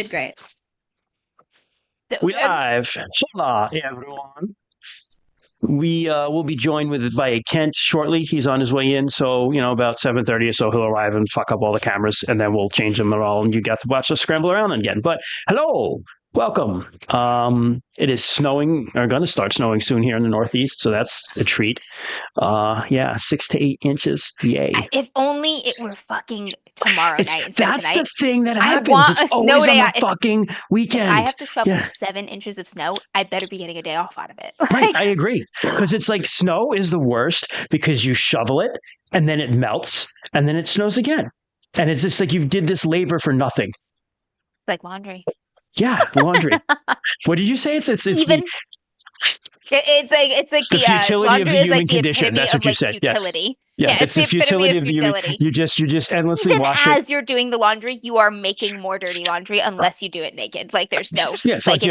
did great. We live. Hola, everyone. We will be joined by Kent shortly. He's on his way in, so about 7:30 or so he'll arrive and fuck up all the cameras, and then we'll change them all, and you get to watch us scramble around again. But hello, welcome. It is snowing, or going to start snowing soon here in the Northeast, so that's a treat. 6 to 8 inches. Yay! If only it were fucking tomorrow night instead of tonight. That's the thing that happens. I want it's a snow always day. on the fucking weekend. If I have to shovel 7 inches of snow, I better be getting a day off out of it. Right, I agree. Because it's like snow is the worst because you shovel it and then it melts and then it snows again. And it's just like you did this labor for nothing. Like laundry. Yeah, laundry. What did you say? It's like the futility of the human condition. That's what you said. Futility. Yes. It's the futility of the human. You just endlessly wash it. As you're doing the laundry, you are making more dirty laundry unless you do it naked. Like there's no. Yeah, it's like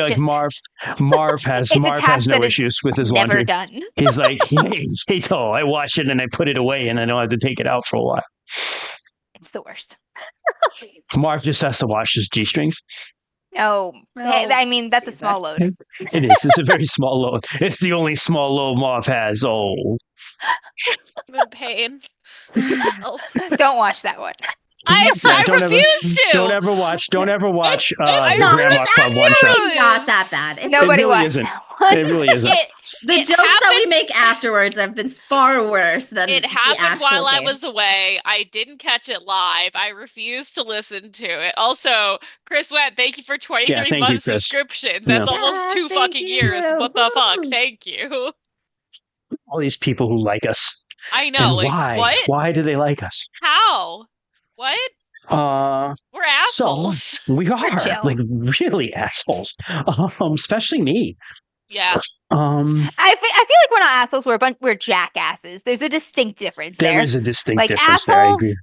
Marv has no issues with his laundry. Never done. He's like, hey, I wash it and I put it away and I don't have to take it out for a while. It's the worst. Marv just has to wash his G-strings. Oh, I mean, that's a small load. It is. It's a very small load. It's the only small load Marv has. Oh. I'm in pain. Don't watch that one. I refuse to. Don't ever watch it's Grandma Club one shot. Not that bad. Nobody really watched isn't. that one. It really isn't. The jokes that we make afterwards have been far worse than it happened while game. I was away. I didn't catch it live. I refused to listen to it. Also, Chris Wett, thank you for 23 month subscriptions. That's almost 2 fucking years. What the fuck? Thank you. All these people who like us. I know. And why? What? Why do they like us? How? What? We're assholes. So we are like really assholes. Especially me. Yeah. I feel like we're not assholes. We're jackasses. There's a distinct difference there. There is a distinct difference assholes there. I agree.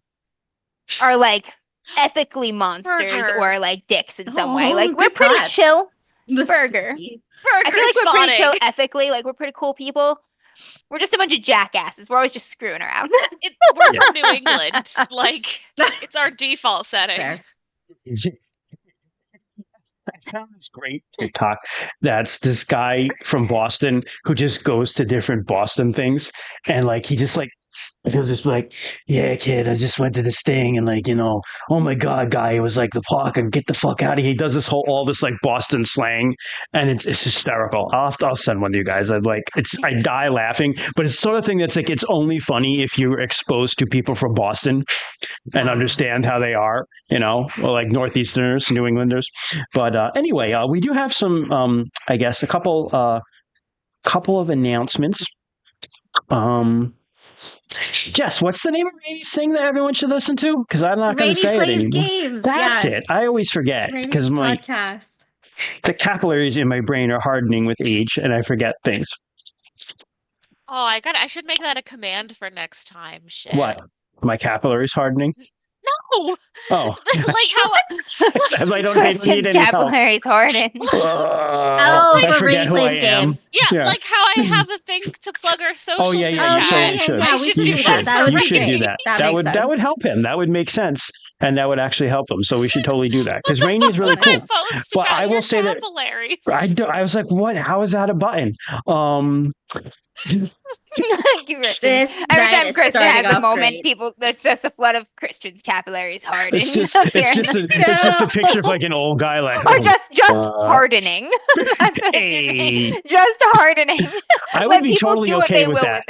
Are like ethically monsters or like dicks in some way. Like we're pretty chill. Burger. I feel like we're pretty chill ethically. Like we're pretty cool people. We're just a bunch of jackasses. We're always just screwing around. We're from New England. Like, it's our default setting. I found this great TikTok that's this guy from Boston who just goes to different Boston things. And like, he was just like, yeah, kid, I just went to this thing and like, oh my God, guy, it was like the park and get the fuck out of here. He does all this like Boston slang and it's hysterical. I'll send one to you guys. I die laughing, but it's sort of thing that's like, it's only funny if you're exposed to people from Boston and understand how they are, or like Northeasterners, New Englanders. But anyway, we do have some, I guess, a couple of announcements. Jess, what's the name of Rainy's thing that everyone should listen to? Because I'm not going to say it anymore. Games. That's it. I always forget because my podcast. The capillaries in my brain are hardening with age, and I forget things. Oh, I should make that a command for next time. Shit. What? My capillaries hardening? No. Oh. I don't Christian's capillaries harden. I forget who I am. Yeah, like how I have a thing to plug our socials. Oh yeah, you should. We should do that. You should do that. That would help him. That would make sense, and that would actually help him. So we should totally do that because Rainy is really cool. But I will say that I was like, what? How is that a button? Every time Christian has a moment, there's just a flood of Christian's capillaries hardening. It's just a picture of like an old guy like, or just hardening. That's what just hardening. I would be totally okay with that.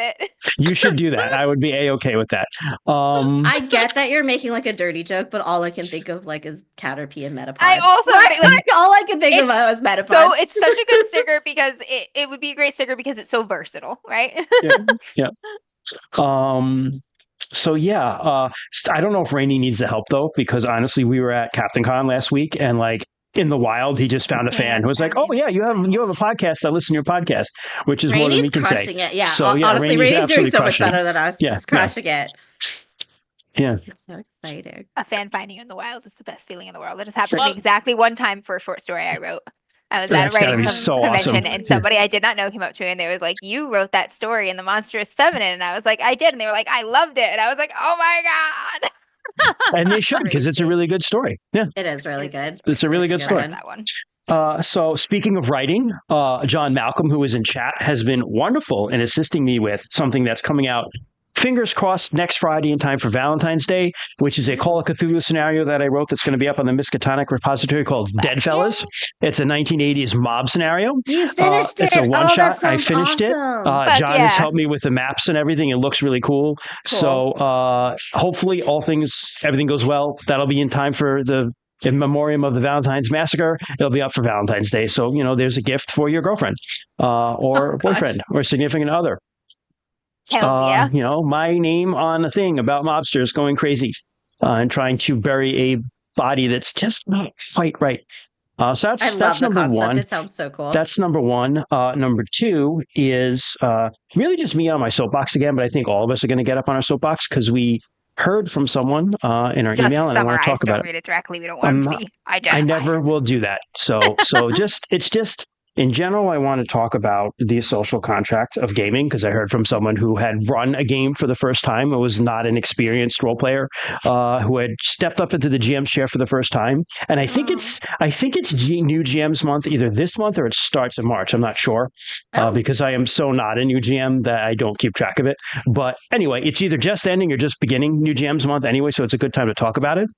You should do that. I would be a-okay with that. I get that you're making like a dirty joke, but all I can think of like is Caterpie and Metapod. I also all I can think about is Metapod. So it's such a good sticker because it would be a great sticker because it's so versatile, right? Yeah. So yeah, I don't know if Rainy needs the help though, because honestly, we were at Captain Con last week, and like in the wild, he just found a fan who was like, "Oh yeah, you have a podcast. I listen to your podcast," which is more than we can say. Crushing it, yeah. So yeah, honestly, Rainy's doing so much better than us. He's crushing it. Yeah, it's so exciting. A fan finding you in the wild is the best feeling in the world. It has happened to me exactly one time for a short story I wrote. I was at a writing convention and somebody I did not know came up to me and they was like, "You wrote that story in The Monstrous Feminine." And I was like, "I did." And they were like, "I loved it." And I was like, "Oh my God." And they should, because it's a really good story. Yeah. It is really good. It's a really good story. That one. So speaking of writing, John Malcolm, who is in chat, has been wonderful in assisting me with something that's coming out, fingers crossed, next Friday in time for Valentine's Day, which is a Call of Cthulhu scenario that I wrote that's going to be up on the Miskatonic repository called Deadfellas. It's a 1980s mob scenario. You finished it. It's a one-shot. I finished it. Awesome. John has helped me with the maps and everything. It looks really cool. So hopefully everything goes well. That'll be in time for in memoriam of the Valentine's Massacre. It'll be up for Valentine's Day. So, there's a gift for your girlfriend or boyfriend or significant other. Hells yeah. My name on a thing about mobsters going crazy and trying to bury a body that's just not quite right. So that's number one. It sounds so cool. That's number one. Number two is really just me on my soapbox again, but I think all of us are going to get up on our soapbox because we heard from someone in our email, and I want to talk about it. Read it directly. We don't want it to be identified. I never will do that. So it's just in general, I want to talk about the social contract of gaming because I heard from someone who had run a game for the first time. It was not an experienced role player who had stepped up into the GM's chair for the first time. And I think it's new GM's month, either this month or it starts in March. I'm not sure because I am so not a new GM that I don't keep track of it. But anyway, it's either just ending or just beginning new GM's month anyway. So it's a good time to talk about it.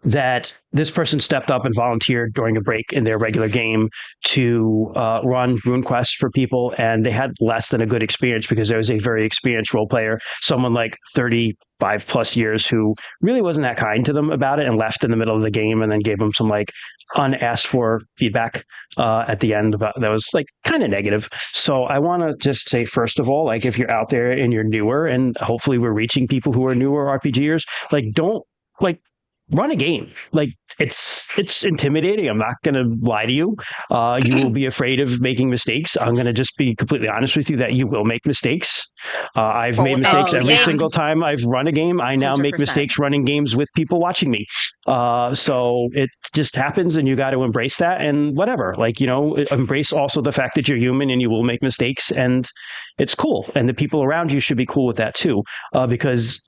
That this person stepped up and volunteered during a break in their regular game to run Runequest for people, and they had less than a good experience because there was a very experienced role player, someone like 35 plus years, who really wasn't that kind to them about it and left in the middle of the game and then gave them some like unasked for feedback at the end that was like kind of negative. So I want to just say, first of all, like if you're out there and you're newer, and hopefully we're reaching people who are newer RPGers, like don't run a game. Like it's intimidating. I'm not going to lie to you. You will be afraid of making mistakes. I'm going to just be completely honest with you that you will make mistakes. I've made mistakes every single time I've run a game. I now 100%. Make mistakes running games with people watching me. So it just happens, and you got to embrace that and whatever. Embrace also the fact that you're human and you will make mistakes, and it's cool. And the people around you should be cool with that too, because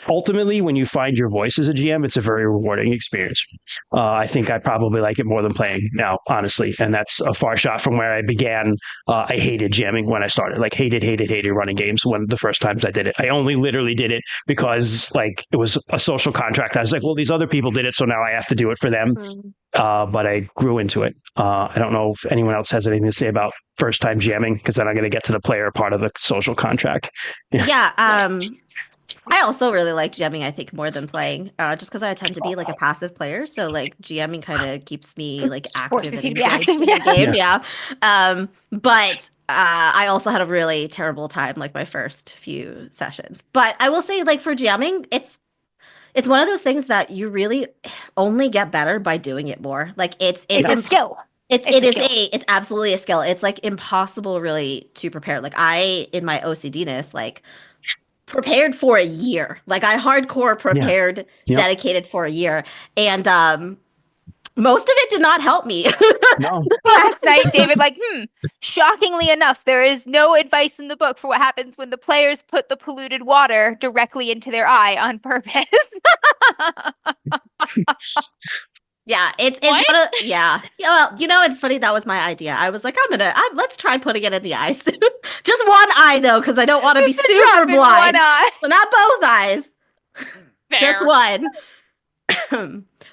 ultimately, when you find your voice as a GM, it's a very rewarding experience. I think I probably like it more than playing now, honestly. And that's a far shot from where I began. I hated jamming when I started, hated running games when the first times I did it. I only literally did it because it was a social contract. I was like, well, these other people did it, so now I have to do it for them. But I grew into it. I don't know if anyone else has anything to say about first time jamming, because then I'm going to get to the player part of the social contract. Yeah. I also really like GMing, I think, more than playing, just because I tend to be a passive player. So GMing kind of keeps me active and engaged in the game. Yeah. But I also had a really terrible time my first few sessions. But I will say for GMing, it's one of those things that you really only get better by doing it more. It's a skill. It's absolutely a skill. It's impossible really to prepare. I, in my OCD-ness, prepared for a year. I hardcore prepared, dedicated for a year. And most of it did not help me. No. Last night, David, shockingly enough, there is no advice in the book for what happens when the players put the polluted water directly into their eye on purpose. Yeah, it's yeah. Well, it's funny. That was my idea. I was like, let's try putting it in the eyes. Just one eye though, because I don't want to be super blind. So not both eyes. Fair. Just one.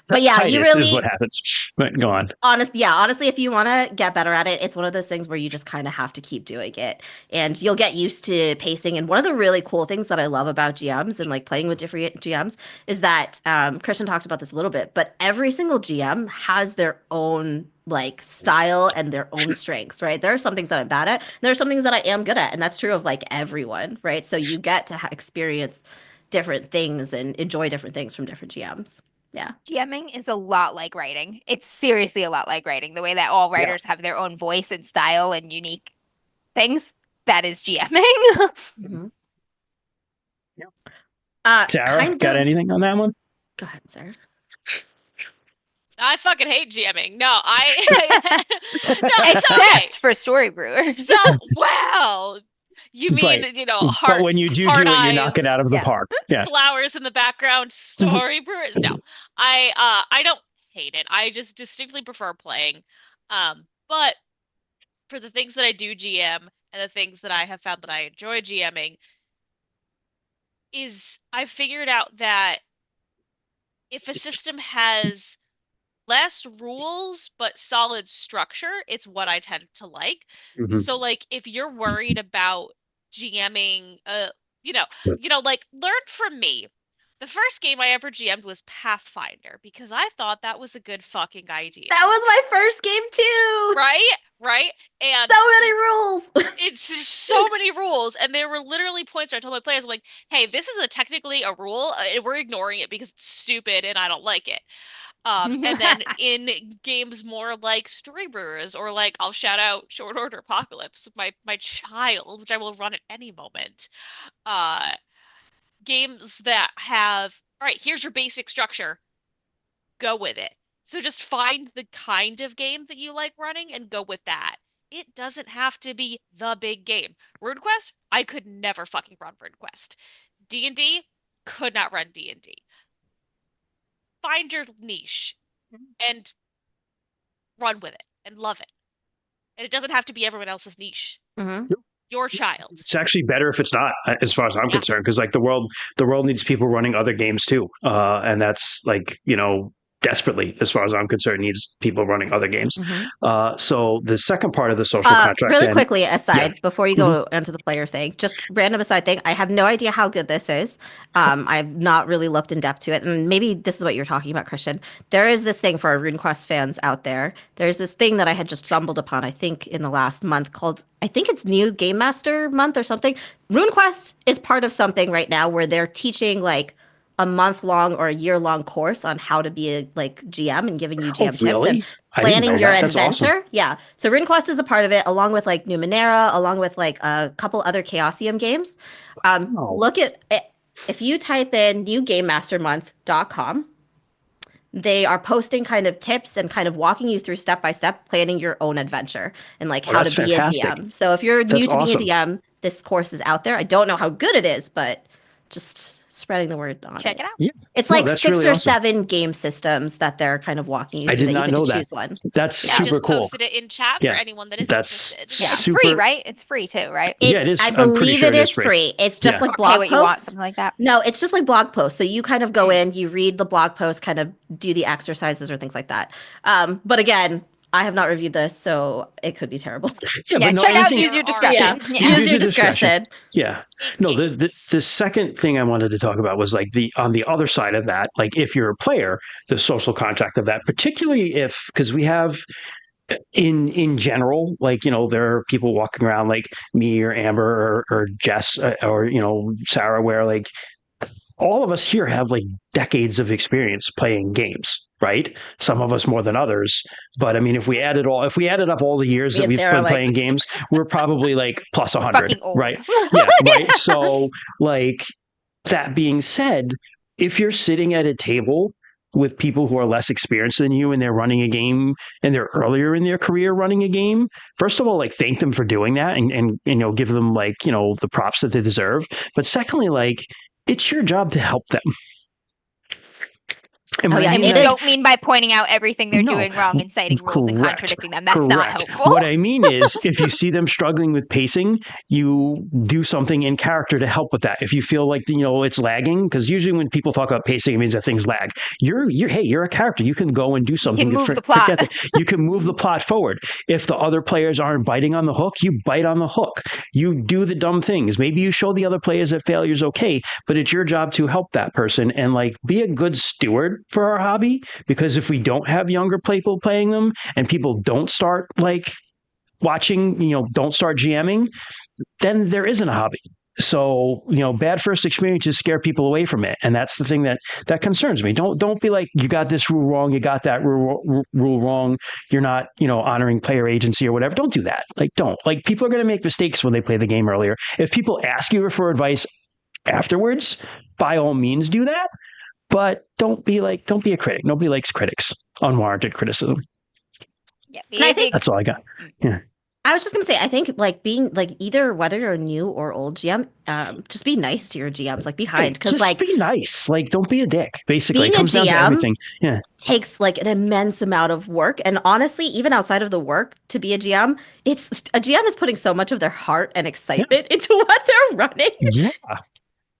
But yeah, you really is what happens. But go on. Honestly, if you want to get better at it, it's one of those things where you just kind of have to keep doing it, and you'll get used to pacing. And one of the really cool things that I love about GMs and playing with different GMs is that Christian talked about this a little bit, but every single GM has their own style and their own strengths, right? There are some things that I'm bad at. There are some things that I am good at, and that's true of everyone, right? So you get to experience different things and enjoy different things from different GMs. Yeah. GMing is a lot like writing. It's seriously a lot like writing. The way that all writers have their own voice and style and unique things, that is GMing. Mm-hmm. Sarah, got anything on that one? Go ahead, Sarah. I fucking hate GMing. No, except for story brewers. No, well, You mean, hearts, but when you do heart it, eyes, you knock it out of the park. Yeah. Flowers in the background, story brewers. No, I don't hate it. I just distinctly prefer playing. But for the things that I do GM and the things that I have found that I enjoy GMing, is I've figured out that if a system has less rules but solid structure, it's what I tend to like. So like if you're worried about GMing, learn from me. The first game I ever GM'd was Pathfinder because I thought that was a good fucking idea. That was my first game too. Right? And so many rules. It's so many rules, and there were literally points where I told my players, like, hey, this is technically a rule, and we're ignoring it because it's stupid and I don't like it. And then in games more like Story Brewers, or like I'll shout out Short Order Apocalypse, my child, which I will run at any moment. Games that have, all right, here's your basic structure, go with it. So just find the kind of game that you like running and go with that. It doesn't have to be the big game. RuneQuest, I could never fucking run RuneQuest. D&D, could not run D&D. Find your niche and run with it and love it. And it doesn't have to be everyone else's niche. Your child. It's actually better if it's not, as far as I'm concerned, because like the world needs people running other games too, and that's like desperately, as far as I'm concerned, needs people running other games. So the second part of the social contract. Really quickly, aside, before you go into the player thing, just random aside thing. I have no idea how good this is. I've not really looked in depth to it, and maybe this is what you're talking about, Christian. There is this thing for our RuneQuest fans out there. There's this thing that I had just stumbled upon, I think, in the last month called, I think it's New Game Master Month or something. RuneQuest is part of something right now where they're teaching like a month-long or a year-long course on how to be a GM and giving you GM tips and planning your adventure. Awesome. Yeah. So RuneQuest is a part of it, along with like Numenera, along with like a couple other Chaosium games. Look at it. If you type in newgamemastermonth.com, they are posting kind of tips and kind of walking you through step-by-step planning your own adventure and like how to be a DM. So if you're new to being a DM, this course is out there. I don't know how good it is, but just spreading the word on Check it out. Yeah. It's like 6 really or 7 game systems that they're kind of walking you through. I did not know that. Choose one. That's super cool. I just posted it in chat for anyone that is interested. It's free, right? It's free too, right? It is. I believe it is free. It's just like blog posts. You want, something like that. No, it's just like blog posts. So you kind of go in, you read the blog post, kind of do the exercises or things like that. But again, I have not reviewed this, so it could be terrible. Check out. Use your discretion. Use your discretion. Yeah. No, the second thing I wanted to talk about was like on the other side of that, like if you're a player, the social contract of that, particularly because we have in general, like, there are people walking around like me or Amber or Jess or Sarah, where like all of us here have like decades of experience playing games, right? Some of us more than others. But I mean, if we added up all the years that we've been playing games, we're probably like plus 100, right? Yeah, right. So like, that being said, if you're sitting at a table with people who are less experienced than you and they're running a game and they're earlier in their career running a game, first of all, like thank them for doing that and give them like, the props that they deserve. But secondly, like, it's your job to help them. And you don't mean by pointing out everything they're doing wrong and citing rules and contradicting them. That's not helpful. What I mean is, if you see them struggling with pacing, you do something in character to help with that. If you feel like it's lagging, because usually when people talk about pacing, it means that things lag. You're a character. You can go and do something. You can move the plot. You can move the plot forward. If the other players aren't biting on the hook, you bite on the hook. You do the dumb things. Maybe you show the other players that failure's okay, but it's your job to help that person and like be a good steward for our hobby, because if we don't have younger people playing them and people don't start like watching, don't start GMing, then there isn't a hobby. So, bad first experiences scare people away from it. And that's the thing that concerns me. Don't be like, you got this rule wrong, you got that rule wrong, you're not, honoring player agency or whatever. Don't do that. Like, don't. Like, people are going to make mistakes when they play the game earlier. If people ask you for advice afterwards, by all means do that. But don't be a critic. Nobody likes critics, unwarranted criticism. Yeah, I think that's all I got. Yeah. I was just gonna say, I think like being like either whether you're a new or old GM, just be nice to your GMs, like be kind, because just like be nice. Like, don't be a dick. Basically, it being a comes down to GM everything. Yeah, takes like an immense amount of work, and honestly, even outside of the work to be a GM, it's a GM is putting so much of their heart and yeah, excitement into what they're running. yeah.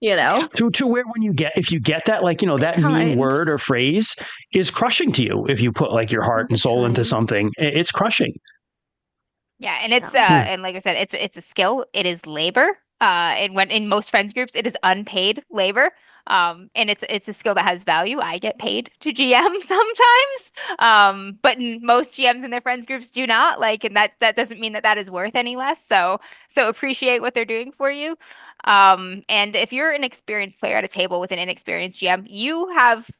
You know, To where when you get if you get that like be that mean kind. word or phrase is crushing to you if you put like your heart and Be soul into kind. something. It's crushing. Yeah, and it's Yeah. Yeah. and like I said, it's a skill. It is labor. And when in most friends groups, it is unpaid labor. And it's a skill that has value. I get paid to GM sometimes. But most GMs in their friends groups do not. Like, and that doesn't mean that that is worth any less. So appreciate what they're doing for you. And if you're an experienced player at a table with an inexperienced GM, you have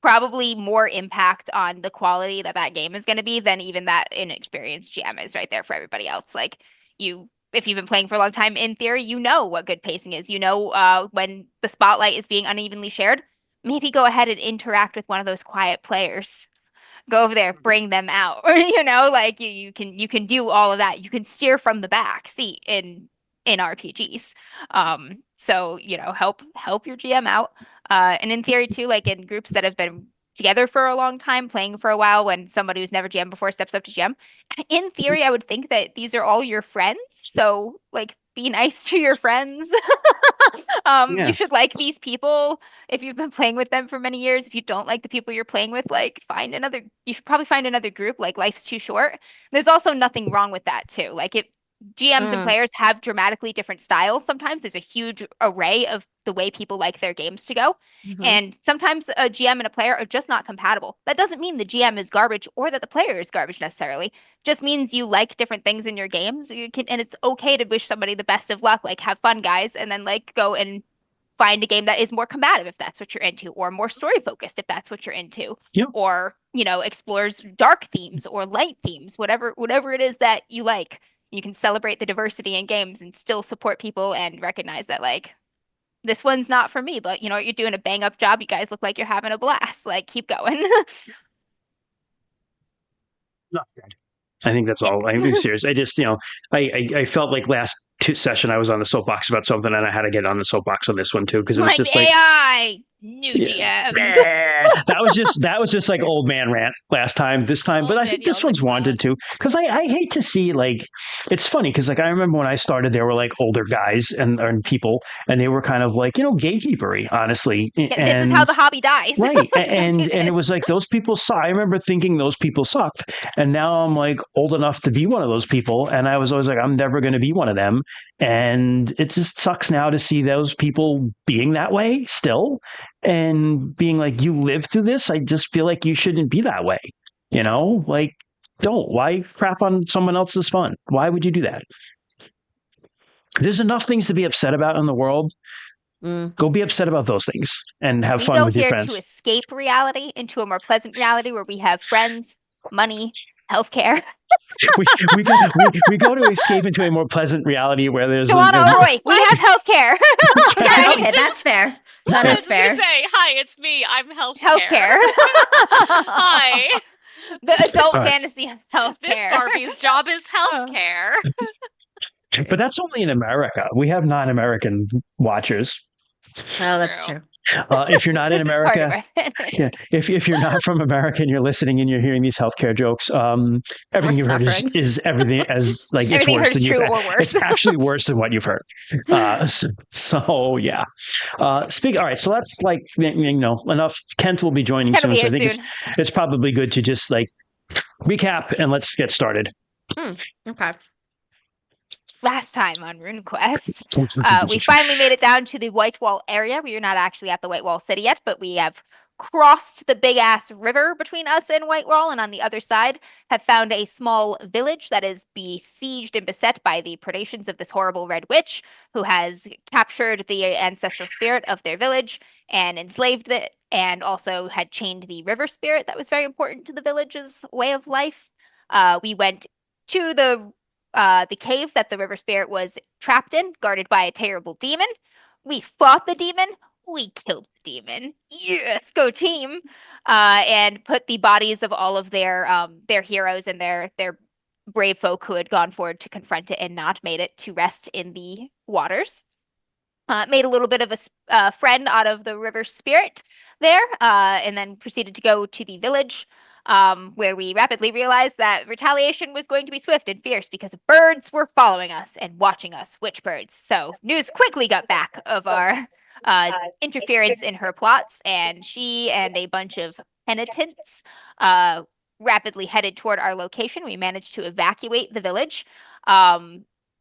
probably more impact on the quality that that game is going to be than even that inexperienced GM is right there for everybody else. Like if you've been playing for a long time, in theory, you know what good pacing is. You know when the spotlight is being unevenly shared. Maybe go ahead and interact with one of those quiet players. Go over there, bring them out. Or like you can do all of that. You can steer from the back seat in RPGs. So help your GM out. And in theory too, like in groups that have been together for a long time, playing for a while, when somebody who's never GM before steps up to GM, in theory, I would think that these are all your friends. So like be nice to your friends. You Yeah. should like these people if you've been playing with them for many years. If you don't like the people you're playing with, like you should probably find another group. Like life's too short. There's also nothing wrong with that too. Like if GMs and Mm, players have dramatically different styles, sometimes there's a huge array of the way people like their games to go. mhm. And sometimes a GM and a player are just not compatible. That doesn't mean the GM is garbage or that the player is garbage necessarily. Just means you like different things in your games. And it's okay to wish somebody the best of luck, like have fun, guys, and then like go and find a game that is more combative if that's what you're into, or more story focused if that's what you're into, Yep. or explores dark themes or light themes, whatever it is that you like. You can celebrate the diversity in games and still support people and recognize that like this one's not for me, but you're doing a bang up job. You guys look like you're having a blast. Like keep going. Not bad. I think that's Yeah. all. I'm serious. I just, I felt like last session I was on the soapbox about something, and I had to get on the soapbox on this one too because it was Like just like, AI, new yeah, GMs. that was just like old man rant last time. This time, Old but I man think this yells at one's wanted cloud. too because I hate to see like it's funny because like I remember when I started, there were like older guys and people, and they were kind of like gatekeepery, honestly, Yeah, this is how and the hobby dies. right. Don't do And it this. was like those people suck. I remember thinking those people sucked. And now I'm like old enough to be one of those people. And I was always like, I'm never going to be one of them. And it just sucks now to see those people being that way still and being like, you lived through this. I just feel like you shouldn't be that way. Like, don't. Why crap on someone else's fun? Why would you do that? There's enough things to be upset about in the world. Mm. Go be upset about those things and have We fun go with your here to friends. escape reality into a more pleasant reality where we have friends, money, healthcare. We go to escape into a more pleasant reality where there's Joanna Roy, we have healthcare. Yeah, Okay? okay, that's fair. I That was is just gonna fair. say, hi, it's me. I'm healthcare. Healthcare. Hi. The adult all right. fantasy of This healthcare. Barbie's job is healthcare. But that's only in America. We have non-American watchers. Oh, that's True. true. If you're not in This is part of America, our fantasy. yeah, if you're not from America and you're listening and you're hearing these healthcare jokes, We're everything you've heard suffering. is everything as like it's Everything you heard worse is than you've true had. or worse. It's actually worse than what you've heard. So yeah. All right. So that's like enough. Kent will be joining Kent will soon. be So I here think soon. it's probably good to just like recap and let's get started. Okay. Last time on Runequest, we finally made it down to the White Wall area. We are not actually at the White Wall city yet, but we have crossed the big ass river between us and White Wall, and on the other side have found a small village that is besieged and beset by the predations of this horrible red witch who has captured the ancestral spirit of their village and enslaved it, and also had chained the river spirit that was very important to the village's way of life. We went to the cave that the river spirit was trapped in, guarded by a terrible demon. We fought the demon. We killed the demon. Yes, go team! And put the bodies of all of their heroes and their brave folk who had gone forward to confront it and not made it to rest in the waters. Made a little bit of a friend out of the river spirit there, and then proceeded to go to the village, where we rapidly realized that retaliation was going to be swift and fierce because birds were following us and watching us, witch birds. So news quickly got back of our interference in her plots, and she and a bunch of penitents rapidly headed toward our location. We managed to evacuate the village.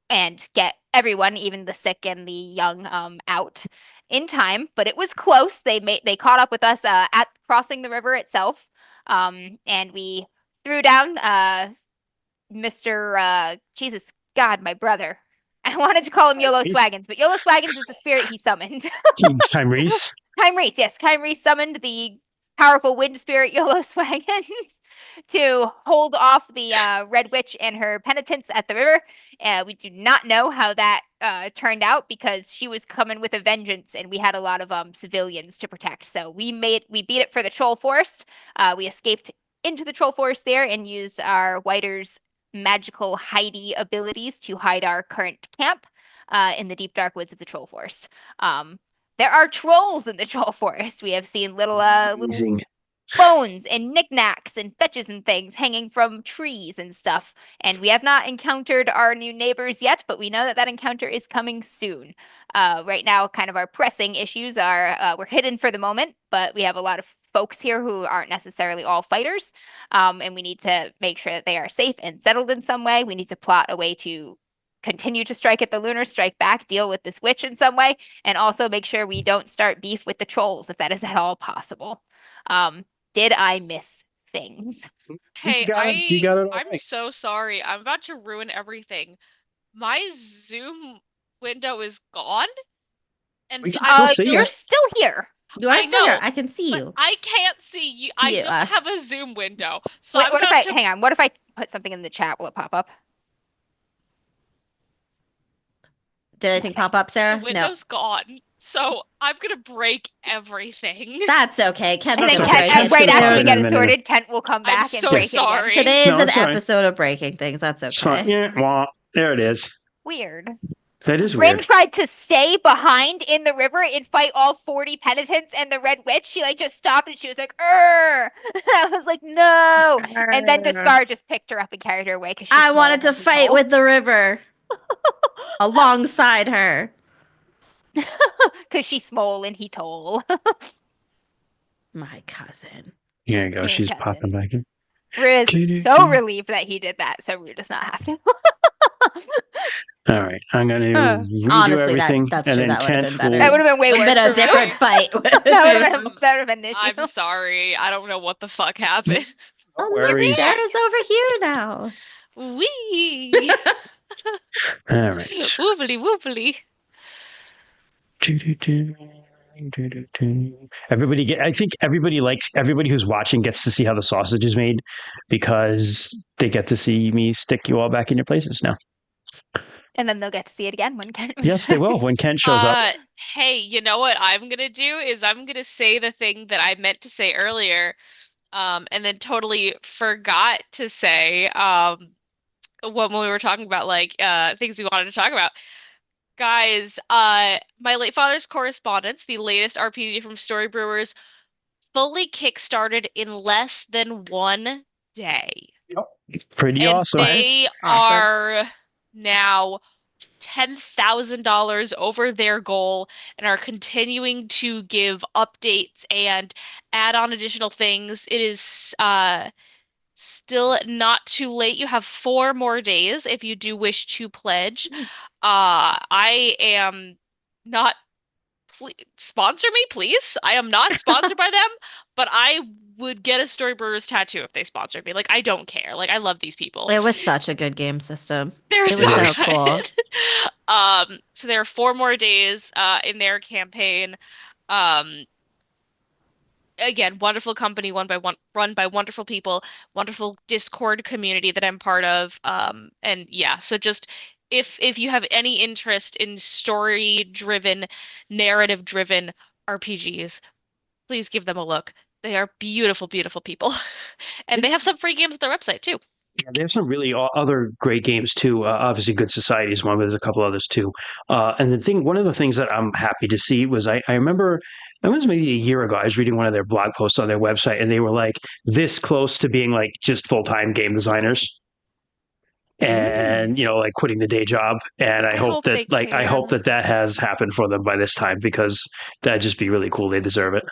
And get everyone, even the sick and the young, out in time. But it was close. They caught up with us at crossing the river itself, and we threw down Mr. Jesus God, my brother. I wanted to call him YOLO Swaggins, but YOLO Swaggins is the spirit he summoned. Reese. Reese, yes. Reese summoned the powerful wind spirit YOLO Swaggins to hold off the Red Witch and her penitents at the river. We do not know how that turned out because she was coming with a vengeance, and we had a lot of civilians to protect. So we beat it for the Troll Forest. We escaped into the Troll Forest there and used our Whiter's magical hidey abilities to hide our current camp in the deep dark woods of the Troll Forest. There are trolls in the Troll Forest. We have seen little bones and knickknacks and fetches and things hanging from trees and stuff. And we have not encountered our new neighbors yet, but we know that that encounter is coming soon. Right now, kind of our pressing issues are we're hidden for the moment, but we have a lot of folks here who aren't necessarily all fighters. And we need to make sure that they are safe and settled in some way. We need to plot a way to continue to strike at the lunar, strike back, deal with this witch in some way, and also make sure we don't start beef with the trolls if that is at all possible. Did I miss things? Hey, I'm right. So sorry. I'm about to ruin everything. My Zoom window is gone. And we can still you're still here. You are still here. I can see you. I can't see you. I don't have a Zoom window. So Wait, hang on. What if I put something in the chat? Will it pop up? Did anything pop up, Sarah? The window's gone. So I'm gonna break everything. That's okay. Kent will break it. Right after we get it sorted, Kent will come back and break it again. Today is an episode of breaking things. That's okay. Yeah, well, there it is. Weird. That is Rin weird. tried to stay behind in the river and fight all 40 penitents and the Red Witch. She just stopped and she was like, "Err!" And I was like, "No!" And then Descar just picked her up and carried her away because I wanted to fight with the river alongside her because she's small and he tall. My cousin. There you go. She's popping back in. Riz is so relieved that he did that, so Rue does not have to. All right, I'm going to redo everything, that's and true. then Kent will... That would have been way worse. Been a different fight. that would have been an issue. I'm sorry. I don't know what the fuck happened. Maybe Sarah's over here now. Wee. All right. Woofly woofly. I think everybody who's watching gets to see how the sausage is made because they get to see me stick you all back in your places now. And then they'll get to see it again when Kent. Yes, they will when Kent shows up. Hey, you know what I'm gonna do is I'm gonna say the thing that I meant to say earlier, and then totally forgot to say when we were talking about things we wanted to talk about. Guys, My Late Father's Correspondence, the latest RPG from Story Brewers, fully kickstarted in less than 1 day. Yep. Pretty awesome. They are now $10,000 over their goal and are continuing to give updates and add on additional things. It is still not too late. You have 4 more days if you do wish to pledge. I am not sponsor me, please. I am not sponsored by them, but I would get a Story Brewers tattoo if they sponsored me. I don't care. I love these people. It was such a good game system. They're so cool. So there are 4 more days in their campaign. Again, wonderful company, run by wonderful people, wonderful Discord community that I'm part of. And yeah, so just if you have any interest in story-driven, narrative-driven RPGs, please give them a look. They are beautiful, beautiful people. And they have some free games at their website too. Yeah, they have some really other great games too. Obviously, Good Society is one, but there's a couple others too. One of the things that I'm happy to see was I remember it was maybe a year ago. I was reading one of their blog posts on their website, and they were like this close to being like just full time game designers, and like quitting the day job. And I hope that that has happened for them by this time, because that'd just be really cool. They deserve it.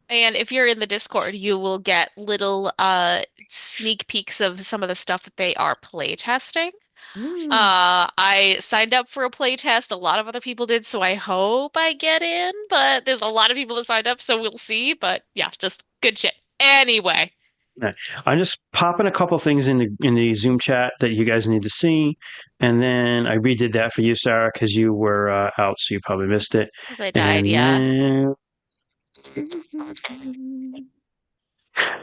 And if you're in the Discord, you will get little sneak peeks of some of the stuff that they are play testing. I signed up for a play test. A lot of other people did, so I hope I get in. But there's a lot of people that signed up, so we'll see. But yeah, just good shit. Anyway. I'm just popping a couple things in the Zoom chat that you guys need to see, and then I redid that for you, Sarah, because you were out, so you probably missed it. Because I died, yeah.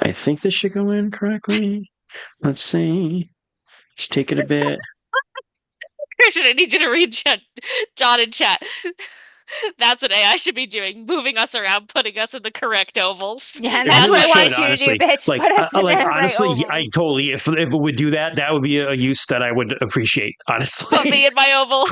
I think this should go in correctly. Let's see. Just take it a bit. Christian, I need you to read John in chat. That's what AI should be doing, moving us around, putting us in the correct ovals. Yeah, and that's what I want you to do, bitch. Like, put us in the honestly, right I totally, if it would do that, that would be a use that I would appreciate, honestly. Put me in my oval.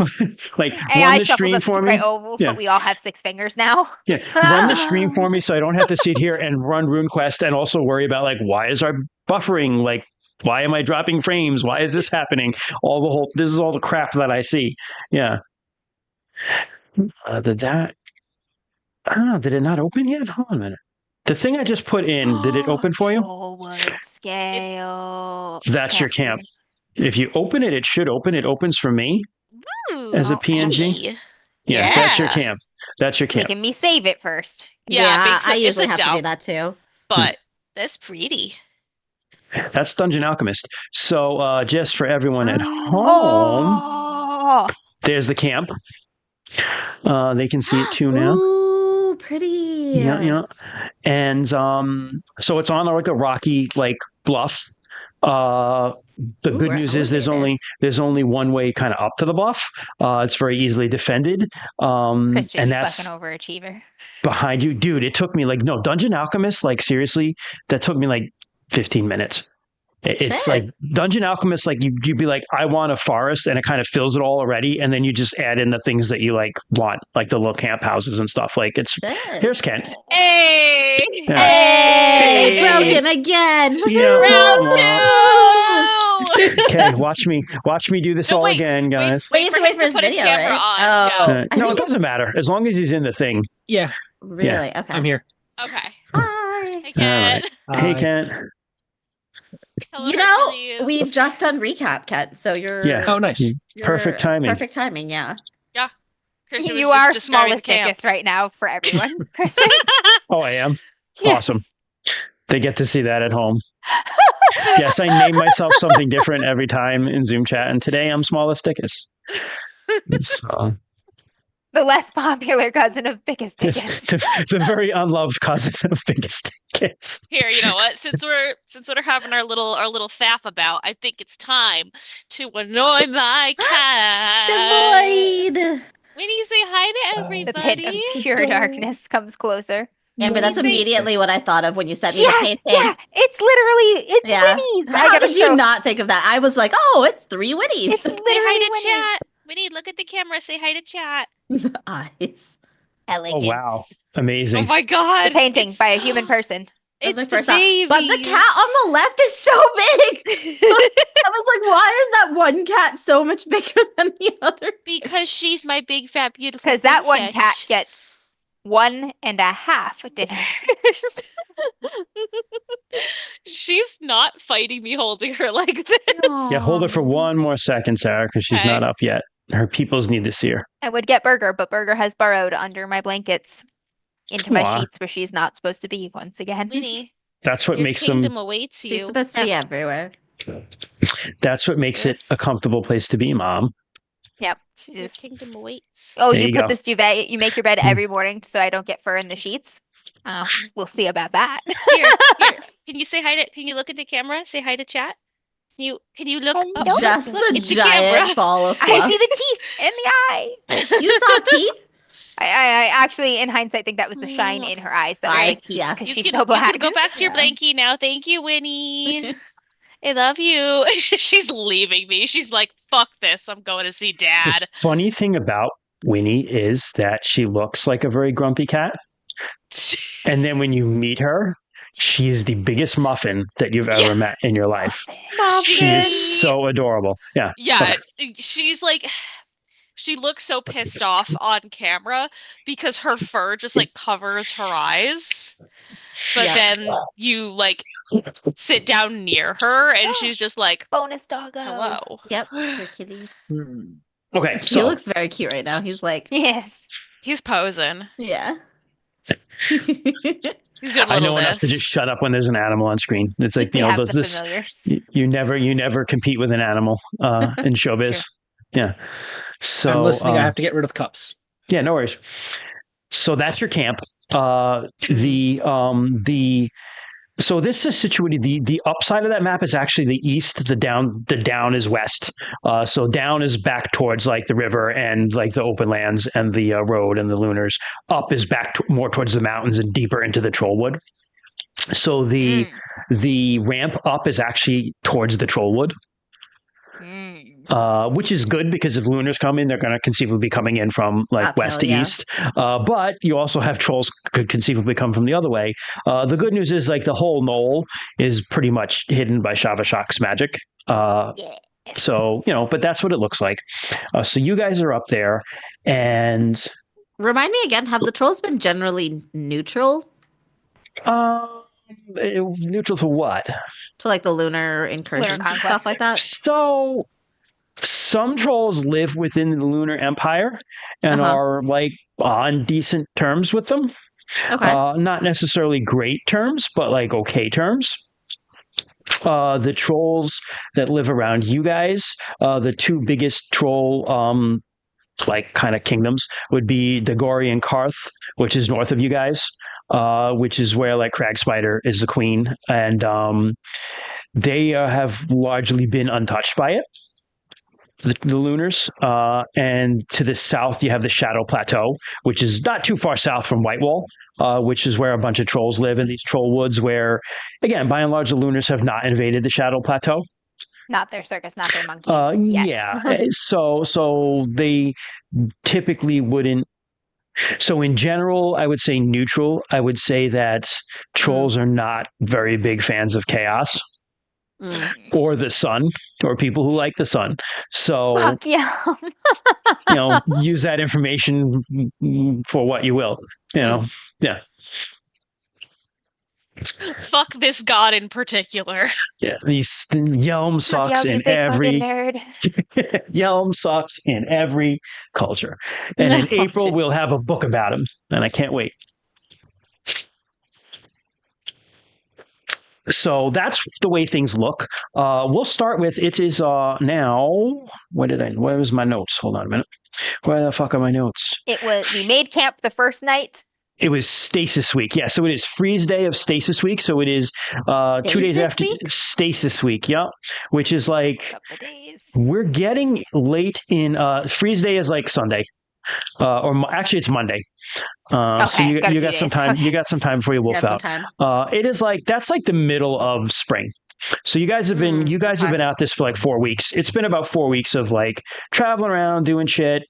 Like, AI run the shuffles stream us for into me. right ovals, but we all have 6 fingers now. Yeah, run the stream for me so I don't have to sit here and run RuneQuest and also worry about, like, why is our buffering? Like, why am I dropping frames? Why is this happening? This is all the crap that I see. Yeah. Did it not open yet? Hold on a minute. The thing I just put in, did it open for you? Forward scale. That's your camp. If you open it, it should open. It opens for me as a PNG. Yeah, that's your camp. That's your camp. Making me save it first. Yeah, I usually have to do that too. But that's pretty. That's Dungeon Alchemist. So just for everyone at home, there's the camp. They can see it too now. Ooh, pretty. Yeah. And so it's on like a rocky bluff. The good news is there's only one way kind of up to the bluff. It's very easily defended. Christian, and you that's fucking overachiever. Behind you, dude. It took me Dungeon Alchemist. Seriously, that took me 15 minutes. It's like Dungeon Alchemist, you'd be like, I want a forest, and it kind of fills it all already, and then you just add in the things that you want, like the little camp houses and stuff. Here's Kent. Hey! Yeah. Hey! Broke him again. Round 2! Okay, watch me do this again, guys. Wait, you have to wait for his video, right? No, it doesn't matter as long as he's in the thing. Yeah. Really? Yeah. Okay. I'm here. Okay. Hi. Hey, Kent. Right. Hey, Kent. Hello, we've just done recap, Kent. So you're Oh, nice. Perfect timing. Perfect timing. Yeah. Yeah. Christian You are smallest dickest right now for everyone, Christian. Oh, I am. Yes. Awesome. They get to see that at home. Yes, I name myself something different every time in Zoom chat, and today I'm smallest dickest. So. The less popular cousin of biggest dickest. The very unloved cousin of biggest dickest. Here, you know what? Since we're having our little faff about, I think it's time to annoy my cat. The void. Winnie, say hi to everybody. The pit of pure darkness comes closer. Amber, that's immediately what I thought of when you sent me the painting. Yeah, it's Winnie's. How did you not think of that? I was like, oh, it's 3 Winnies. It's literally say hi to Winnie's. chat. Winnie, look at the camera. Say hi to chat. The eyes. Elegance. Oh, wow. Amazing. Oh my god. The painting by a human person. That's It's my the first thought. babies. But the cat on the left is so big. I was like, why is that one cat so much bigger than the other? Because she's my big fat beautiful Because that one princess. cat gets 1.5 dinners. She's not fighting me holding her like this. Yeah, hold her for one more second, Sarah, because she's not up yet. Her peoples need to see her. I would get Burger, but Burger has burrowed under my blankets into my sheets where she's not supposed to be once again. Winnie, that's what makes them. kingdom awaits you. She's supposed to be everywhere. That's what makes it a comfortable place to be, Mom. Yep. Your kingdom awaits. Oh, There you you put go. this duvet, you make your bed every morning so I don't get fur in the sheets. We'll see about that. Here. Can you say hi to? Can you look at the camera? Say hi to chat. Can you look? Hello. Up? Just Look, the it's the giant camera. ball of fluff. I see the teeth in the eye. You saw teeth? I actually, in hindsight, think that was the shine in her eyes that were like teeth Yeah. because You she's can, so black. you can go back to your Yeah. blankie now. Thank you, Winnie. I love you. She's leaving me. She's like, fuck this. I'm going to see The Dad. funny thing about Winnie is that she looks like a very grumpy cat. And then when you meet her, she's the biggest muffin that you've Yeah. ever met in your life. She is She, so adorable. Yeah. yeah, Okay. she's like, she looks so pissed off on camera because her fur just like covers her eyes. But Yep. then you like sit down near her and she's just like, Bonus doggo. hello. Yep. They're kitties. Okay. He So looks very cute right now. He's like, Yes. He's posing. yeah. He's doing a I little know enough to just this. shut up when there's an animal on screen. It's like, We have the this, familiars. you never compete with an animal in showbiz. Yeah. So I'm listening. I have to get rid of cups. yeah, no worries. So that's your camp. So this is situated. The upside of that map is actually the east. The down is west. So down is back towards like the river and like the open lands and the road and the lunars. Up is back more towards the mountains and deeper into the Trollwood. So the ramp up is actually towards the Trollwood. Which is good because if lunars come in, they're going to conceivably be coming in from like Uphill, west to yeah. east. But you also have trolls could conceivably come from the other way. The good news is like the whole knoll is pretty much hidden by Shavashak's magic. Yes. So, but that's what it looks like. So you guys are up there and Remind me again, have the trolls been generally neutral neutral to what? to like the lunar incursions and conquest. stuff like that? So some trolls live within the Lunar Empire and are like on decent terms with them. Okay. Not necessarily great terms, but like okay terms. The trolls that live around you guys, the two biggest troll like kind of kingdoms would be Dagori and Karth, which is north of you guys, which is where like Crag Spider is the queen, and they have largely been untouched by it. The lunars, and to the south you have the Shadow Plateau, which is not too far south from Whitewall, which is where a bunch of trolls live in these troll woods where, again, by and large, the lunars have not invaded the Shadow Plateau. Not their circus, not their monkeys yet. Yeah. So they typically wouldn't. So in general, I would say neutral. I would say that trolls are not very big fans of chaos. Or the sun, or people who like the sun. So, Fuck yeah. Use that information for what you will. Yeah. Fuck this god in particular. Yeah, these Yelm sucks you in big every nerd. Yelm sucks in every culture. And in April we'll have a book about him, and I can't wait. So that's the way things look. We'll start with it is now. Where was my notes? Hold on a minute. Where the fuck are my notes? We made camp the first night. It was Stasis Week. Yeah, so it is Freeze Day of Stasis Week. So it is 2 days after Stasis Week. Yeah, which is like we're getting late in Freeze Day is like Sunday. Or actually it's Monday. So you got some time. Okay. You got some time before you wolf out. It is like that's like the middle of spring. So you guys have been been out this for like 4 weeks. It's been about 4 weeks of like traveling around, doing shit.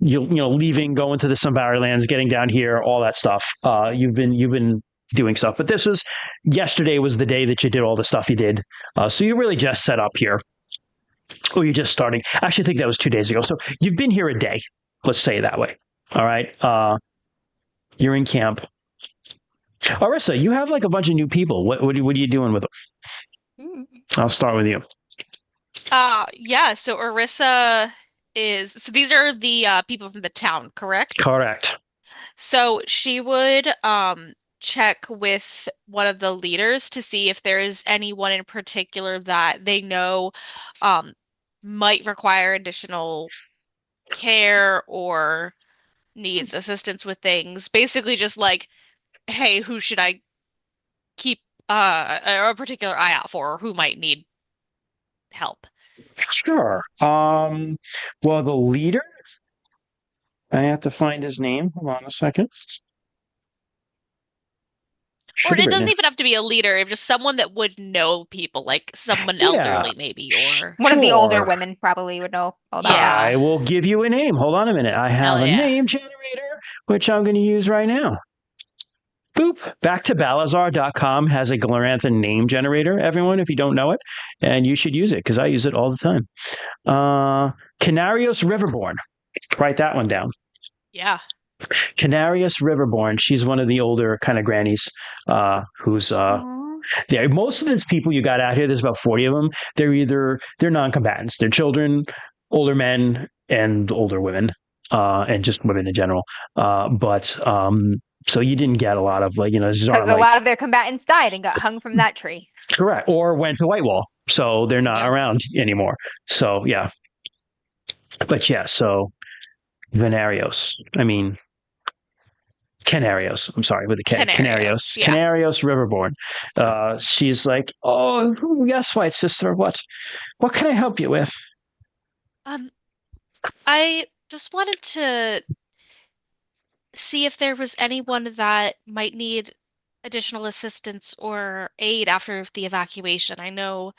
Leaving, going to the Sunbury lands, getting down here, all that stuff. You've been doing stuff, but yesterday was the day that you did all the stuff you did. So you really just set up here. Or you're just starting. Actually, I think that was 2 days ago. So you've been here a day. Let's say it that way. All right. You're in camp. Arissa, you have like a bunch of new people. What are you doing with them? I'll start with you. Yeah. So Arissa so these are the people from the town, correct? Correct. So she would check with one of the leaders to see if there is anyone in particular that they know might require additional care or needs assistance with things. Basically just like, hey, who should I keep a particular eye out for, or who might need help? Sure. Well, the leader, I have to find his name. Hold on a second. Or Should have it written doesn't it. even have to be a leader, if just someone that would know people, like someone Yeah. elderly maybe, or One of the older Sure. women probably would know all that. Yeah. I will give you a name. Hold on a minute. I have Hell a yeah. name generator, which I'm going to use right now. Boop. Back to Balazar.com has a Glorantha name generator, everyone, if you don't know it. And you should use it because I use it all the time. Canarios Riverborn. Write that one down. Yeah. Canarius Riverborn. She's one of the older kind of grannies who's there. Most of these people you got out here, there's about 40 of them. They're non-combatants. They're children, older men, and older women, and just women in general. But so you didn't get a lot of Because a lot of their combatants died and got hung from that tree. correct, or went to Whitewall, so they're not around anymore. So yeah, but yeah, so Venarios. I mean. Canarios. I'm sorry, with a K. Canarios. Yeah. Canarios Riverborn. She's like, oh, yes, White Sister. What can I help you with? I just wanted to see if there was anyone that might need additional assistance or aid after the evacuation. I know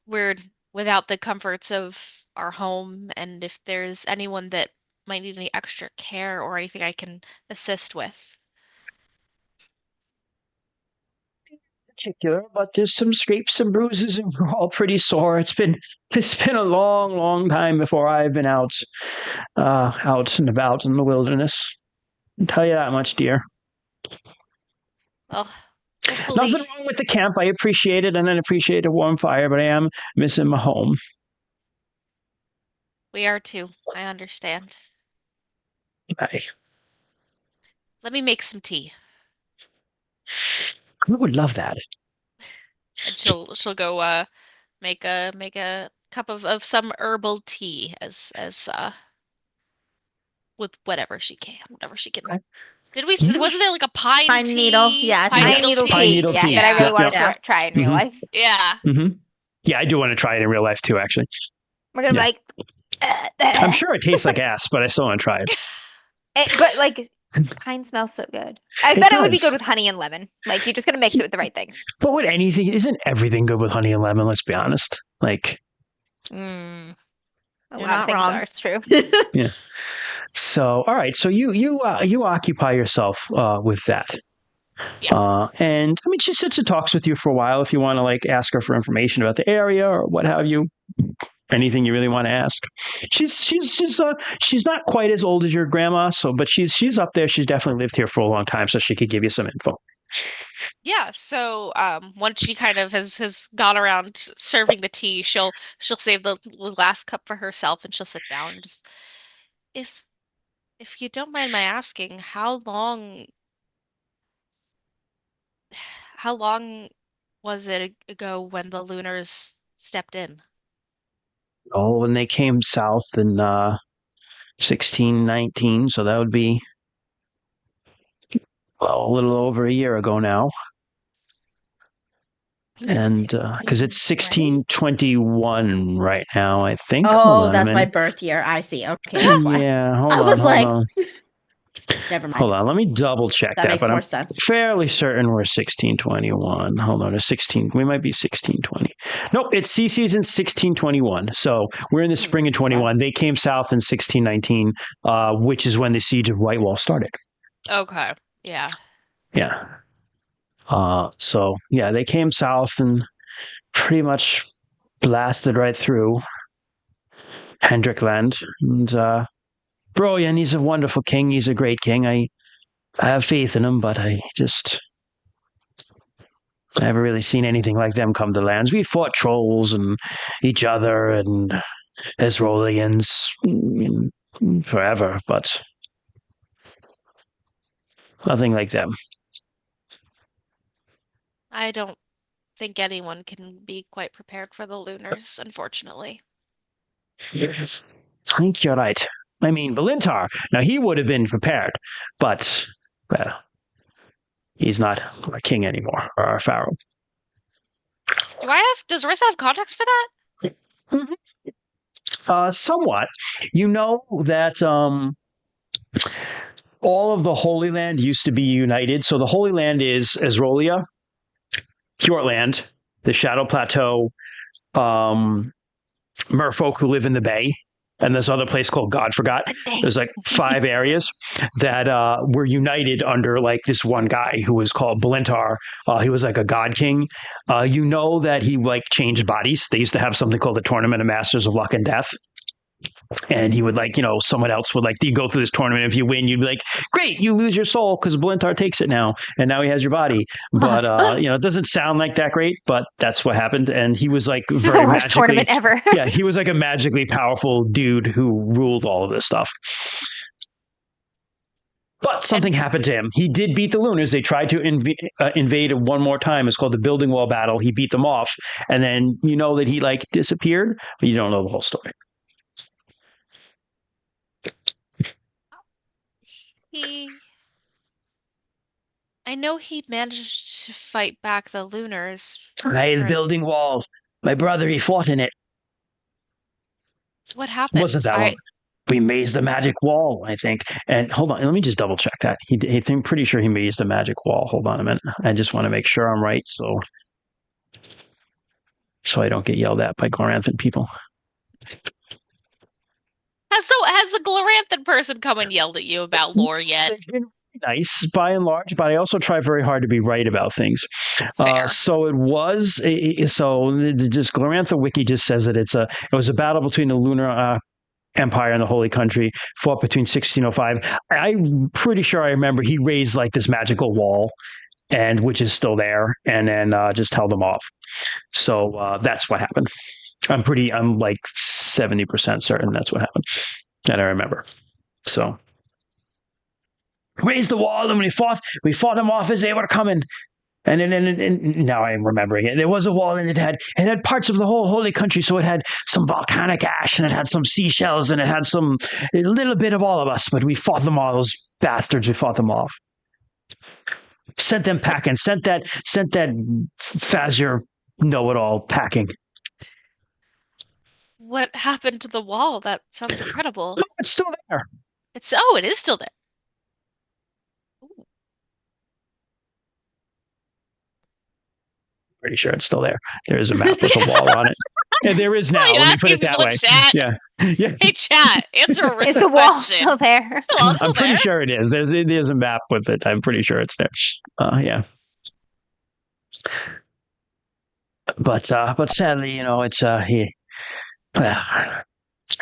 we're without the comforts of our home, and if there's anyone that might need any extra care or anything I can assist with. Particular, but there's some scrapes and bruises, and we're all pretty sore. It's been a long time before I've been out and about in the wilderness. I'll tell you that much, dear. Well, nothing wrong with the camp. I appreciate it, and I appreciate a warm fire, but I am missing my home. We are too. I understand. Bye. Let me make some tea. I would love that. And she'll go make a cup of some herbal tea as with whatever she can. Okay. Wasn't there like a pine tea? needle? Yeah, Pine needle tea. tea. That I really want to Yep. try in real life. Yeah. Mm-hmm. Yeah, I do want to try it in real life too, actually. We're gonna be like, I'm sure it tastes like ass, but I still want to try it. But like, pine smells so good. I bet it would be good with honey and lemon. Like, you're just gonna mix it with the right things. But with anything, isn't everything good with honey and lemon? Let's be honest. Like, A You're lot of not things wrong. are. It's true. yeah. So, all right. So you occupy yourself with that. Yeah. And I mean, she sits and talks with you for a while if you want to like ask her for information about the area or what have you. Anything you really want to ask. She's not quite as old as your grandma, but she's up there. She's definitely lived here for a long time, so she could give you some info. Yeah, so once she kind of has gone around serving the tea, she'll save the last cup for herself and she'll sit down and just if you don't mind my asking, how long was it ago when the Lunars stepped in? Oh, when they came south in 1619, so that would be a little over a year ago now. And because it's 1621 right now, I think. Oh, that's my birth year. I see. Okay, that's why. Yeah, hold I on. was like, on. Never mind. Hold on, let me double check that. Makes But more I'm sense. fairly certain we're 1621. Hold on, we might be 1620. Nope, it's sea season 1621. So we're in the spring of 21. They came south in 1619, which is when the siege of Whitewall started. Okay. Yeah. Yeah. So yeah, they came south and pretty much blasted right through Hendrickland. And Brilliant, he's a wonderful king. He's a great king. I have faith in him, but I haven't really seen anything like them come to lands. We fought trolls and each other and Ezrolians forever, but nothing like them. I don't think anyone can be quite prepared for the Lunars, unfortunately. I think you're right. I mean, Valintar, now he would have been prepared, but, well, he's not our king anymore, or our pharaoh. Does Rissa have context for that? Mm-hmm. Somewhat. You know that all of the Holy Land used to be united. So the Holy Land is Azrolia, Fjordland, the Shadow Plateau, merfolk who live in the Bay, and this other place called God Forgot. There's like 5 areas that were united under like this one guy who was called Belintar. He was like a god king. You know that he like changed bodies. They used to have something called the Tournament of Masters of Luck and Death. And he would like, someone else would like, you go through this tournament. If you win, you'd be like, great, you lose your soul because Belintar takes it now. And now he has your body. But, it doesn't sound like that great, but that's what happened. And he was like, this is the worst tournament ever. Yeah, he was like a magically powerful dude who ruled all of this stuff. But something happened to him. He did beat the Lunars. They tried to invade one more time. It's called the Building Wall Battle. He beat them off. And then you know that he like disappeared, but you don't know the whole story. I know he managed to fight back the Lunars. The Building Wall. My brother, he fought in it. What happened? Wasn't that long? We mazed the magic wall, I think. And hold on, let me just double check that. Pretty sure he mazed the magic wall. Hold on a minute. I just want to make sure I'm right, so I don't get yelled at by Gloranthan people. Has the Gloranthan person come and yelled at you about lore yet? They've been nice by and large, but I also try very hard to be right about things. So it was just Glorantha Wiki just says that it was a battle between the Lunar Empire and the Holy Country, fought between 1605. I'm pretty sure I remember he raised like this magical wall, and which is still there, and then just held them off. So that's what happened. I'm like 70% certain that's what happened. That I remember. So raised the wall, and we fought them off as they were coming. And now I'm remembering it. There was a wall, and it had parts of the whole Holy Country. So it had some volcanic ash, and it had some seashells, and it had a little bit of all of us. But we fought them all. Those bastards, we fought them off. Sent them packing. Sent that Fazir know-it-all packing. What happened to the wall? That sounds incredible. No, it's still there. It is still there. Ooh. Pretty sure it's still there. There is a map with a wall on it. Yeah, there is now. Let me put it that way. Chat. Yeah. Hey, chat. Answer a Is the wall still there? I'm pretty sure it is. There's a map with it. I'm pretty sure it's there. Yeah. But sadly, it's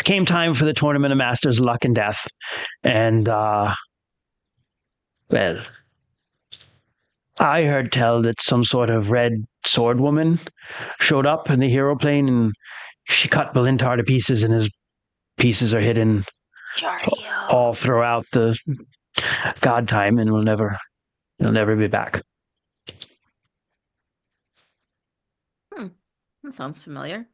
came time for the Tournament of Masters, Luck and Death, and I heard tell that some sort of red sword woman showed up in the hero plane, and she cut Belintar to pieces, and his pieces are hidden all throughout the God time, and he'll never be back. That sounds familiar.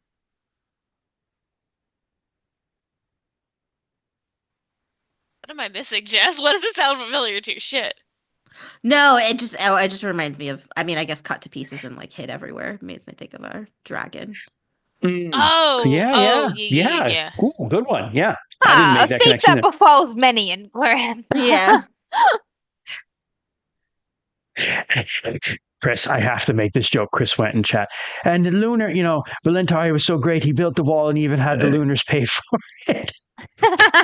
What am I missing, Jess? What does it sound familiar to? Shit. No, it just reminds me of, I guess cut to pieces and like hit everywhere. It makes me think of our dragon. Oh, yeah. Cool, good one. Yeah. I didn't make that fate that befalls many in Glorantha. Yeah. Chris, I have to make this joke. Chris went in chat. And the Lunar, Belintar was so great, he built the wall and even had the Lunars pay for it.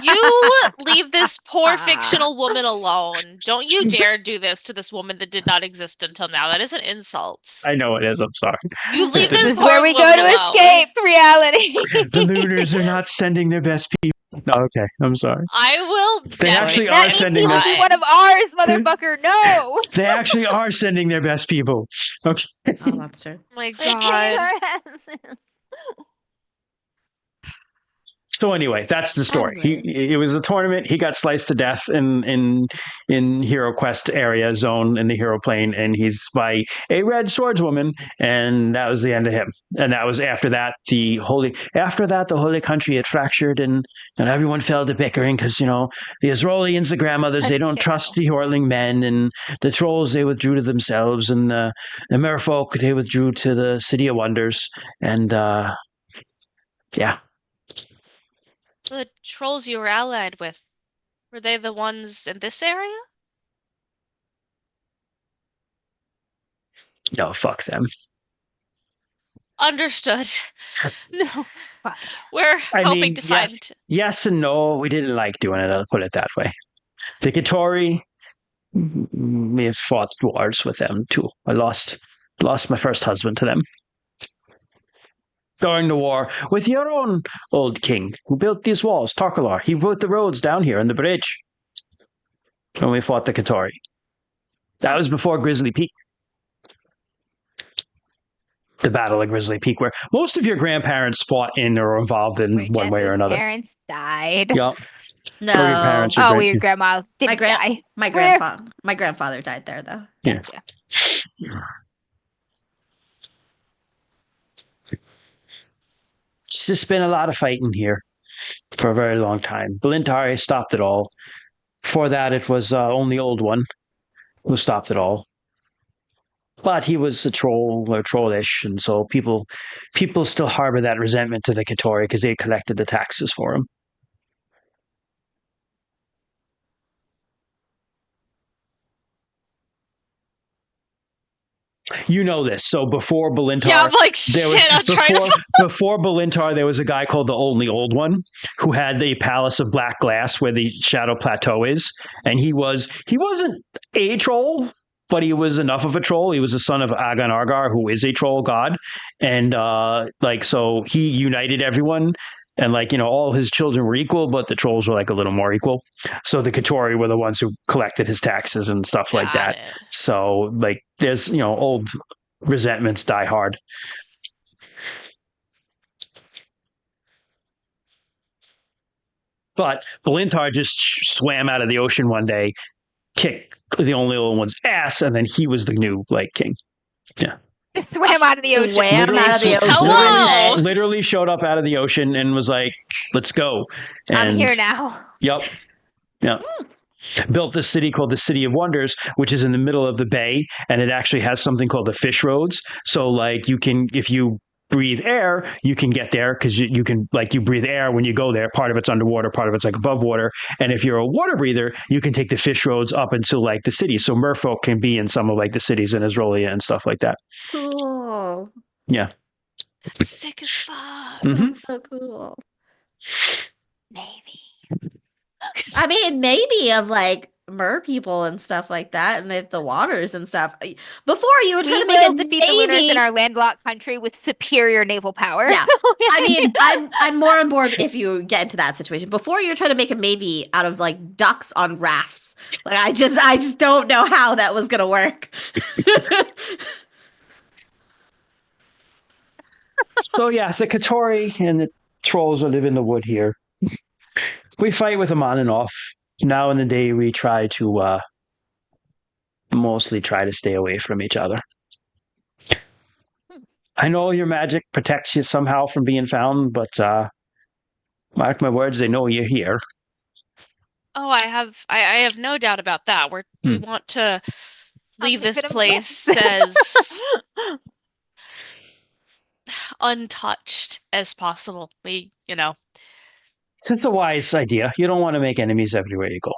You leave this poor fictional woman alone. Don't you dare do this to this woman that did not exist until now. That is an insult. I know it is. I'm sorry. You leave this is where we go to escape reality. The Lunars are not sending their best people. No, okay. I'm sorry. I will. They actually are sending them. Be one of ours, motherfucker. No. They actually are sending their best people. Okay. Oh, that's true. Oh my God. So anyway, that's the story. It was a tournament. He got sliced to death in Hero Quest area zone in the hero plane, and he's by a red swordswoman, and that was the end of him. And that was after that the Holy Country had fractured, and everyone fell to bickering because the Azrolians, the grandmothers, they don't trust the Hortling men, and the trolls they withdrew to themselves, and the merfolk they withdrew to the City of Wonders, and yeah. The trolls you were allied with Were they the ones in this area? No, fuck them. Understood. No, fuck you. We're I hoping mean, to find. yes and no. We didn't like doing it. I'll put it that way. The Kitori, we have fought wars with them too. I lost my first husband to them during the war with your own old king who built these walls, Tarkalar. He built the roads down here and the bridge when we fought the Kitori. That was before Grizzly Peak. The Battle of Grizzly Peak, where most of your grandparents fought in or involved in one way or another. Parents died. Yep. No. Or your parents. Oh, your grandma didn't die. My grandfather died there, though. Gotcha. Yeah. It's just been a lot of fighting here for a very long time. Balintari stopped it all. Before that, it was only Old One who stopped it all. But he was a troll or trollish, and so people still harbor that resentment to the Kitori because they collected the taxes for him. You know this. So before Balintar, Yeah, I'm like, shit, I'm trying to. Before Balintar, there was a guy called the Only Old One who had the Palace of Black Glass where the Shadow Plateau is, and he wasn't a troll, but he was enough of a troll. He was the son of Agan Argar, who is a troll god, and so he united everyone. And all his children were equal, but the trolls were a little more equal. So the Kitori were the ones who collected his taxes and stuff like that. So there's old resentments die hard. But Balintar just swam out of the ocean one day, kicked the Only Old One's ass, and then he was the new king. Yeah. Swam out of the ocean. Hello. Literally showed up out of the ocean and was like, "Let's go." And, I'm here now. Yep. Built this city called the City of Wonders, which is in the middle of the bay, and it actually has something called the fish roads. So you can, if you breathe air, you can get there because you can you breathe air when you go there. Part of it's underwater, part of it's above water. And if you're a water breather, you can take the fish roads up until the city. So merfolk can be in some of the cities in Israelia and stuff like that. Cool. Yeah. That's sick as fuck. Mm-hmm. That's so cool. Navy. I mean, maybe of mer people and stuff like that, and if the waters and stuff. Before you were trying to make a defeat the Lunars in our landlocked country with superior naval power. Yeah, I mean, I'm more on board if you get into that situation. Before you were trying to make a navy out of ducks on rafts. I just don't know how that was gonna work. So yeah, the Kitori and the trolls will live in the wood here. We fight with them on and off. Now in the day, we try to mostly try to stay away from each other. I know your magic protects you somehow from being found, but mark my words, they know you're here. Oh, I have no doubt about that. We want to leave this place as untouched as possible. It's a wise idea. You don't want to make enemies everywhere you go.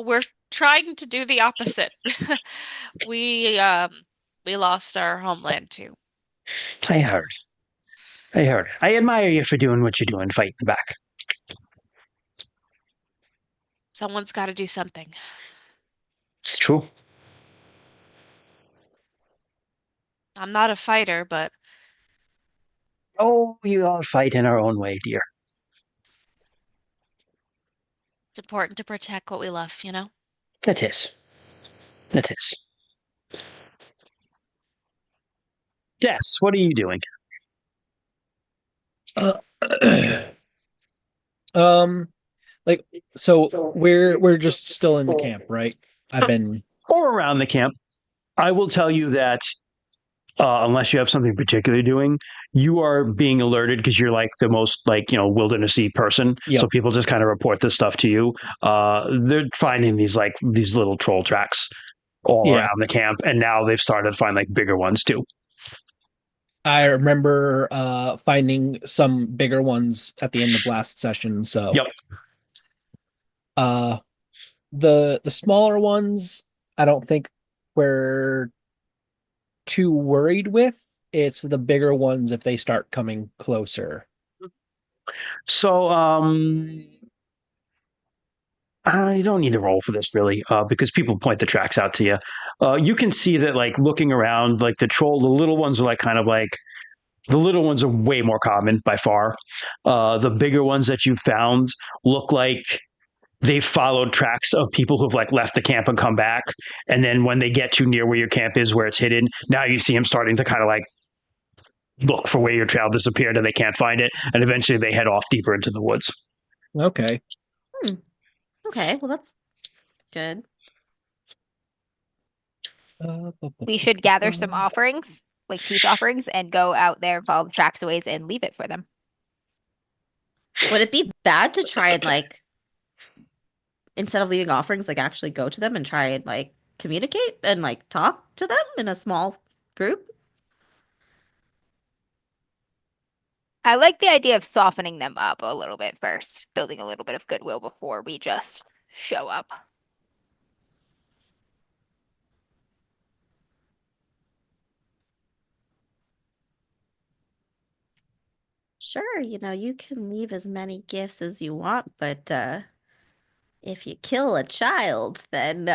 We're trying to do the opposite. We lost our homeland too. I heard. I admire you for doing what you're doing, fighting back. Someone's got to do something. It's true. I'm not a fighter, but... Oh, we all fight in our own way, dear. It's important to protect what we love, It is. Des, what are you doing? So we're just still in the camp, right? Or around the camp. I will tell you that unless you have something particular doing, you are being alerted because you're the most wildernessy person. Yep. So people just kind of report this stuff to you. They're finding these little troll tracks all around the camp, and now they've started to find bigger ones too. I remember finding some bigger ones at the end of last session. So yep. The smaller ones, I don't think we're too worried with. It's the bigger ones if they start coming closer. So, you don't need to roll for this really, because people point the tracks out to you. You can see that, like looking around, like the little ones are like kind of like the little ones are way more common by far. The bigger ones that you found look like they've followed tracks of people who've like left the camp and come back, and then when they get to near where your camp is, where it's hidden, now you see them starting to kind of like look for where your trail disappeared, and they can't find it, and eventually they head off deeper into the woods. Okay. Okay, well that's good. We should gather some offerings, like peace offerings, and go out there, follow the tracks ways, and leave it for them. Would it be bad to try and like, instead of leaving offerings, like actually go to them and try and like communicate and like talk to them in a small group? I like the idea of softening them up a little bit first, building a little bit of goodwill before we just show up. Sure, you can leave as many gifts as you want, but if you kill a child, then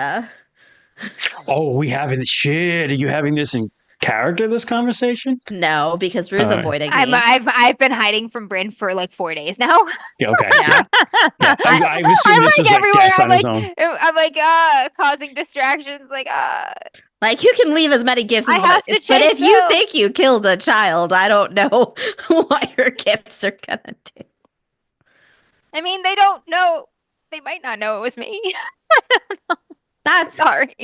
Oh, we having shit. Are you having this in character? This conversation? no, because Rue's All right. avoiding me. I've been hiding from Bryn for like 4 days now. Yeah, okay. Yeah. Yeah. I assume I'm this was like everywhere. Des on his own. I'm like causing distractions. Like Like you can leave as many gifts as I you want, have to but chase if you them. think you killed a child, I don't know what your gifts are gonna do. I mean, they don't know. They might not know it was me. That's Sorry.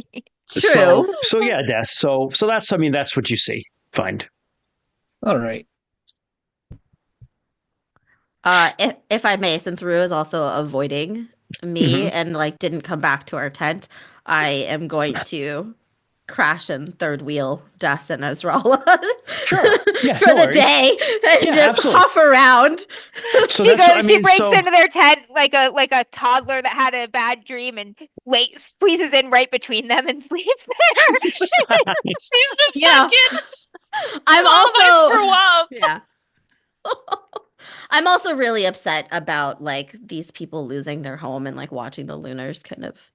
true. So yeah, Des. So that's that's what you see. Find. All right. If I may, since Rue is also avoiding me and like didn't come back to our tent, I am going to crash and third wheel Dust and Ezreal Sure. Yeah, for no the worries. day and Yeah, just absolutely. huff around. So She that's what I goes. She mean, breaks so- into their tent like a toddler that had a bad dream and squeezes in right between them and sleeps there. She's the You know, fucking I'm mom I also threw up. yeah. I'm also really upset about like these people losing their home and like watching the Lunars kind of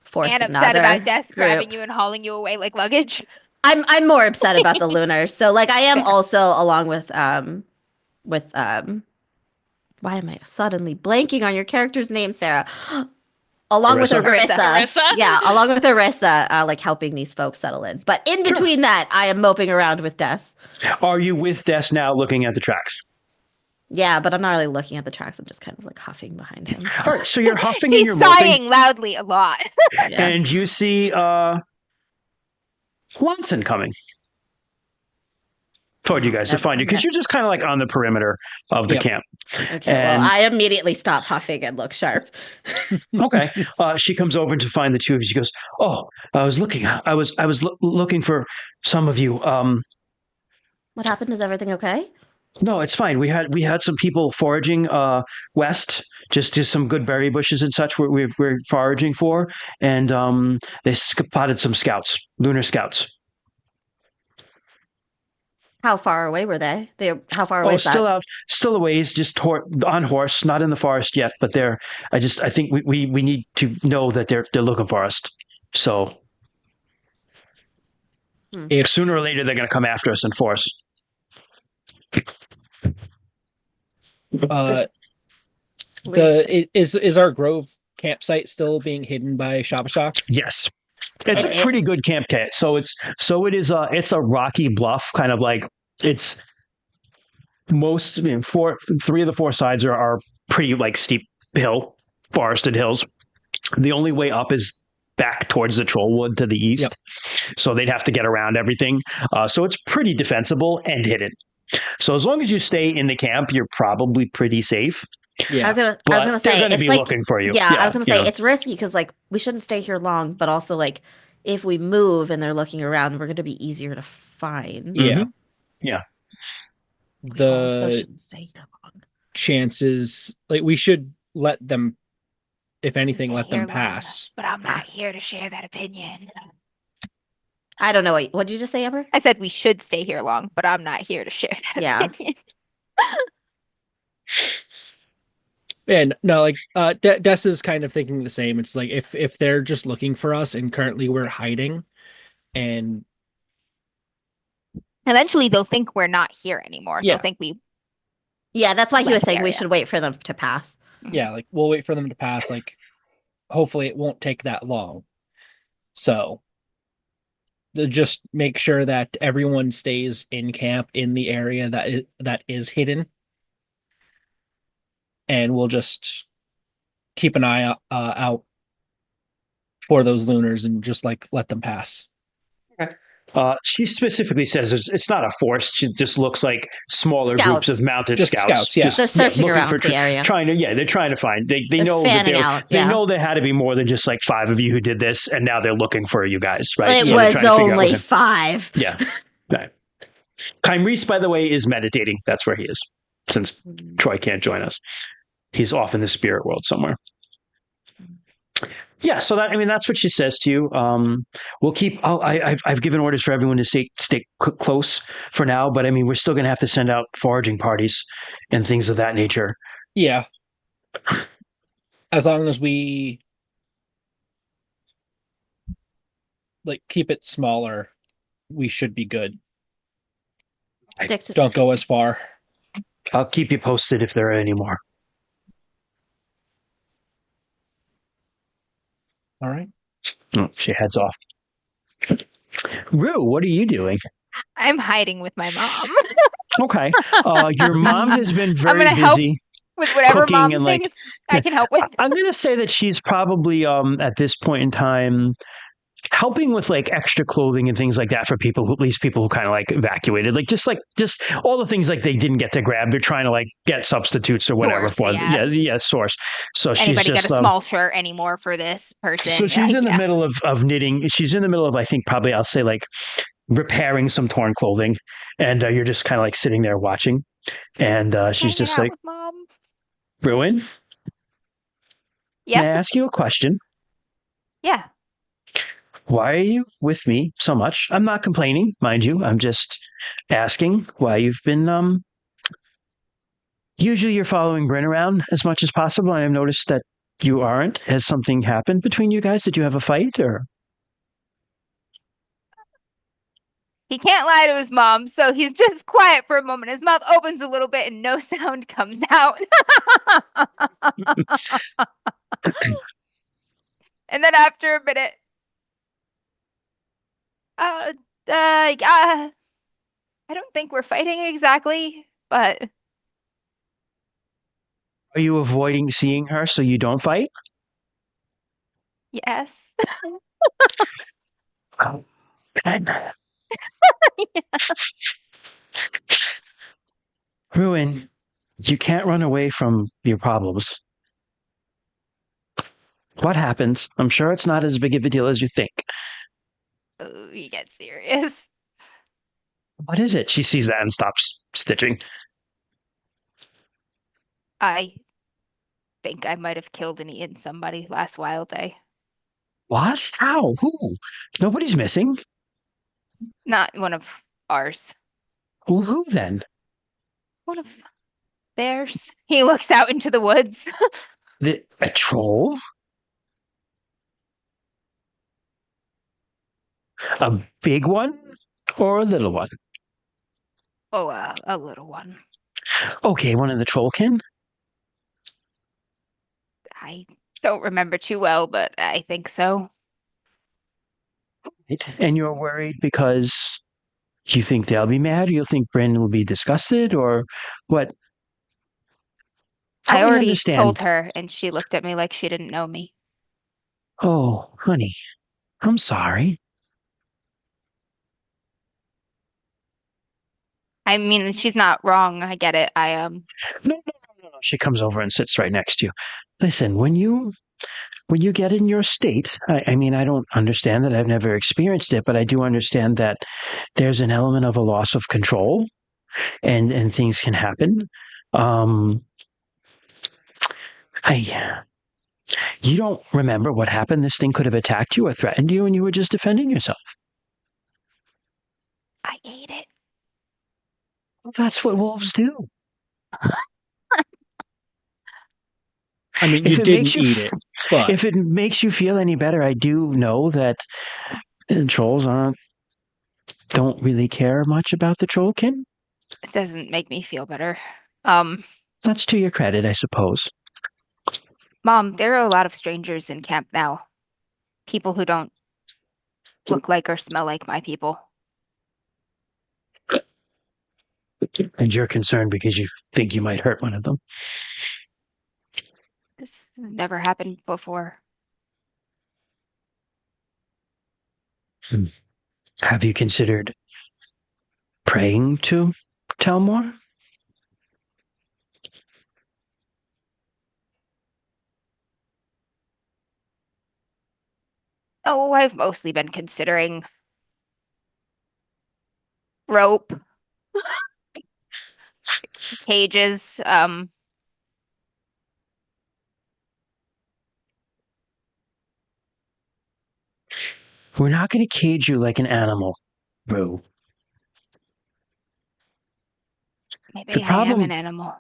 force And upset another about Des group. grabbing you and hauling you away like luggage. I'm more upset about the Lunars. So like I am Fair. also along with why am I suddenly blanking on your character's name, Sarah? Along with Arissa? Arissa. Arissa? Yeah, along with Arissa, like helping these folks settle in. But in Sure. between that, I am moping around with Des. Are you with Des now, looking at the tracks? Yeah, but I'm not really looking at the tracks. I'm just kind of like huffing behind him. All right. So you're huffing and She's you're moping, sighing loudly a lot. Yeah. and you see Lonson coming toward you guys to find you, because you're just kind of like on the perimeter of the Yep. camp. Okay, And- well, I immediately stop huffing and look sharp. Okay. She comes over to find the two of you. She goes, "Oh, I was looking for some of you. What happened? Is everything okay? No, it's fine. We had some people foraging west, just some good berry bushes and such. We're foraging for, and they spotted some scouts, lunar scouts. How far away were they? How far away Oh, is that? still a ways, just on horse, not in the forest yet. But they're. I think we need to know that they're looking for us. So If sooner or later they're going to come after us in force. is our Grove campsite still being hidden by Shabashak? Yes. It's It a pretty is. good camp kit. It's a rocky bluff, kind of like it's three of the four sides are pretty like steep forested hills. The only way up is back towards the Trollwood to the east. Yep. So they'd have to get around everything. So it's pretty defensible and hidden. So as long as you stay in the camp, you're probably pretty safe. Yeah. I was gonna But say they're going to it's be like looking for you. yeah, I was gonna say know. it's risky because like we shouldn't stay here long, but also like if we move and they're looking around, we're gonna be easier to find. Yeah. Yeah. We also The shouldn't stay here long. chances, like, we should let them if anything, Stay let them here long, pass. but I'm not here to share that opinion. I don't know what did you just say, Amber? I said we should stay here long, but I'm not here to share that Yeah. opinion. And no, like Des is kind of thinking the same. It's like if they're just looking for us and currently we're hiding, and Eventually they'll think we're not here anymore. Yeah. They'll think we Yeah, that's why he was left the saying we area. should wait for them to pass. yeah, like we'll wait for them to pass. Like hopefully it won't take that long. So to just make sure that everyone stays in camp in the area that is hidden, and we'll just keep an eye out for those lunars and just like let them pass. She specifically says it's not a force. She just looks like smaller Scouts. groups of mounted Just scouts. scouts, yeah. They're searching looking around the area. They're trying to find. They They're know that fanning out, they yeah. know there had to be more than just like 5 of you who did this, and now they're looking for you guys, right? It So they're was trying to figure out only what 5. Yeah. Right. Kymreese, by the way, is meditating. That's where he is, since Troy can't join us. He's off in the spirit world somewhere. Yeah, so that's what she says to you. We'll keep. I've given orders for everyone to stay close for now, but we're still going to have to send out foraging parties and things of that nature. Yeah. As long as we like keep it smaller, we should be good. Don't go as far. I'll keep you posted if there are any more. All right. Oh, she heads off. Rue, what are you doing? I'm hiding with my mom. Okay. Your mom has been I'm very gonna help busy with whatever cooking mom and things I can help with. I'm going to say that she's probably at this point in time helping with like extra clothing and things like that for people who, at least people who kind of like evacuated, like just all the things like they didn't get to grab. They're trying to like get substitutes or whatever Source, for them. Yeah, source. So Anybody she's just got a small shirt anymore for this person? So she's in the middle of knitting. She's in the middle of, I think, probably I'll say like repairing some torn clothing, and you're just kind of like sitting there watching, and she's just like, Mom. Ruin. Yeah. May I ask you a question? Yeah. Why are you with me so much? I'm not complaining, mind you. I'm just asking why you've been, usually you're following Bryn around as much as possible. I have noticed that you aren't. Has something happened between you guys? Did you have a fight or? He can't lie to his mom, so he's just quiet for a moment. His mouth opens a little bit and no sound comes out. And then after a minute, I don't think we're fighting exactly, but Are you avoiding seeing her so you don't fight? yes. Oh, God. Ruin, you can't run away from your problems. What happened? I'm sure it's not as big of a deal as you think. Oh, he gets serious. What is it? She sees that and stops stitching. I think I might have killed and eaten somebody last Wild Day. What? How? Who? Nobody's missing. Not one of ours. Who then? One of theirs. He looks out into the woods. A troll? A big one or a little one? Oh, a little one. Okay, one of the trollkin? I don't remember too well, but I think so. And you're worried because you think they'll be mad, or you think Brandon will be disgusted, or what? I Help me already understand. told her, and she looked at me like she didn't know me. Oh, honey, I'm sorry. I mean, she's not wrong. I get it. No. She comes over and sits right next to you. Listen, when you get in your state, I mean, I don't understand that. I've never experienced it, but I do understand that there's an element of a loss of control, and things can happen. You don't remember what happened? This thing could have attacked you or threatened you, and you were just defending yourself. I ate it. Well, that's what wolves do. I mean, you If it makes didn't you eat it, but if it makes you feel any better, I do know that trolls don't really care much about the trollkin. it doesn't make me feel better. That's to your credit, I suppose. Mom, there are a lot of strangers in camp now. People who don't look like or smell like my people. And you're concerned because you think you might hurt one of them. This has never happened before. Have you considered praying to Telmore? Oh, I've mostly been considering rope, cages, We're not going to cage you like an animal, Rue. maybe The I am problem. an animal.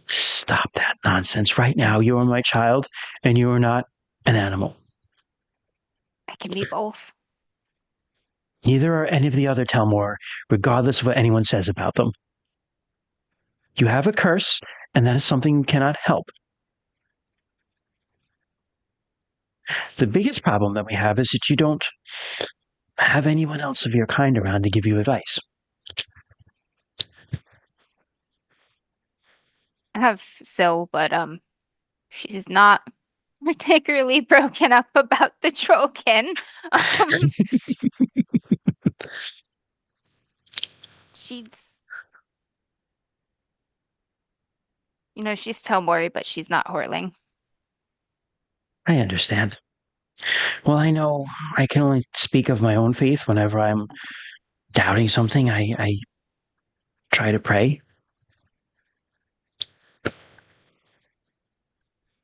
Stop that nonsense right now. You are my child, and you are not an animal. I can be both. Neither are any of the other Telmore, regardless of what anyone says about them. You have a curse, and that is something you cannot help. The biggest problem that we have is that you don't have anyone else of your kind around to give you advice. I have Syl, but she's not particularly broken up about the trollkin. She's, she's Tomori, but she's not Horling. I understand. Well, I know I can only speak of my own faith whenever I'm doubting something. I try to pray.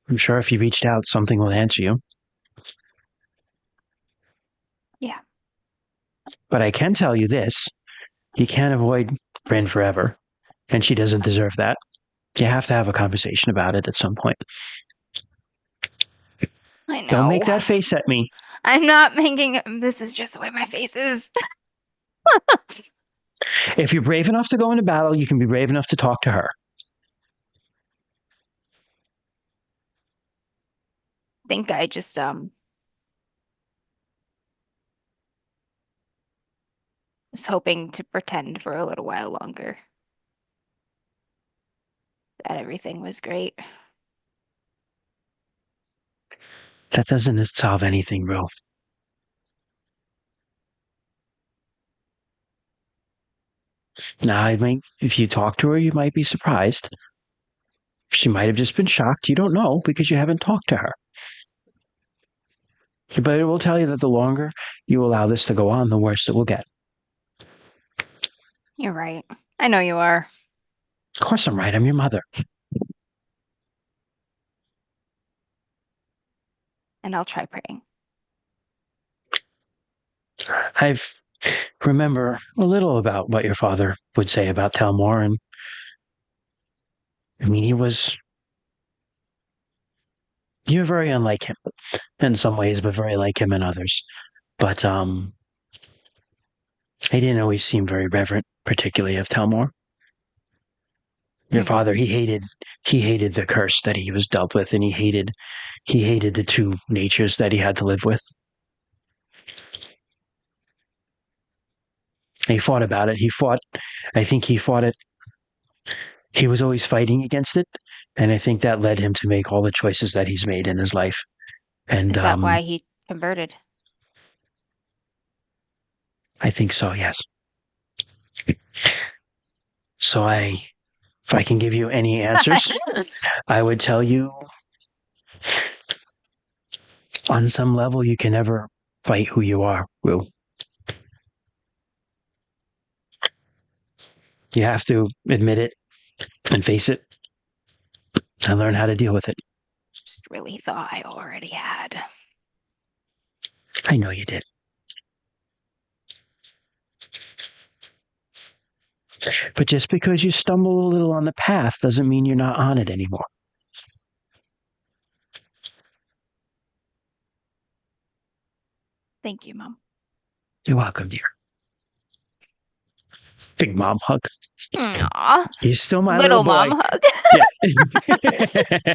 I'm sure if you reached out, something will answer you. Yeah. But I can tell you this. You can't avoid Bryn forever, and she doesn't deserve that. You have to have a conversation about it at some point. I know. Don't make that face at me. I'm not making this is just the way my face is. If you're brave enough to go into battle, you can be brave enough to talk to her. I think I just was hoping to pretend for a little while longer that everything was great. That doesn't solve anything, Ro. Now, if you talk to her, you might be surprised. She might have just been shocked. You don't know because you haven't talked to her. But it will tell you that the longer you allow this to go on, the worse it will get. You're right. I know you are. Of course I'm right. I'm your mother. And I'll try praying. I've remember a little about what your father would say about Telmore, and I mean, you're very unlike him in some ways, but very like him in others. But he didn't always seem very reverent, particularly of Telmore. Your father, he hated the curse that he was dealt with, and he hated the two natures that he had to live with. He fought about it. I think he fought it. He was always fighting against it, and I think that led him to make all the choices that he's made in his life. And Is that why he converted? I think so, yes. So if I can give you any answers, I would tell you on some level you can never fight who you are, Will. You have to admit it and face it and learn how to deal with it. just really thought I already had. I know you did. But just because you stumble a little on the path doesn't mean you're not on it anymore. Thank you, Mom. You're welcome, dear. Big mom hug. Aw. You're still my Little little boy. mom hug. Yeah.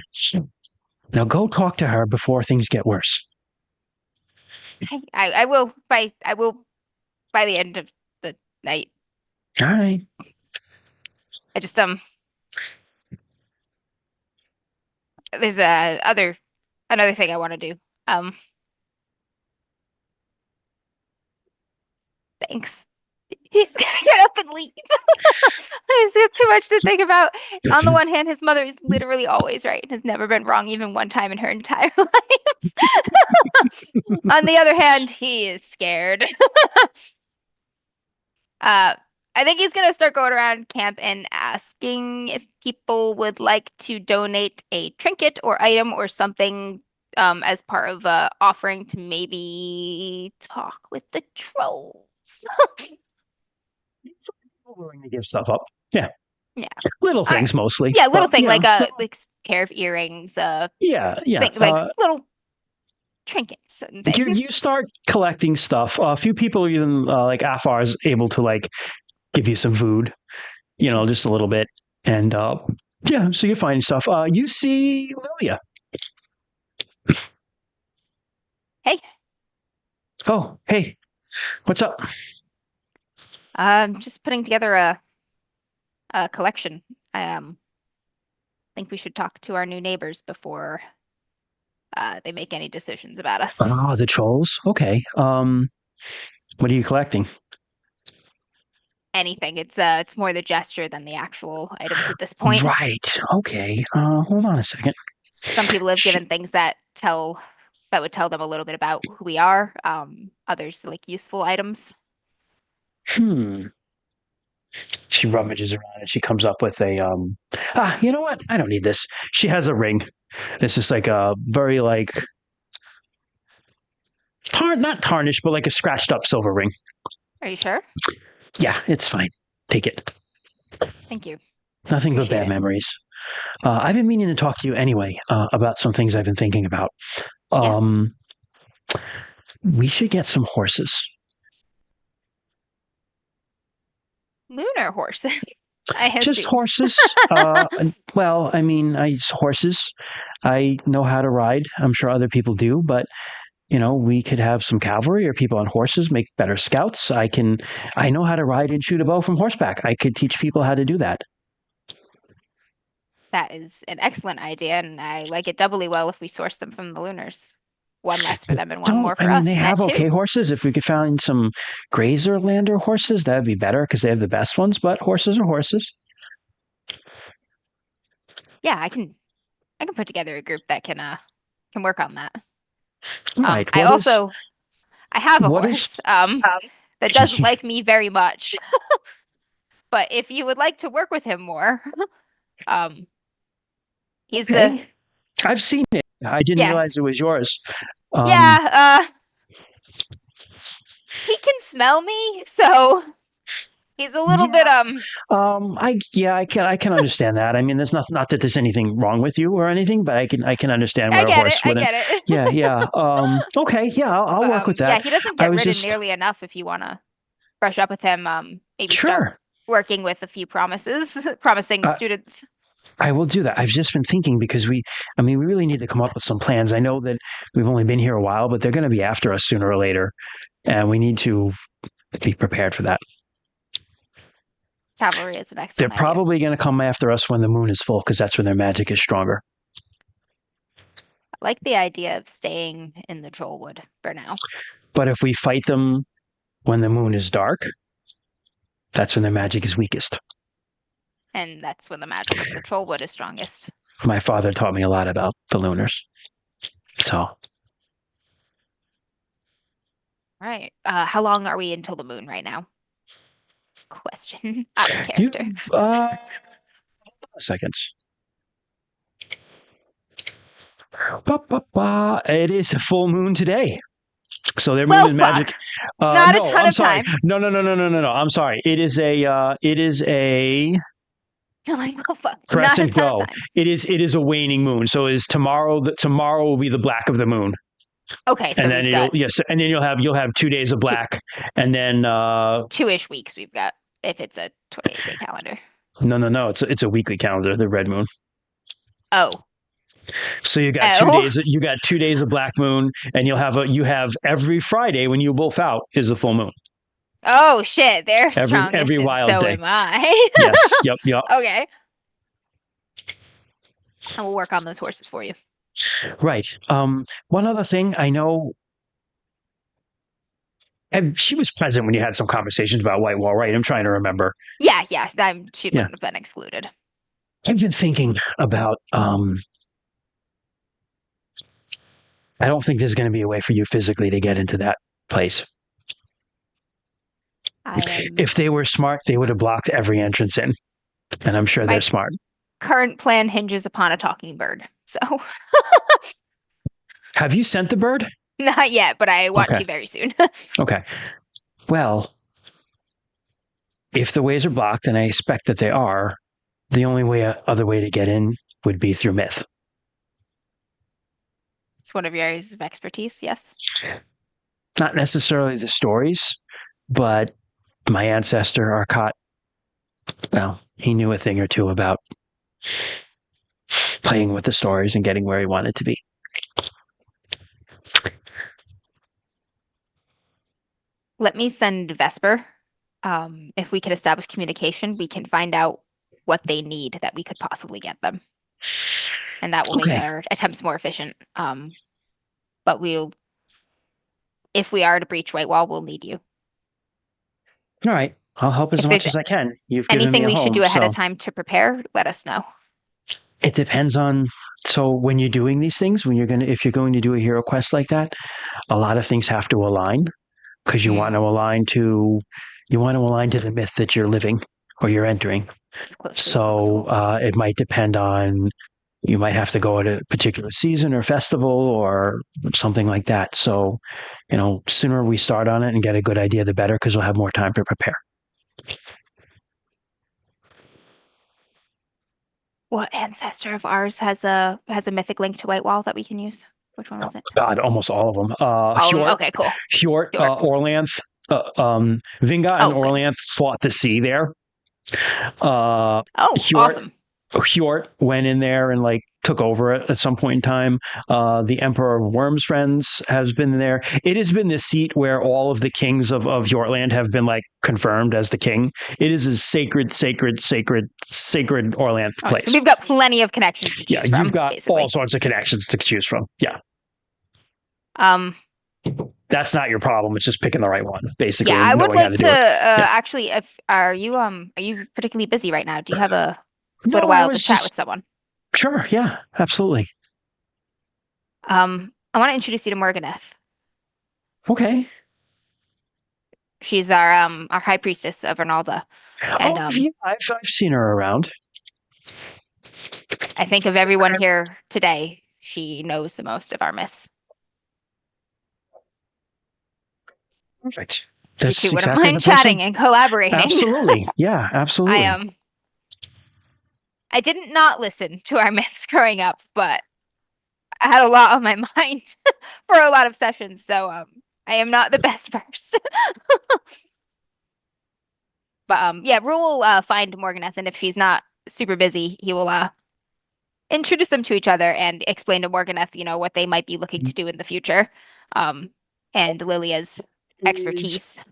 Now go talk to her before things get worse. I will by the end of the night. All right. I just there's another thing I want to do. Thanks. He's gonna get up and leave. It's too much to think about. On the one hand, his mother is literally always right and has never been wrong even one time in her entire life. On the other hand, he is scared. I think he's gonna start going around camp and asking if people would like to donate a trinket or item or something as part of offering to maybe talk with the trolls. People willing to give stuff up. Yeah. Yeah. Little things mostly. Yeah, little but, thing you like know. a pair of earrings, Yeah. like little trinkets and things. You start collecting stuff. A few people, even like Afar, is able to like give you some food, just a little bit. And yeah, so you find stuff. You see Lilia. Hey. Oh, hey. What's up? I'm just putting together a collection. I think we should talk to our new neighbors before they make any decisions about us. Oh, the trolls. Okay. What are you collecting? Anything. It's more the gesture than the actual items at this point. Right. Okay. Hold on a second. Some people have given things that would tell them a little bit about who we are. Others like useful items. She rummages around and she comes up with a you know what? I don't need this. She has a ring. It's just like a very like not tarnished, but like a scratched up silver ring. Are you sure? Yeah, it's fine. Take it. Thank you. Nothing but Appreciate bad it. memories. I've been meaning to talk to you anyway about some things I've been thinking about. Yeah. We should get some horses. Lunar horses. I Just assume. horses. Well, I mean, horses. I know how to ride. I'm sure other people do, but we could have some cavalry or people on horses, make better scouts. I know how to ride and shoot a bow from horseback. I could teach people how to do that. That is an excellent idea, and I like it doubly well if we source them from the Lunars. One less for them and one more for us. They have Net okay two. horses. If we could find some grazer lander horses, that'd be better because they have the best ones, but horses are horses. Yeah, I can put together a group that can work on that. Right. I have a horse that doesn't like me very much. But if you would like to work with him more, he's okay. I've seen it. I didn't realize it was yours. He can smell me, so he's a little bit I can understand that. I mean, there's not that there's anything wrong with you or anything, but I can understand where a horse would. I get it. Yeah. Okay. Yeah, I'll work with that. Yeah, he doesn't get ridden nearly enough. If you want to brush up with him, maybe start working with a few promising students. I will do that. I've just been thinking because we really need to come up with some plans. I know that we've only been here a while, but they're going to be after us sooner or later, and we need to be prepared for that. Cavalry is an excellent They're probably going to come after us when the moon is full because that's when their magic is stronger. I like the idea of staying in the Trollwood for now. But if we fight them when the moon is dark, that's when their magic is weakest. And that's when the magic of the Trollwood is strongest. My father taught me a lot about the Lunars. So. All right. How long are we until the moon right now? Question. Out of character. Seconds. It is a full moon today. So their moon Well, is fuck. magic. Not a No, ton I'm of sorry. time. No. I'm sorry. It is a I'm like, well, fuck. Not a crescent ton go. of time. It is a waning moon. So it is tomorrow. Tomorrow will be the black of the moon. Okay, so And then we've got and then you'll have 2 days of black, and then 2-ish weeks we've got if it's a 28-day calendar. no, it's a weekly calendar, the red moon. Oh. So you got 2 days. You got 2 days of black moon, and you have every Friday when you wolf out is a full moon. Oh shit, they're strongest, Every and wild so day. am I. Yes. Yep. Okay. I will work on those horses for you. Right. One other thing I know. And she was present when you had some conversations about Whitewall, right? I'm trying to remember. Yeah. She wouldn't have been excluded. I've been thinking about. I don't think there's going to be a way for you physically to get into that place. If they were smart, they would have blocked every entrance in, and I'm sure they're smart. Current plan hinges upon a talking bird. So. Have you sent the bird? Not yet, but I want to very soon. Okay. Well, if the ways are blocked, and I expect that they are, the only other way to get in would be through myth. It's one of your areas of expertise, yes? Not necessarily the stories, but my ancestor, Arcot, well, he knew a thing or two about playing with the stories and getting where he wanted to be. Let me send Vesper. If we can establish communication, we can find out what they need that we could possibly get them. And that will make our attempts more efficient. But if we are to breach Whitewall, we'll need you. All right. I'll help as much as I can. You've given anything me a we home, should do ahead of time to prepare, let us know. It depends on, so when you're doing these things, if you're going to do a hero quest like that, a lot of things have to align, because you want to align to the myth that you're living or you're entering. So it might depend on, you might have to go at a particular season or festival or something like that. So, sooner we start on it and get a good idea, the better, because we'll have more time to prepare. What ancestor of ours has a mythic link to Whitewall that we can use? Which one was it? God, almost all of them. Okay, cool. Hjort, Orlanth, Vinga and Orlanth fought the sea there. Awesome. Hjort went in there and took over it at some point in time. The Emperor of Wormsfriends has been there. It has been the seat where all of the kings of Hjortland have been confirmed as the king. It is a sacred Orlanth place. So we've got plenty of connections to choose from. You've got basically all sorts of connections to choose from. Yeah. That's not your problem. It's just picking the right one, basically. Yeah, I would like to actually. Are you particularly busy right now? Do you have a little while to chat with someone? Sure. Yeah. Absolutely. I want to introduce you to Morganeth. Okay. She's our high priestess of Ronalda. And, I've seen her around. I think of everyone here today, she knows the most of our myths. Perfect. You two wouldn't mind chatting and collaborating. Absolutely. Yeah, absolutely. I didn't not listen to our myths growing up, but I had a lot on my mind for a lot of sessions, so I am not the best first. But Rue will find Morganeth, and if she's not super busy, he will introduce them to each other and explain to Morganeth, what they might be looking to do in the future. And Lilia's expertise.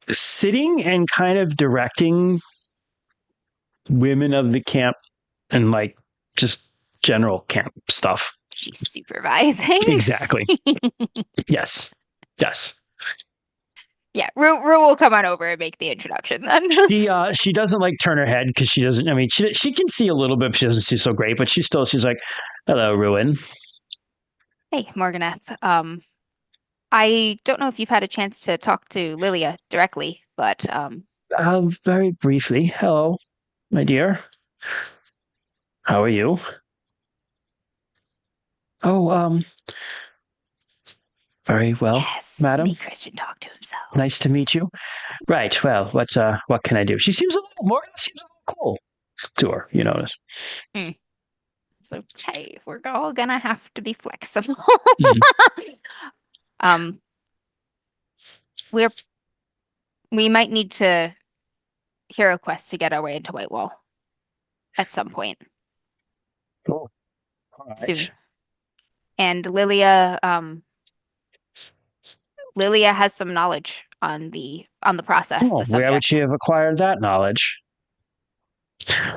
Sitting and kind of directing women of the camp and just general camp stuff. She's supervising. Exactly. Yes. Yeah, Rue will come on over and make the introduction then. She doesn't turn her head because she doesn't. I mean, she can see a little bit, but she doesn't see so great. But she's like, "Hello, Ruin." Hey, Morganeth. I don't know if you've had a chance to talk to Lilia directly, but Very briefly. Hello, my dear. How are you? Oh, very well, Yes, madam. make Christian talk to himself. Nice to meet you. Right. Well, what can I do? She seems a little more. Seems a little cool to her. You notice. It's okay. We're all gonna have to be flexible. Mm. We might need to hero quest to get our way into Whitewall at some point Cool. All right. soon. And Lilia has some knowledge on the process, Oh, the where would subject. she have acquired that knowledge?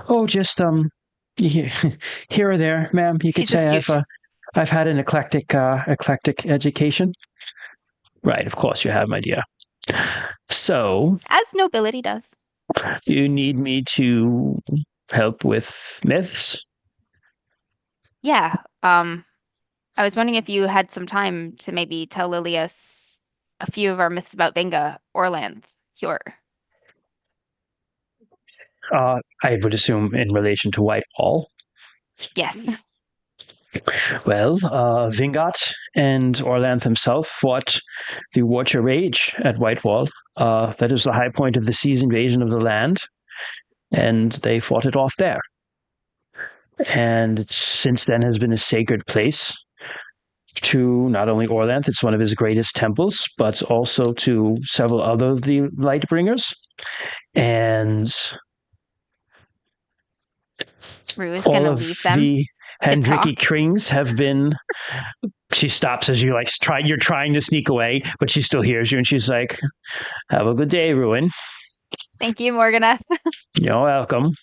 Oh, just here or there, ma'am. You could She's say astute. I've had an eclectic education. Right, of course you have, my dear. So, As nobility does. you need me to help with myths? Yeah. I was wondering if you had some time to maybe tell Lilius a few of our myths about Venga, Orlanth, Cure. I would assume in relation to Whitehall. Yes. Well, Vingat and Orlanth himself fought the Watcher Rage at Whitewall. That is the high point of the sea's invasion of the land, and they fought it off there. And it since then has been a sacred place to not only Orlanth, it's one of his greatest temples, but also to several other of the Lightbringers. And Rue is all gonna of leave them the to Hendricky talk. Krings have been. She stops as you you're trying to sneak away, but she still hears you, and she's like, "Have a good day, Ruin." Thank you, Morganeth. You're welcome.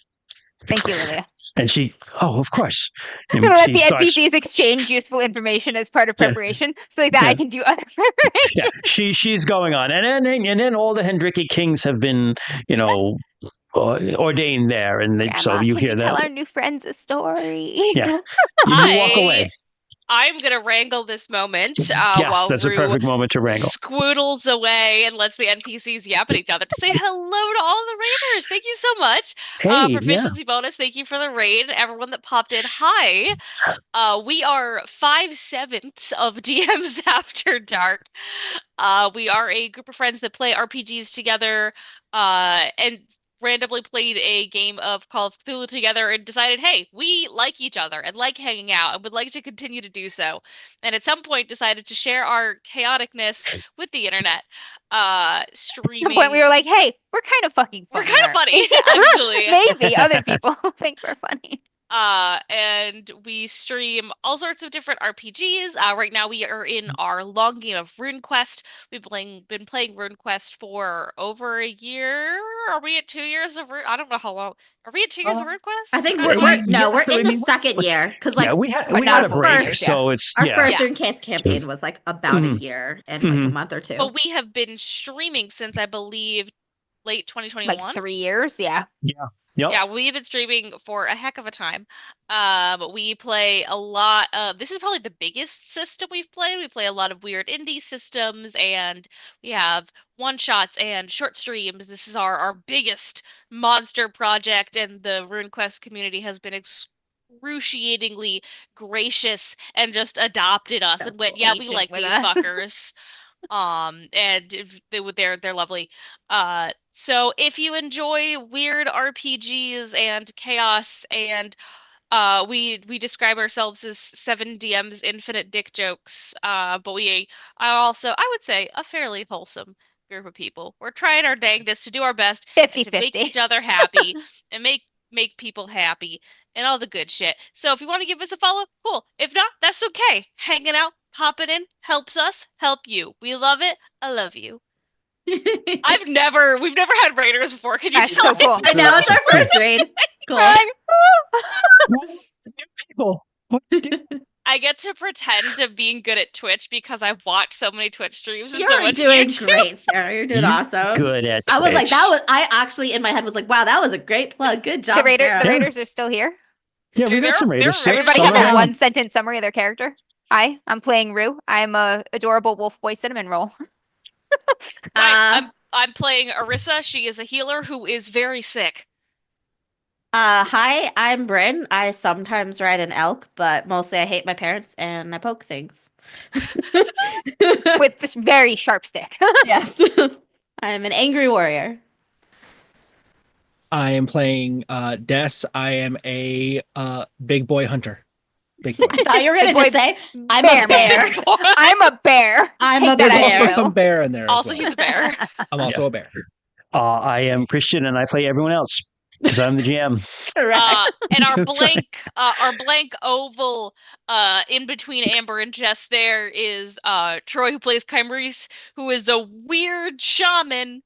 Thank you, Lilia. And she, of course. I'm gonna let She the starts, NPCs exchange useful information as part of Yeah. preparation, so like that I Yeah. can do other preparation. yeah, she's going on, and then all the Hendricky Kings have been, ordained there, and so Grandma, you can hear you that. tell our new friends a story? Yeah, you walk away. I'm gonna wrangle this moment Yes, while that's a Rue perfect moment to wrangle. squoodles away and lets the NPCs yap at each other to say hello to all the raiders. Thank you so much. Hey, Proficiency bonus. Thank you for the raid. Everyone that popped in. Hi. We are 5/7 of DMs After Dark. We are a group of friends that play RPGs together and randomly played a game of Call of Cthulhu together and decided, hey, we like each other and like hanging out and would like to continue to do so. And at some point decided to share our chaoticness with the internet. Streaming. At some point we were like, hey, we're kind of fucking funny. We're kind of funny, actually. Maybe other people think we're funny. And we stream all sorts of different RPGs. Right now we are in our long game of Runequest. We've been playing Runequest for over a year. Are we at 2 years of I don't know how long. Are we at 2 years of Runequest? I think don't we're know. in the second year because we had our a break, first, so it's our first Runecast campaign was about a Mhm. year and like a month or two. But we have been streaming since I believe late 2021. Like 3 years, yeah. Yep. Yeah, we've been streaming for a heck of a time. We play a lot of, this is probably the biggest system we've played. We play a lot of weird indie systems, and we have one-shots and short streams. This is our biggest monster project, and the RuneQuest community has been excruciatingly gracious and just adopted us and went, yeah, we Patient like with these us. fuckers. And they're lovely. So if you enjoy weird RPGs and chaos and we describe ourselves as 7DM's infinite dick jokes, but we are I would say, a fairly wholesome group of people. We're trying our dangest to do our best and to make 50-50. each other happy and make people happy and all the good shit. So if you want to give us a follow, cool. If not, that's okay. Hanging out, popping in helps us help you. We love it. I love you. we've never had raiders before. Can you That's tell? so cool. I know, it's our first raid. It's cool. People. I get to pretend to being good at Twitch because I've watched so many Twitch streams. And so You're much doing YouTube. great, Sarah. You're doing awesome. Good at I was like, Twitch. I actually in my head was like, wow, that was a great plug. Good job, Sarah. The raiders are still here. Yeah, we got some raiders. they're Everybody Some have of a them- one-sentence summary of their character. Hi, I'm playing Rue. I'm a adorable wolf boy cinnamon roll. I'm I'm playing Arissa. She is a healer who is very sick. Hi, I'm Bryn. I sometimes ride an elk, but mostly I hate my parents and I poke things. With this very sharp stick. Yes. I'm an angry warrior. I am playing Des. I am a big boy hunter. Big boy. I thought you were Big gonna just boy say, I'm a bear. I'm a bear. I'm Take a that There's out bear. of also your some mouth. bear in there as Also, well. he's a bear. I'm also a bear. I am Christian, and I play everyone else because I'm the GM. Correct. And our That's right. blank oval in between Amber and Jess there is Troy, who plays Kymrese, who is a weird shaman.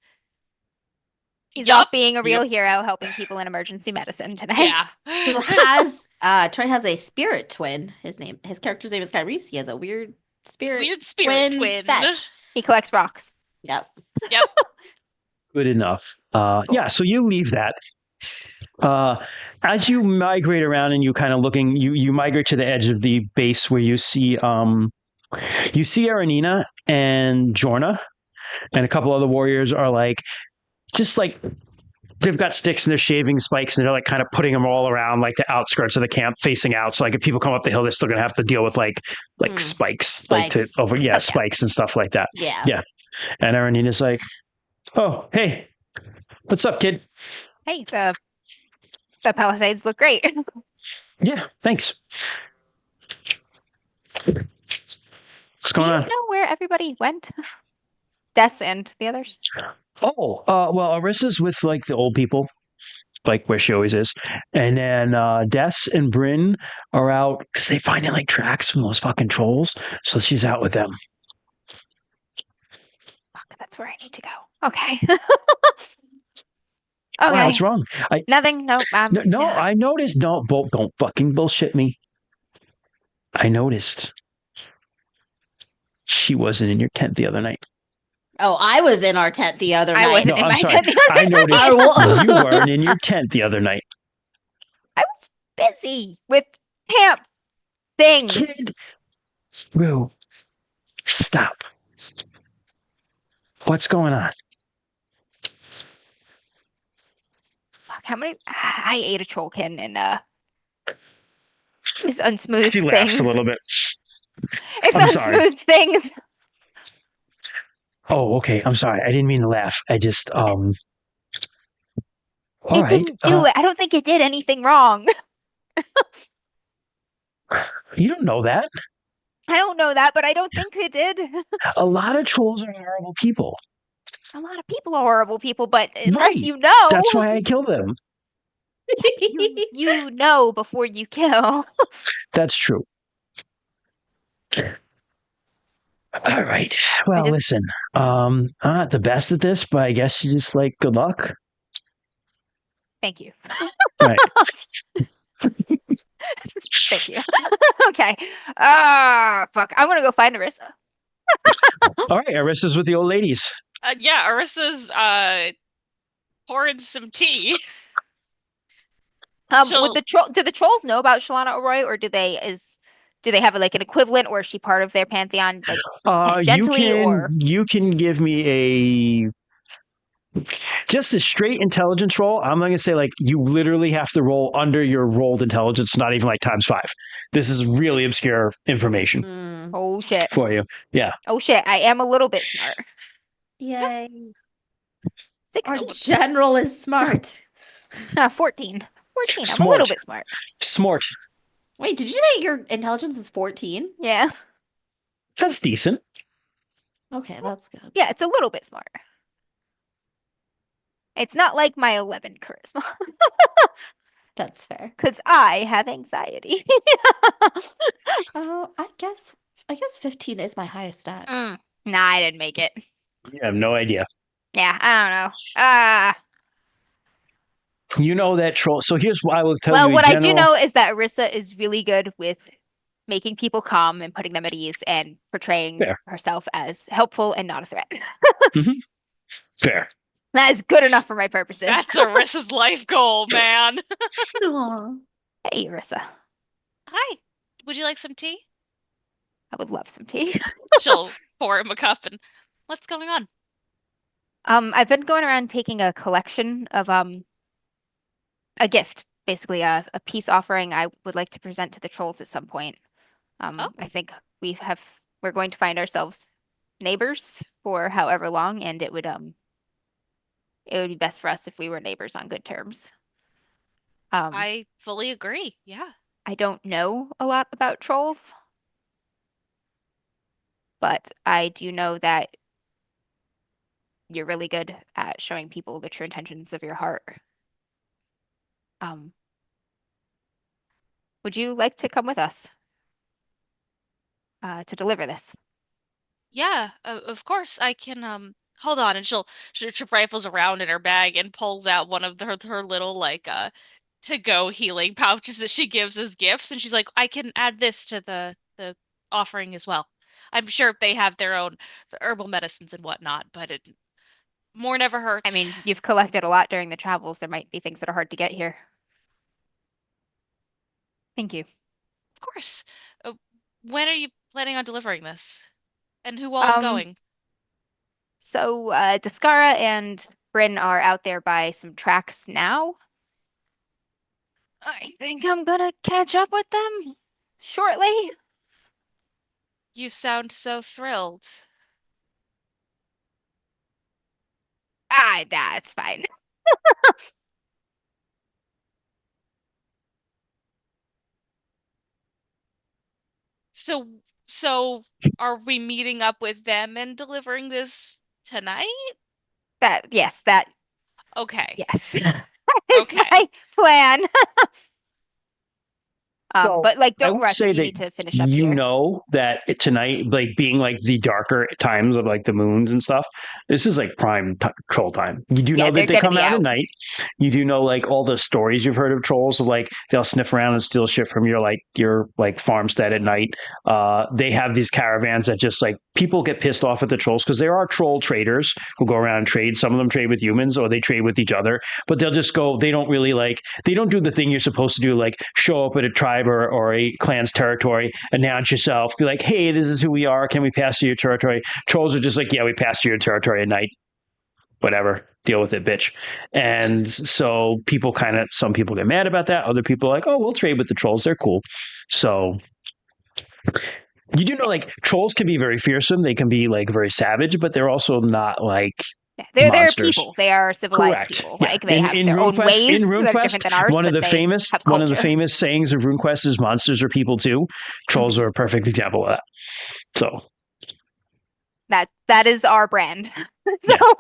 He's Yup. off being a real hero, helping people in emergency medicine today. Yeah. Who has Troy has a spirit twin. His character's name is Kyrese. He has a weird spirit twin fetch. He collects rocks. Yep. Yep. Good enough. Yeah, so you leave that. As you migrate around and you kind of looking, you migrate to the edge of the base where you see Aranina and Jorna, and a couple other warriors are like, just like they've got sticks and they're shaving spikes and they're like kind of putting them all around like the outskirts of the camp facing out. So like if people come up the hill, they're still gonna have to deal with like spikes, like to over spikes and stuff like that. Yeah. And Aranina's like, oh, hey, what's up, kid? Hey, the Palisades look great. Yeah, thanks. What's Do going you on? know where everybody went? Des and the others? Oh, well, Arissa's with like the old people, like where she always is. And then Des and Bryn are out because they find like tracks from those fucking trolls. So she's out with them. Fuck, that's where I need to go. Okay. Wow, Okay. what's wrong? Nothing. Nope. No, I noticed. Don't fucking bullshit me. I noticed she wasn't in your tent the other night. Oh, I was in our tent the other night. I wasn't No, in I'm my sorry. tent the other I noticed you weren't in your tent the other night. I was busy with camp things. Kid, Rue, stop. What's going on? Fuck, how many? I ate a trollkin and it's unsmoothed She things. laughs a little bit. It's I'm sorry. unsmoothed things. Oh, okay. I'm sorry. I didn't mean to laugh. I just all It right. didn't do it. I don't think it did anything wrong. You don't know that. I don't know that, but I don't think it did. A lot of trolls are horrible people. A lot of people are horrible people, but unless Right. you know, That's why I kill them. you know before you kill. That's true. All right. Well, listen. I'm not the best at this, but I guess you just like good luck. Thank you. Right. Thank you. Okay. Fuck. I'm gonna go find Arissa. All right. Arissa's with the old ladies. Yeah, Arissa's pouring some tea. Would do the trolls know about Shalana O'Roy, or do they have like an equivalent, or is she part of their pantheon, like tangentially, you can give me just a straight intelligence roll. I'm not gonna say like you literally have to roll under your rolled intelligence, not even like ×5. This is really obscure information. Oh shit. For you. Yeah. Oh shit, I am a little bit smart. Yay. 16. Our general is smart. 14. 14. Smart. I'm a little bit smart. Smart. Wait, did you say your intelligence is 14? Yeah. That's decent. Okay, that's good. Yeah, it's a little bit smart. It's not like my 11 charisma. That's fair. Because I have anxiety. Oh, I guess 15 is my highest stat. Nah, I didn't make it. You have no idea. Yeah, I don't know. You know that troll. So here's what I will tell Well, you. what I do know is that Arissa is really good with making people calm and putting them at ease and portraying herself as helpful and not a threat. Fair. That is good enough for my purposes. That's Arissa's life goal, man. Hey, Arissa. Hi. Would you like some tea? I would love some tea. She'll pour him a cup and what's going on? I've been going around taking a collection of a gift, basically a peace offering I would like to present to the trolls at some point. Oh. I think we're going to find ourselves neighbors for however long, and it would be best for us if we were neighbors on good terms. I fully agree. Yeah. I don't know a lot about trolls, but I do know that you're really good at showing people the true intentions of your heart. Would you like to come with us to deliver this? Yeah, of course I can hold on, and she rifles around in her bag and pulls out one of her little like to go healing pouches that she gives as gifts, and she's like, I can add this to the offering as well. I'm sure they have their own herbal medicines and whatnot, but it more never I hurts. mean, you've collected a lot during the travels. There might be things that are hard to get here. Thank you. Of course. When are you planning on delivering this? And who all's going? So Daskara and Bryn are out there by some tracks now. I think I'm gonna catch up with them shortly. You sound so thrilled. That's fine. So are we meeting up with them and delivering this tonight? Yes, Okay. yes. That is Okay. my plan. So, But like, I don't would rush say if you that need to finish up here. that tonight, like being like the darker times of like the moons and stuff, this is like prime troll time. You do Yeah, know they're that they gonna come be out at out. night. You do know like all the stories you've heard of trolls of like they'll sniff around and steal shit from your farmstead at night. They have these caravans that just like people get pissed off at the trolls because there are troll traders who go around and trade. Some of them trade with humans or they trade with each other, but they'll just go. They don't really like. They don't do the thing you're supposed to do, like show up at a tribe or a clan's territory, announce yourself, be like, hey, this is who we are. Can we pass to your territory? Trolls are just like, yeah, we pass to your territory at night. Whatever. Deal with it, bitch. And so some people get mad about that. Other people are like, oh, we'll trade with the trolls. They're cool. So you do know like trolls can be very fearsome. They can be like very savage, but they're also not like Yeah, they're monsters. people. They are civilized Correct. people. Yeah. Like they have In their own ways that are RuneQuest, different than ours, but they have one of the culture. famous sayings of RuneQuest is monsters are people too. Trolls Mhm. are a perfect example of that. So That is our brand. Yeah. So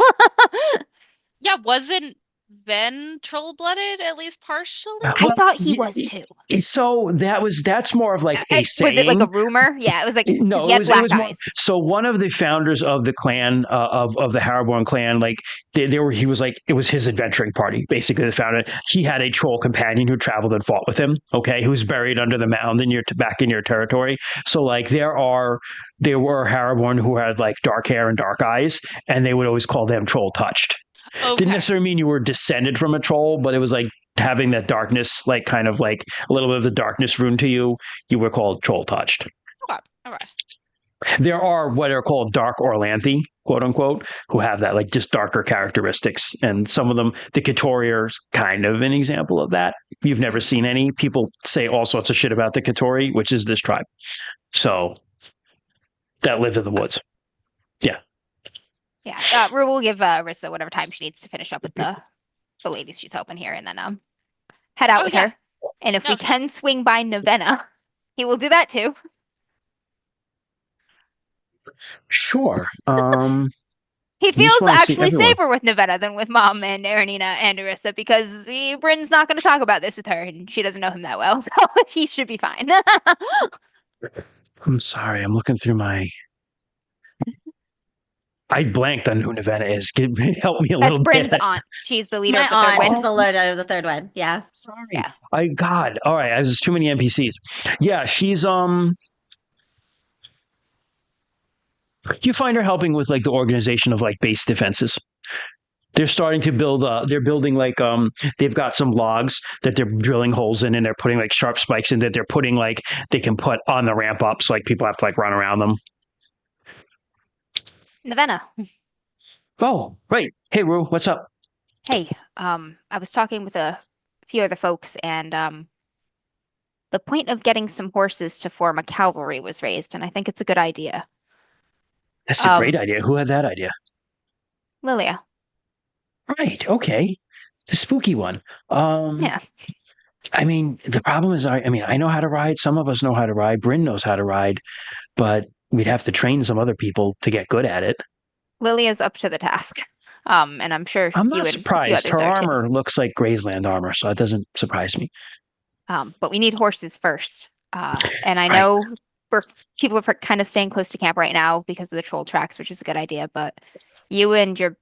Yeah, wasn't Ven troll-blooded at least partially? I thought he was too. So that's more of like a saying. Was it like a rumor? Yeah, it was like No, he had it black was more. eyes. So one of the founders of the clan of the Harrowborn clan, like they were, he was like it was his adventuring party. Basically, the founder. He had a troll companion who traveled and fought with him. Okay, who's buried under the mound back in your territory. So like there were Harrowborn who had like dark hair and dark eyes, and they would always call them troll touched. Okay. Didn't necessarily mean you were descended from a troll, but it was like having that darkness, like kind of like a little bit of the darkness rune to you. You were called troll touched. Okay. Okay. There are what are called dark Orlanthi, quote unquote, who have that like just darker characteristics. And some of them, the Kitori are kind of an example of that. If you've never seen any, people say all sorts of shit about the Kitori, which is this tribe. So that live in the woods. Yeah. Yeah, we'll give Rissa whatever time she needs to finish up with the ladies she's helping here, and then head out Oh, with yeah. her. And if No. we can swing by Novena, he will do that too. Sure. He just feels wanna see actually everyone. safer with Novena than with Mom and Erinina and Arissa because Bryn's not going to talk about this with her, and she doesn't know him that well, so he should be fine. I'm sorry. I'm looking through my. I blanked on who Nevada is. Help me a That's little Bryn's bit. aunt. She's the leader My of the third aunt, wind. the lord of the third one. Yeah. Sorry. Yeah. God. All right. There's too many NPCs. Yeah, she's You find her helping with like the organization of like base defenses. They're starting to build. They're building like they've got some logs that they're drilling holes in, and they're putting like sharp spikes in that they're putting like they can put on the ramp up, so like people have to like run around them. Novena. Oh, right. Hey, Rue, what's up? Hey, I was talking with a few other folks, and the point of getting some horses to form a cavalry was raised, and I think it's a good idea. That's a great Um, idea. Who had that idea? Lilia. Right. Okay. The spooky one. Um, Yeah. I mean, the problem is, I know how to ride. Some of us know how to ride. Bryn knows how to ride, but we'd have to train some other people to get good at it. Lilia's up to the task. And I'm sure I'm you not and a few surprised. others Her are too. armor looks like Graysland armor, so that doesn't surprise me. But we need horses first. And I Right. know people are kind of staying close to camp right now because of the troll tracks, which is a good idea, but you and your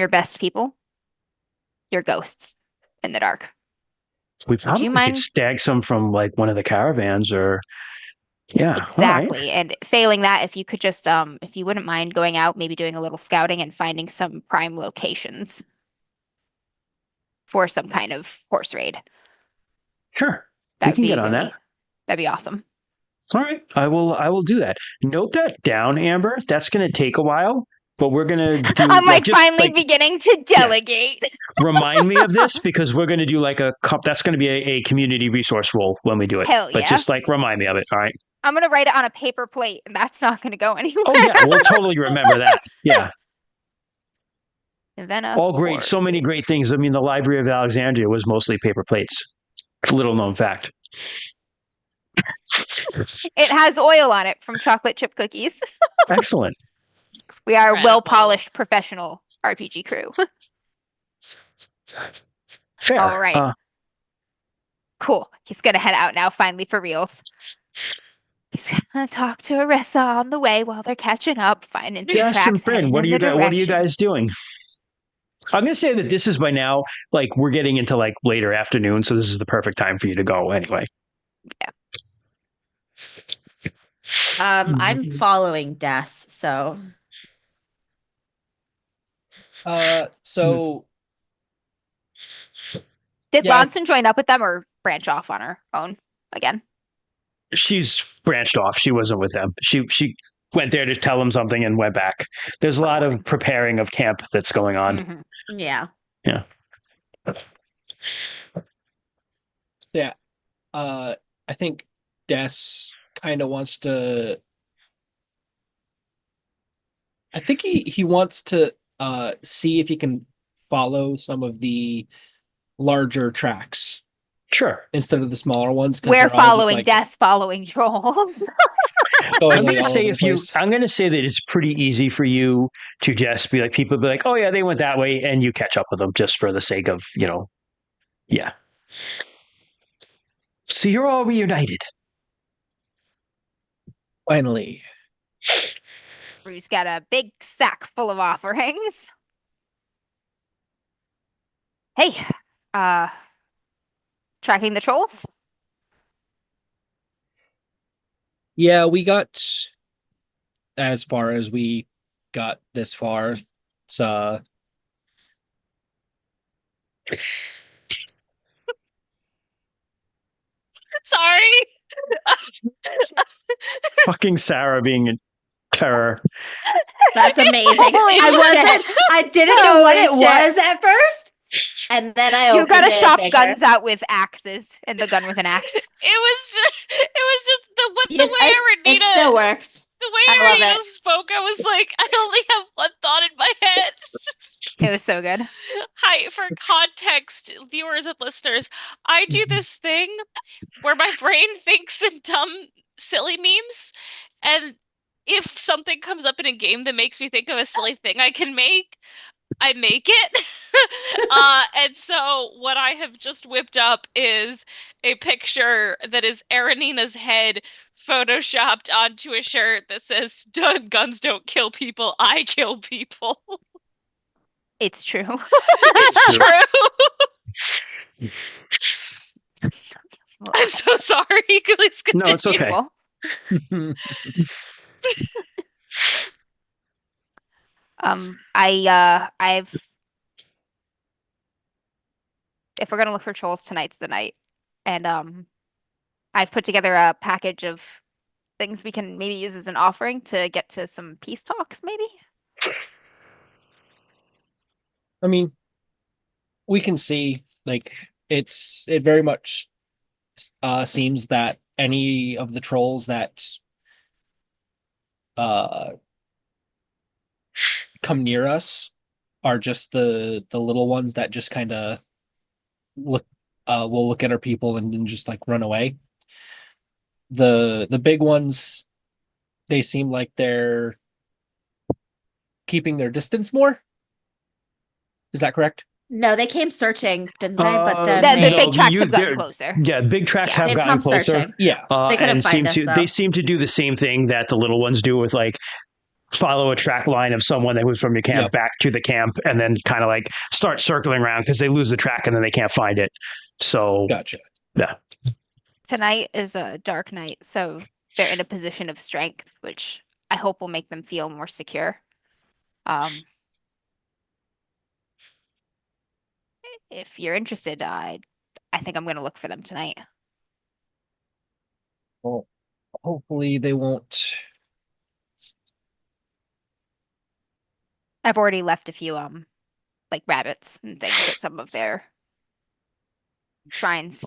best people, your ghosts in the dark. We Would you probably could mind? stag some from like one of the caravans or yeah, all right. Exactly. And failing that, if you could just if you wouldn't mind going out, maybe doing a little scouting and finding some prime locations for some kind of horse raid. Sure. That We would can be get on that. that'd be awesome. All right. I will do that. Note that down, Amber. That's gonna take a while, but we're gonna do I'm like like just finally like beginning to yeah. delegate. Remind me of this because we're gonna do like that's gonna be a community resource role when we do it. Hell But yeah. just like remind me of it. All right. I'm gonna write it on a paper plate, and that's not gonna go anywhere. Oh yeah, we'll totally remember that. Yeah. Savannah All great. So many horses. great things. I mean, the Library of Alexandria was mostly paper plates. Little known fact. It has oil on it from chocolate chip cookies. Excellent. We are a Incredible. well-polished professional RPG crew. Fair. All right. Cool. He's gonna head out now, finally for reals. He's gonna talk to Arissa on the way while they're catching up, finding some Jess and tracks, Bryn, heading what are in you the guys? What are you direction. guys doing? I'm gonna say that this is by now, like we're getting into like later afternoon, so this is the perfect time for you to go anyway. I'm following Des, so So Did yeah, Lonson join up with them or branch off on her own again? She's branched off. She wasn't with them. She went there to tell them something and went back. There's a lot of preparing of camp that's going on. Mhm. yeah. Yeah. I think Des kind of wants to. I think he wants to see if he can follow some of the larger tracks Sure. instead of the smaller ones. We're they're all just, following like, Des, following trolls. going I'm like gonna all say over if the you place. I'm gonna say that it's pretty easy for you to just be like people be like, oh yeah, they went that way, and you catch up with them just for the sake of, yeah. So you're all reunited. Finally. Rue's got a big sack full of offerings. Hey, tracking the trolls? Yeah, we got as far as we got this far. It's Sorry. Fucking Sarah being a terror. That's amazing. Holy I didn't know what Holy it shit. was at first. And then I You opened gotta it shop bigger. guns out with axes and the gun with an axe. It was just the way It Aranita still works. the way I love Aranita it. spoke, I was like, I only have one thought in my head. It was so good. Hi, for context, viewers and listeners, I do this thing where my brain thinks in dumb, silly memes, and if something comes up in a game that makes me think of a silly thing I can make, I make it. And so what I have just whipped up is a picture that is Aranina's head photoshopped onto a shirt that says, guns don't kill people, I kill people. It's true. It's true. true. I'm so sorry. Please continue. No, it's okay. I've if we're gonna look for trolls, tonight's the night. And I've put together a package of things we can maybe use as an offering to get to some peace talks, maybe. I mean, we can see like it very much seems that any of the trolls that uh come near us are just the little ones that just kind of look will look at our people and then just like run away. The big ones, they seem like they're keeping their distance more. Is that correct? No, they came searching, didn't they? But then The they big tracks have gotten closer. Yeah, big tracks Yeah. have they've gotten come closer. searching. Yeah. They couldn't And find us, though. they seem to do the same thing that the little ones do with like follow a track line of someone that was from your camp Yep. back to the camp and then kind of like start circling around because they lose the track and then they can't find it. So Gotcha. yeah. Tonight is a dark night, so they're in a position of strength, which I hope will make them feel more secure. If you're interested, I think I'm gonna look for them tonight. Well, hopefully they won't. I've already left a few like rabbits and things at some of their shrines.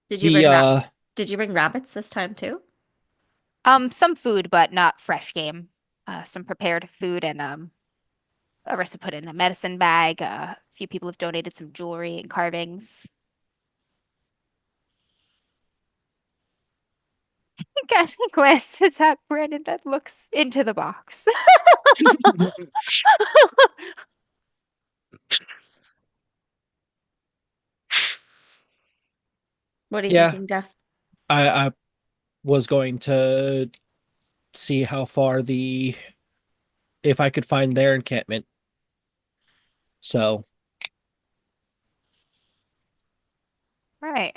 Did you bring rabbits this time too? Some food, but not fresh game. Some prepared food and Arissa put in a medicine bag. A few people have donated some jewelry and carvings. Cassie glances at Brandon and looks into the box. What are you Yeah. thinking, Gus? I was going to see how far if I could find their encampment. So, Right.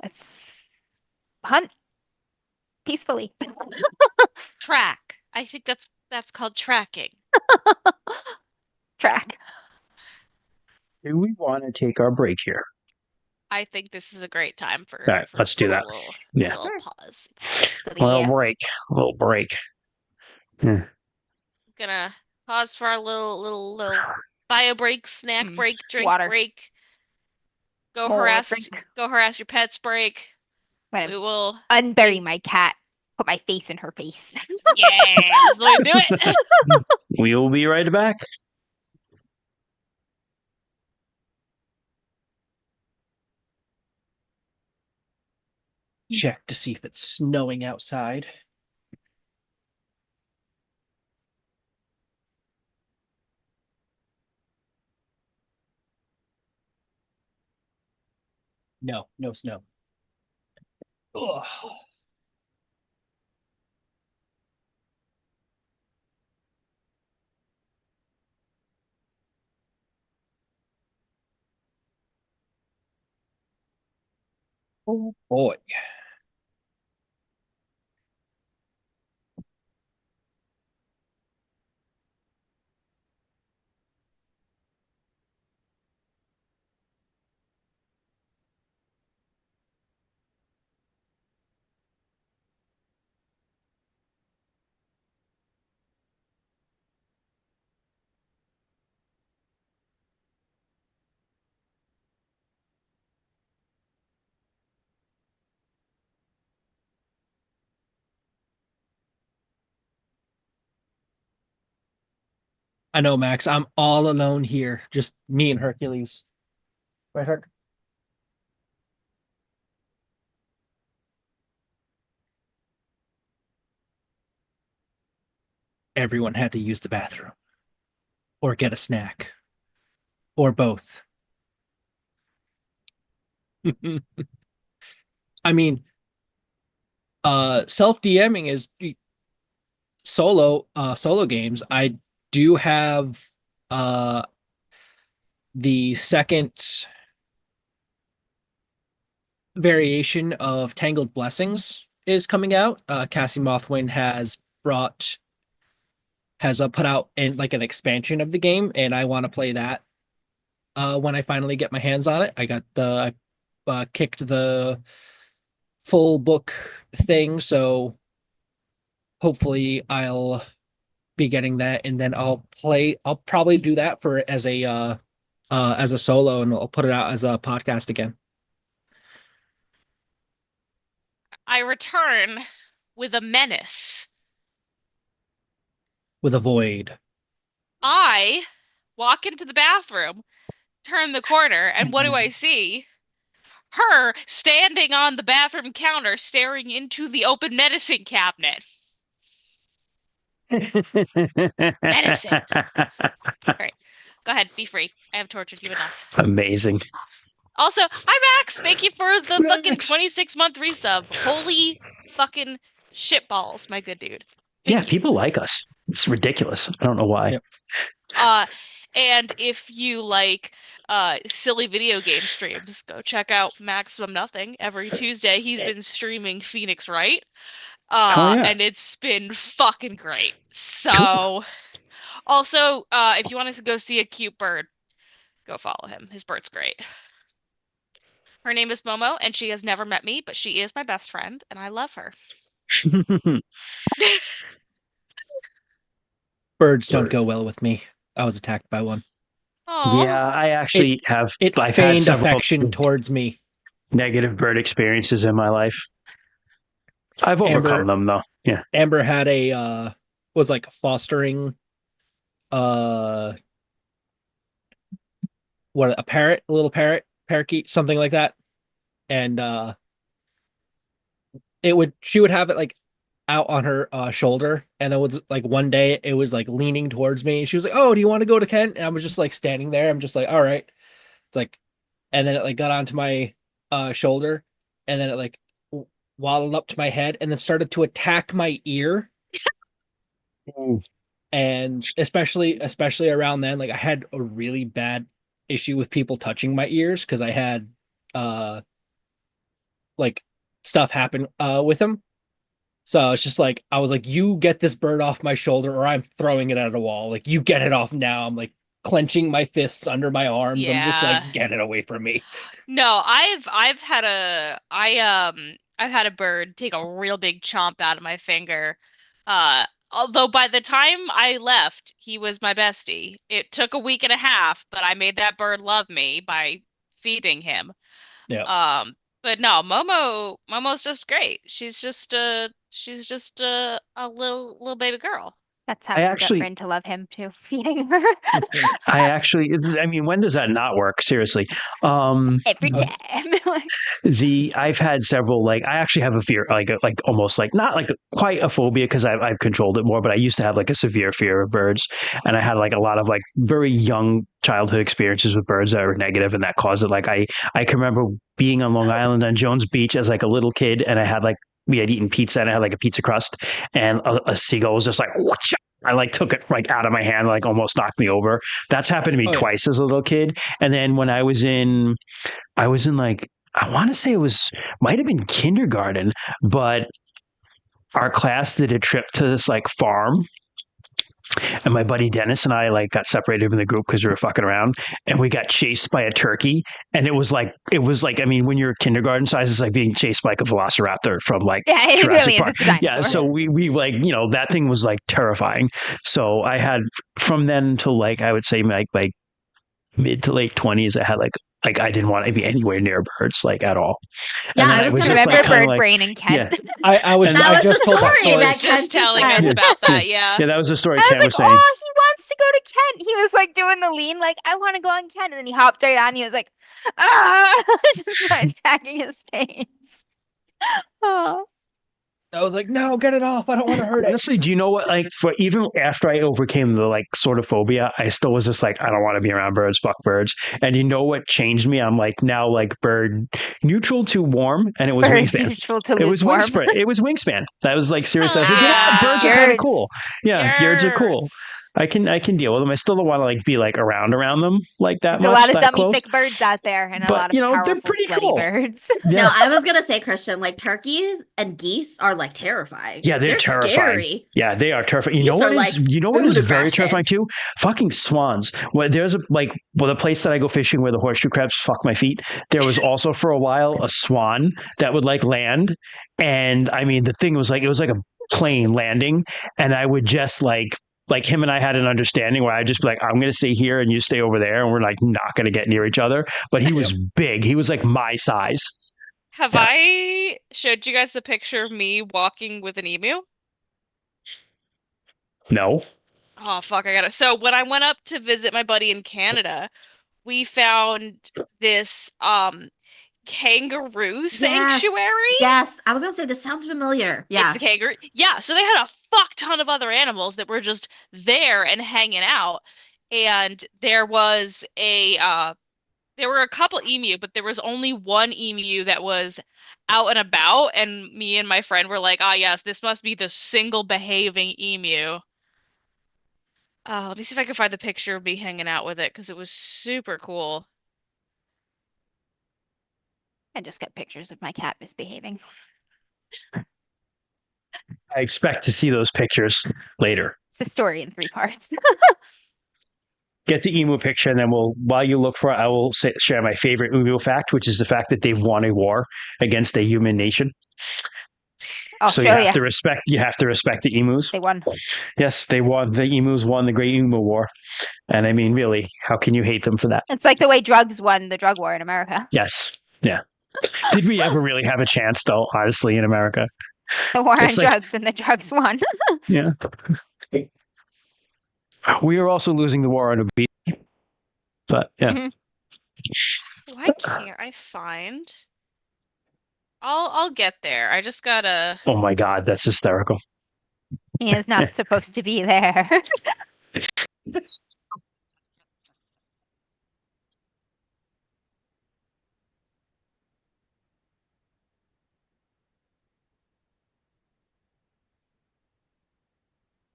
Let's hunt peacefully. Track. I think that's called tracking. Track. Do we want to take our break here? I think this is a great time for. All right, let's do that. Yeah. A little pause. So A little the break. A little break. Yeah. Gonna pause for our little bio break, snack break, drink water. break. Go More harass drink. your pets break. I'm We will unbury my cat. Put my face in her face. yes, let's do it. We will be right back. check to see if it's snowing outside. No, no snow. Ugh. Oh boy. I know, Max. I'm all alone here. Just me and Hercules. Right, Herc? Everyone had to use the bathroom. Or get a snack. Or both. I mean, self DMing is solo games. I do have the second variation of Tangled Blessings is coming out. Cassie Mothwind has put out like an expansion of the game, and I want to play that when I finally get my hands on it. I got kicked the full book thing, so hopefully I'll be getting that, and then I'll probably do that for as a solo, and I'll put it out as a podcast again. I return with a menace. With a void. I walk into the bathroom, turn the corner, and what do I see? Her standing on the bathroom counter staring into the open medicine cabinet. Medicine. All right. Go ahead. Be free. I have tortured you enough. Amazing. Also, hi, Max. Thank you for the fucking 26-month resub. Holy fucking shitballs, my good dude. Thank you. People like us. It's ridiculous. I don't know why. Yep. And if you like silly video game streams, go check out Maximum Nothing. Every Tuesday, he's been streaming Phoenix Wright. And it's been fucking great. So, cool. Also, if you want to go see a cute bird, go follow him. His bird's great. Her name is Momo, and she has never met me, but she is my best friend, and I love her. Birds don't go well with me. I was attacked by one. Aww. Yeah, I actually have. I've feigned affection towards me. Negative bird experiences in my life. I've overcome them though. Yeah. Amber had was like fostering a little parakeet, something like that. And she would have it like out on her shoulder, and then was like one day it was like leaning towards me. She was like, "Oh, do you want to go to Kent?" And I was just like standing there. I'm just like, "All right." It's like, and then it like got onto my shoulder, and then it like waddled up to my head, and then started to attack my ear. And especially around then, like I had a really bad issue with people touching my ears because I had like stuff happen with them. So it's just like I was like, you get this bird off my shoulder or I'm throwing it at a wall. Like, you get it off now. I'm like clenching my fists under my arms. I'm just like, get it away from me. No, I've had a bird take a real big chomp out of my finger. Although by the time I left, he was my bestie. It took a week and a half, but I made that bird love me by feeding him. Yeah. But no, Momo's just great. She's just a little baby girl. That's how you get Bryn to love him too, feeding her. I mean, when does that not work? Seriously. Every time. I've had several, like, I actually have a fear, like almost like, not like quite a phobia because I've controlled it more, but I used to have like a severe fear of birds. And I had like a lot of like very young childhood experiences with birds that were negative, and that caused it. Like I can remember being on Long Island on Jones Beach as like a little kid, and I had like, we had eaten pizza and I had like a pizza crust, and a seagull was just like, whatcha? I like took it like out of my hand, like almost knocked me over. That's happened to me twice as a little kid. And then when I was in like, I want to say might have been kindergarten, but our class did a trip to this like farm. And my buddy Dennis and I like got separated from the group because we were fucking around, and we got chased by a turkey. And it was like, I mean, when you're kindergarten size, it's like being chased by like a velociraptor from like it Jurassic really Park. is. It's a dinosaur. Yeah, so we like, that thing was like terrifying. So I had, from then till like, I would say like mid to late 20s, I had like I didn't want to be anywhere near birds like at all. Yeah, I was remember like, bird brain and Ken. Yeah. I just told that story. Just telling us about that. Yeah. Yeah, that was the story I Ken was was like, saying. oh, he wants to go to Kent. He was like doing the lean, like, I want to go on Kent. And then he hopped right on. He was like, just started attacking his face. Oh. I was like, no, get it off. I don't want to hurt it. Honestly, do you know what? Like, for even after I overcame the like sort of phobia, I still was just like, I don't want to be around birds. Fuck birds. And you know what changed me? I'm like now like bird neutral to warm, and it was Bird wingspan. neutral to It was lukewarm. wingspan. It was wingspan. That was like seriously. I was like, yeah, birds are kind of cool. Yeah, birds are cool. I can deal with them. I still don't want to like be like around them like that There's much. a lot of that dummy close. thick birds out there, and a But lot of they're powerful pretty sweaty cool. birds. No, Yeah. I was gonna say, Christian, like turkeys and geese are like terrifying. Yeah, they're terrifying. Scary. Yeah, they are terrifying. Geese are like you know what food is very aggression. terrifying too? Fucking swans. Well, there's the place that I go fishing where the horseshoe crabs fuck my feet. There was also for a while a swan that would like land, and I mean the thing was like it was like a plane landing, and I would just like him and I had an understanding where I'd just be like, I'm gonna stay here and you stay over there, and we're like not gonna get near each other. But he was big. He was like my size. Have Yeah. I showed you guys the picture of me walking with an emu? No. Oh fuck, I got it. So when I went up to visit my buddy in Canada, we found this kangaroo sanctuary. Yes, I was gonna say this sounds familiar. It's Yes. the kangaroo. Yeah, so they had a fuck ton of other animals that were just there and hanging out. And there was there were a couple emu, but there was only one emu that was out and about, and me and my friend were like, "Ah, yes, this must be the single behaving emu." Let me see if I can find the picture of me hanging out with it because it was super cool. I just got pictures of my cat misbehaving. I expect to see those pictures later. It's a story in 3 parts. Get the emu picture, and then while you look for it, I will share my favorite emu fact, which is the fact that they've won a war against a human nation. Australia. So you have to respect the emus. They won. Yes, they won. The emus won the Great Emu War, and I mean, really, how can you hate them for that? It's like the way drugs won the drug war in America. Yes, yeah. Did we ever really have a chance, though? Honestly, in America, The war on It's like- drugs, and the drugs won. yeah. We are also losing the war on obesity, but yeah. Mhm. Why can't I find? I'll get there. I just gotta. Oh my God, that's hysterical. He is not supposed to be there.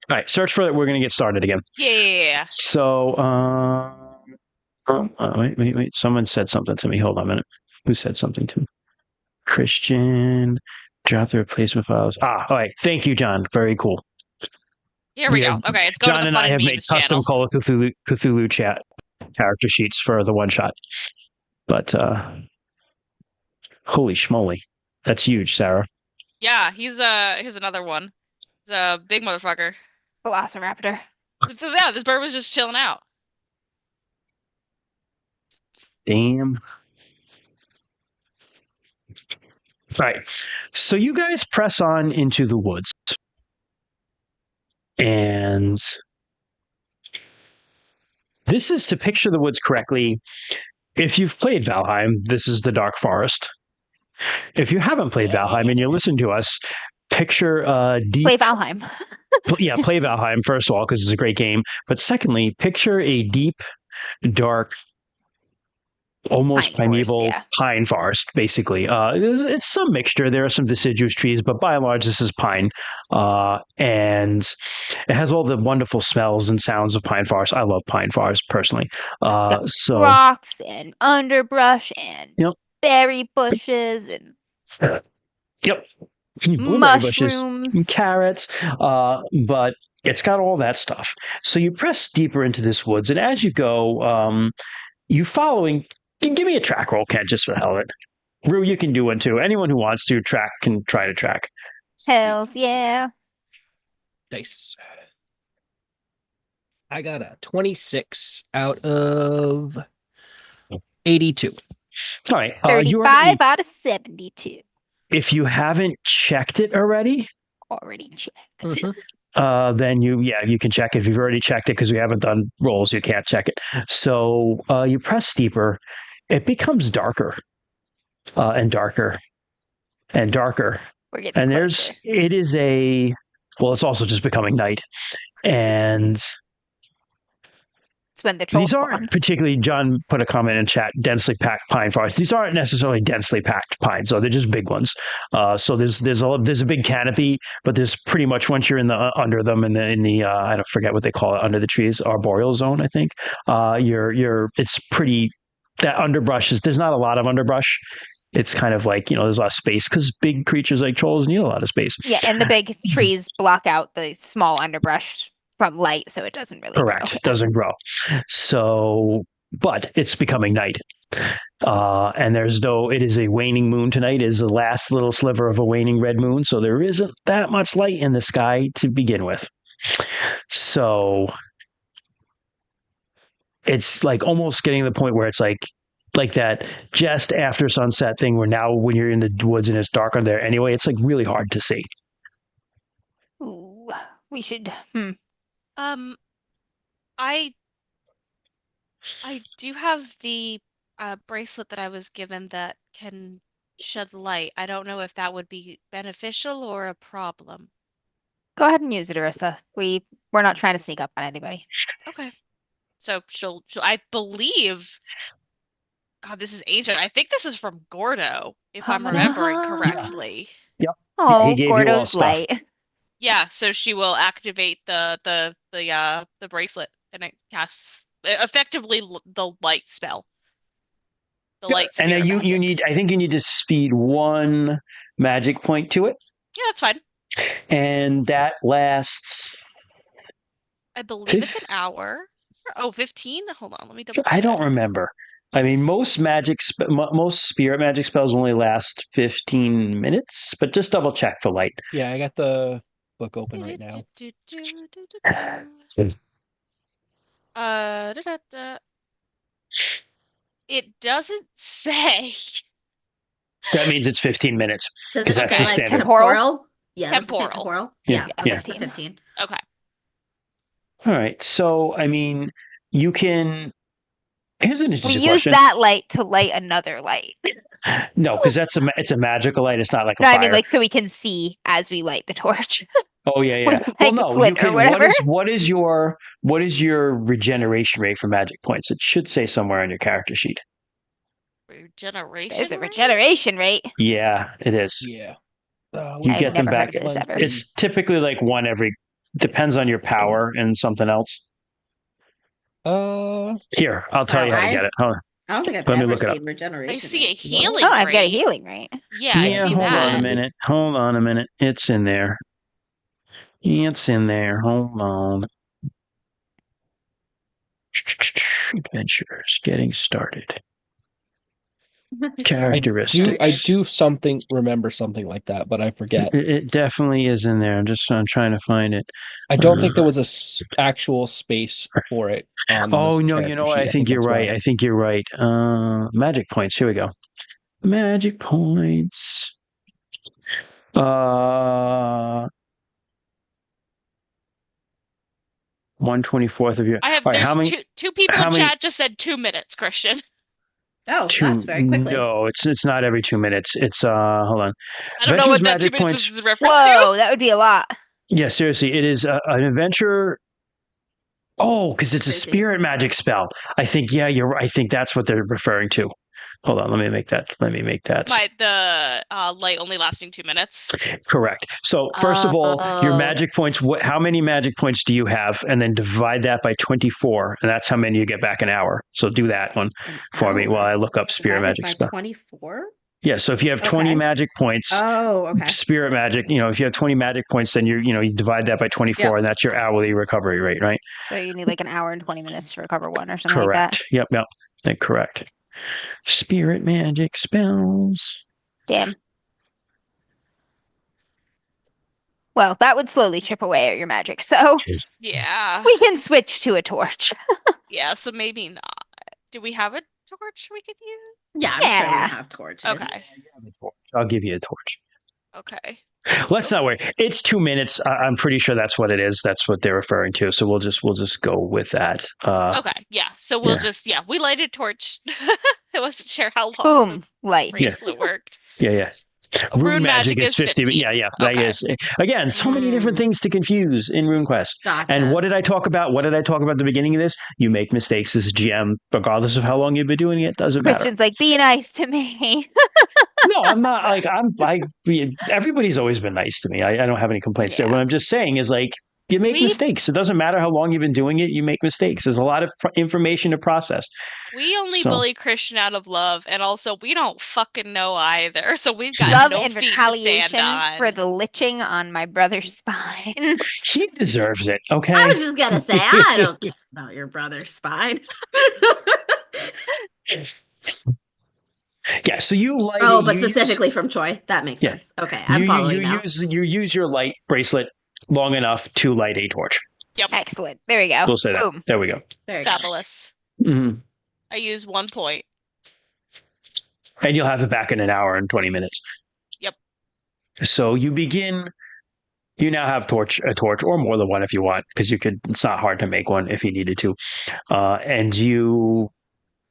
All right, search for it. We're going to get started again. Yeah. So, wait. Someone said something to me. Hold on a minute. Who said something to me? Christian, drop the replacement files. All right. Thank you, John. Very cool. Here we go. have- Okay, it's going John to the and Fun I have made Memes custom channel. Call of Cthulhu chat character sheets for the one shot. But holy schmoly, that's huge, Sarah. Yeah, here's another one. He's a big motherfucker. Velociraptor. So yeah, this bird was just chilling out. Damn. All right. So you guys press on into the woods. And this is, to picture the woods correctly, if you've played Valheim, this is the Dark Forest. If you haven't played Valheim and you listen to us, picture deep... Play Valheim. play Valheim, first of all, because it's a great game. But secondly, picture a deep, dark, almost Pine forest, primeval yeah. pine forest, basically. It's some mixture. There are some deciduous trees, but by and large, this is pine. And it has all the wonderful smells and sounds of pine forest. I love pine forest, personally. So Rocks and underbrush and Yep. berry bushes and Yep. Blueberry bushes, mushrooms. carrots, but it's got all that stuff. So you press deeper into this woods, and as you go, you following. Give me a track roll, Ken, just for the hell of it. Rue, you can do one too. Anyone who wants to track can try to track. Hells yeah. Dice. I got a 26 out of 82. All right, 35 out of 72. if you haven't checked it already, Already checked. then you can check it. If you've already checked it, because we haven't done rolls, you can't check it. So you press deeper, it becomes darker and darker and darker. We're getting And closer. it's also just becoming night. And It's when the trolls These spawn. aren't particularly, John put a comment in chat, densely packed pine forests. These aren't necessarily densely packed pines, though. They're just big ones. So there's a big canopy, but there's pretty much, once you're in the under them and in the I don't forget what they call it, under the trees, arboreal zone, I think. It's pretty, that underbrush there's not a lot of underbrush. It's kind of like, there's a lot of space because big creatures like trolls need a lot of space. Yeah, and the big trees block out the small underbrush from light, so it doesn't really Correct. grow. Doesn't grow. So, but it's becoming night. And it is a waning moon tonight. It is the last little sliver of a waning red moon. So there isn't that much light in the sky to begin with. So it's like almost getting to the point where it's like that just after sunset thing, where now when you're in the woods and it's darker there anyway, it's like really hard to see. Ooh, we should. I do have the bracelet that I was given that can shed light. I don't know if that would be beneficial or a problem. Go ahead and use it, Arissa. We're not trying to sneak up on anybody. Okay. So she'll I believe, God, this is ancient. I think this is from Gordo, if I'm remembering correctly. Yep. Oh, He gave you all Gordo's stuff. light. Yeah, so she will activate the bracelet and it casts effectively the light spell. The light And then sphere you magic. I think you need to speed 1 magic point to it. Yeah, that's fine. And that lasts, I believe it's an hour. Oh, 15? Hold on, let me double check. I don't remember. I mean, most spirit magic spells only last 15 minutes, but just double check for light. Yeah, I got the book open right now. It doesn't say. That means it's 15 minutes. Does 'Cause it that's say the like standard. temporal? Yeah, Temporal. Does it say temporal? Yeah, Okay, yeah. so 15. Okay. All right. So, I mean, you can. Here's an We interesting use question. that light to light another light. No, because it's a magical light. It's not like a No, fire. I mean, like, so we can see as we light the torch. Oh yeah, yeah. with, Well, like, no, you flint or can. whatever. What is your regeneration rate for magic points? It should say somewhere on your character sheet. Regeneration. There's a rate? regeneration rate. Yeah, it is. Yeah. You I've get them never back. heard of this ever. It's typically like one every. Depends on your power and something else. Here, I'll tell you how to get it. Hold on. I don't think I've Let me ever look it up. seen regeneration. I see a rate. healing Oh, I've got a rate. healing rate. Yeah, I see hold that. on a minute. Hold on a minute. It's in there. It's in there. Hold on. Adventures getting started. Characteristics. I do remember something like that, but I forget. It definitely is in there. I'm trying to find it. I don't think there was a actual space for it. Oh no, you know what? I think you're right. I think you're right. Magic points. Here we go. Magic points. 1/24 of your. I have All right, there's two people in chat just said 2 minutes, Christian. Oh, that's very quickly. No, it's not every 2 minutes. It's hold on. I don't know what that 2 minutes is a reference to. Whoa, that would be a lot. Yeah, seriously, it is an adventure. Oh, because it's a spirit magic spell. I think, yeah, you're right. I think that's what they're referring to. Hold on, let me make that. The light only lasting 2 minutes. Correct. So first of all, your magic points. How many magic points do you have? And then divide that by 24, and that's how many you get back an hour. So do that one for me while I look up spirit magic spell. 24. Yeah. So if you have 20 magic points, spirit magic. If you have 20 magic points, then you divide that by 24, and that's your hourly recovery rate, right? So you need like an hour and 20 minutes to recover one or something Correct. like that. Yep. Correct. Spirit magic spells. Damn. Well, that would slowly chip away at your magic. So yeah, we can switch to a torch. Yeah, so maybe not. Do we have a torch we could use? Yeah, I'm sure we have torches. Okay. I'll give you a torch. Okay. Let's not worry. It's 2 minutes. I'm pretty sure that's what it is. That's what they're referring to. So we'll just go with that. Okay. Yeah. So we'll we lighted torch. I wasn't sure how long Boom. Light. bracelet worked. Yeah. Rune magic is 50. 15. Yeah. Okay. That is. Again, so many different things to confuse in Runequest. Gotcha. And what did I talk about? What did I talk about at the beginning of this? You make mistakes as a GM, regardless of how long you've been doing it. Doesn't matter. Christian's like, be nice to me. No, I'm not like everybody's always been nice to me. I don't have any complaints there. What I'm just saying is like you make mistakes. It doesn't matter how long you've been doing it. You make mistakes. There's a lot of information to process. We only bully Christian out of love, and also we don't fucking know either. So we've got Love no and feet to retaliation stand on. for the liching on my brother's spine. He deserves it. Okay. I was just gonna say, I don't care about your brother's spine. Yeah, so you light. Oh, but specifically from Choi. That makes sense. Okay, I'm following now. You use your light bracelet long enough to light a torch. Yep. Excellent. There we go. We'll say that. Boom. There we go. Fabulous. Mm-hmm. I use 1 point. And you'll have it back in an hour and 20 minutes. Yep. So you begin. You now have a torch or more than one if you want, because you could. It's not hard to make one if you needed to. And you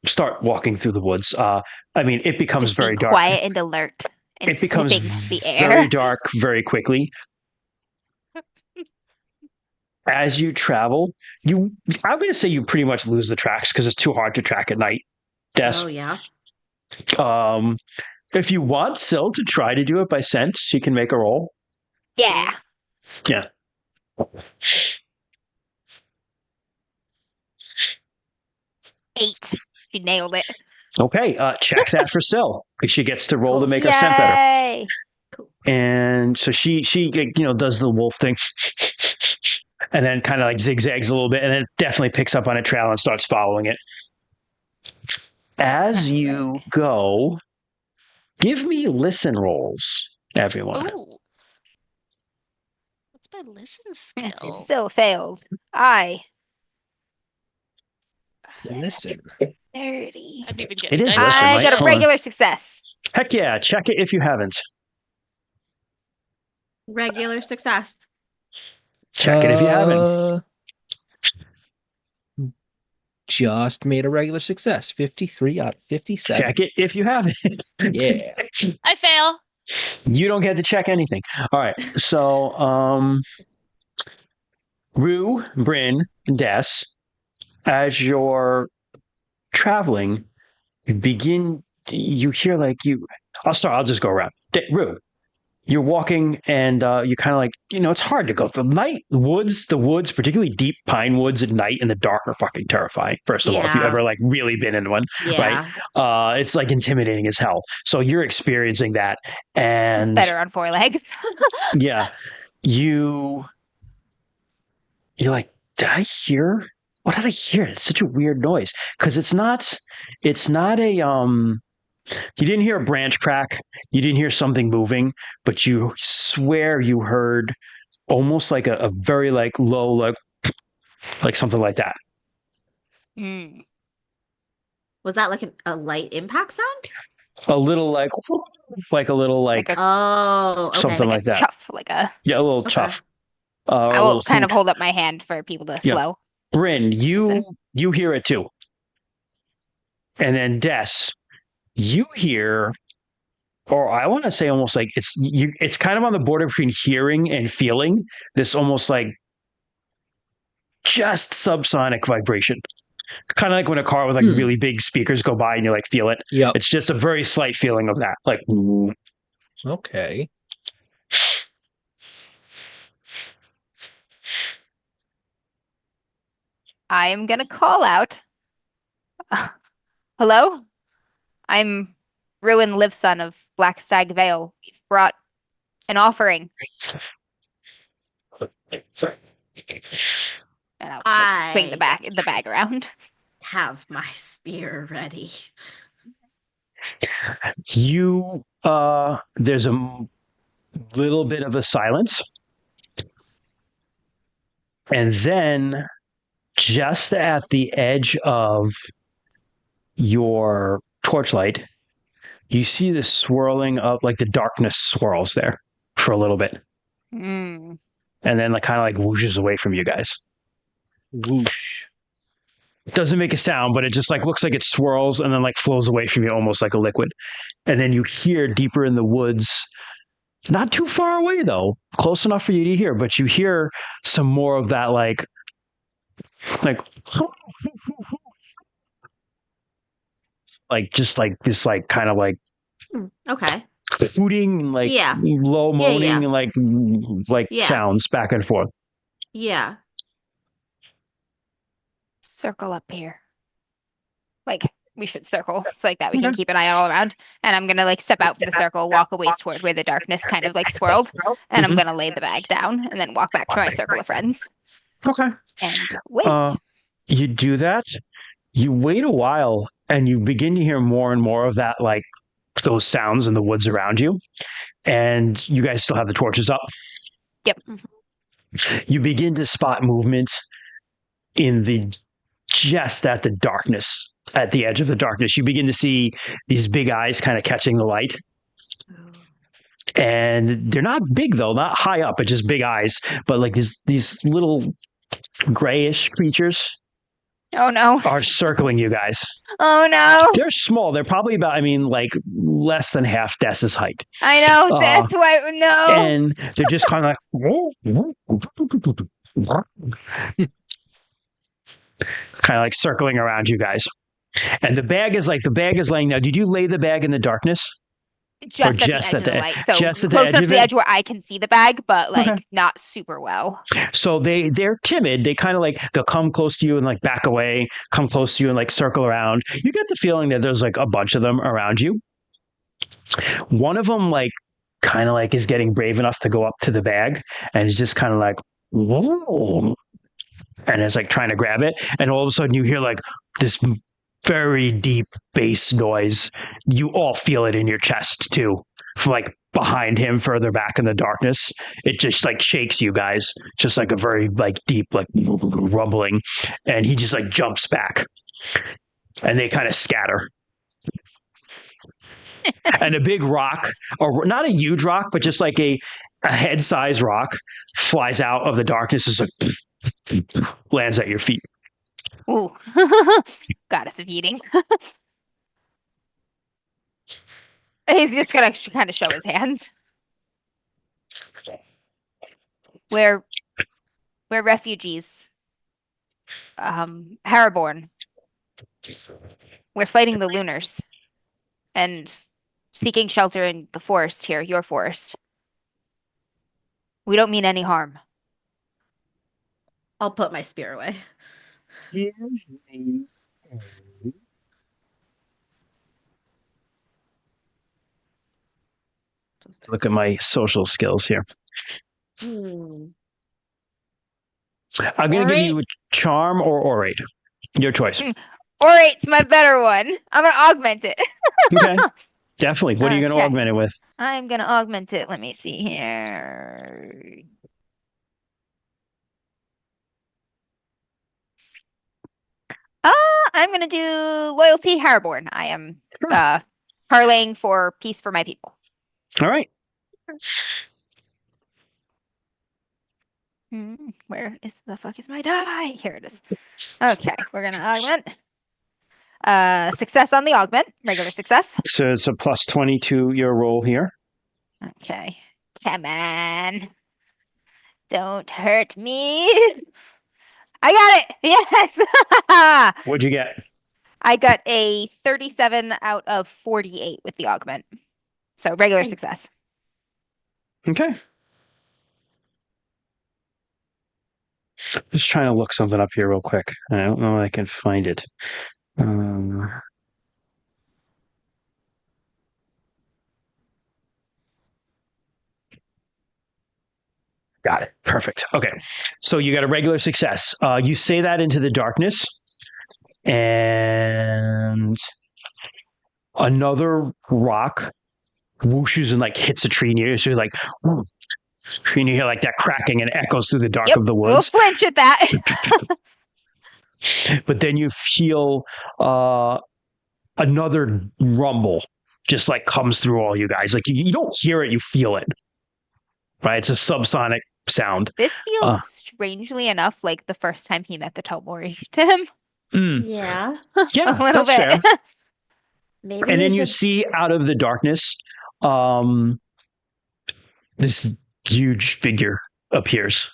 start walking through the woods. I mean, it becomes Just very dark. Quiet and alert. And it becomes the air. very dark very quickly. As you travel, I'm going to say you pretty much lose the tracks because it's too hard to track at night. Des. Oh yeah. If you want Syl to try to do it by scent, she can make a roll. Yeah. Yeah. Eight. She nailed it. Okay, check that for Syl because she gets to roll to make her scent better. Yay! And so she does the wolf thing, and then kind of like zigzags a little bit, and then definitely picks up on a trail and starts following it. As you go, give me listen rolls, everyone. Ooh. What's my listen skill? It still failed. I. Listen. 30. I didn't even get It is dice. listen, I right? got a Hold on. regular success. Heck yeah, check it if you haven't. Regular success. Check it if you haven't. Just made a regular success. 53 out of 57. Check it if you haven't. Yeah. I fail. You don't get to check anything. All right. So, Rue, Bryn, and Des, as you're traveling, you hear I'll just go around. Rue, you're walking and you kind of like, it's hard to go through the woods, particularly deep pine woods at night in the dark are fucking terrifying. First of all, if you've ever like really been in one, right? It's like intimidating as hell. So you're experiencing that. And It's better on 4 legs. yeah, you're like, what did I hear? It's such a weird noise. Cause it's not a, you didn't hear a branch crack. You didn't hear something moving, but you swear you heard almost like a very like low, like something like that. Mm. Was that like a light impact sound? A little like a little like oh, okay. something like that. Chuff, a little chuff. I will kind of hold up my hand for people to slow. Bryn, you hear it too. And then Des, you hear, or I want to say almost like it's kind of on the border between hearing and feeling this almost like just subsonic vibration. Kind of like when a car with like really big speakers go by and you like feel it. Yeah. It's just a very slight feeling of that. Like, okay. I am going to call out. Hello? I'm Ruin Liveson of Black Stag Vale. We've brought an offering. And I'll swing the bag around. Have my spear ready. There's a little bit of a silence. And then just at the edge of your torchlight, you see the swirling of like the darkness swirls there for a little bit. Mm. And then like kind of like whooshes away from you guys. Whoosh. Doesn't make a sound, but it just like looks like it swirls and then like flows away from you almost like a liquid. And then you hear deeper in the woods, not too far away though, close enough for you to hear, but you hear some more of that like just like this like kind of like Okay. hooting, like Yeah. low moaning, Yeah. and like Yeah. sounds back and forth. Yeah. Circle up here. Like, we should circle so like that we can keep an eye all around. And I'm gonna like step out from the circle, walk a ways toward where the darkness kind of like swirled, and I'm gonna lay the bag down and then walk back to my circle of friends. Okay. And wait. You do that. You wait a while, and you begin to hear more and more of that, like those sounds in the woods around you. And you guys still have the torches up. Yep. You begin to spot movement just at the darkness, at the edge of the darkness. You begin to see these big eyes kind of catching the light. And they're not big though, not high up, but just big eyes. But like these little grayish creatures. Oh no. Are circling you guys. Oh no. They're small. They're probably about, like less than half Dessa's height. I know. That's why. No. And they're just kind of like circling around you guys. And the bag is laying now. Did you lay the bag in the darkness? Just at the edge of the light. So close enough to the edge where I can see the bag, but like not super well. So they're timid. They kind of like, they'll come close to you and like back away, come close to you and like circle around. You get the feeling that there's like a bunch of them around you. One of them like kind of like is getting brave enough to go up to the bag and is just kind of like, whoa, and is like trying to grab it. And all of a sudden you hear like this very deep bass noise. You all feel it in your chest too, from like behind him, further back in the darkness. It just like shakes you guys, just like a very like deep like rumbling, and he just like jumps back, and they kind of scatter. And a big rock, or not a huge rock, but just like a head-sized rock, flies out of the darkness, is like lands at your feet. Ooh. Goddess of eating. He's just gonna kind of show his hands. We're refugees. Haraborn. We're fighting the Lunars. And seeking shelter in the forest here, your forest. We don't mean any harm. I'll put my spear away. Look at my social skills here. I'm going to give you a charm or orate. Your choice. Orate's my better one. I'm going to augment it. Okay. Definitely. What are you going to augment it with? I'm going to augment it. Let me see here. I'm going to do loyalty Haraborn. I am parlaying for peace for my people. All right. Where is the fuck is my die? Here it is. Okay, we're going to augment. Success on the augment. Regular success. So it's a plus 20 to your roll here. Okay. Come on. Don't hurt me. I got it. Yes. What'd you get? I got a 37 out of 48 with the augment. So regular success. Okay. Just trying to look something up here real quick. I don't know if I can find it. Got it. Perfect. Okay. So you got a regular success. You say that into the darkness, and another rock whooshes and like hits a tree near you. So you're like, whoo, and you hear like that cracking and echoes through the dark of the woods. We'll flinch at that. But then you feel another rumble just like comes through all you guys. Like you don't hear it, you feel it. Right? It's a subsonic sound. This feels strangely enough like the first time he met the Tomori to him. Yeah. Yeah, A little that's fair. bit. Maybe And we then you should. see out of the darkness, um, this huge figure appears.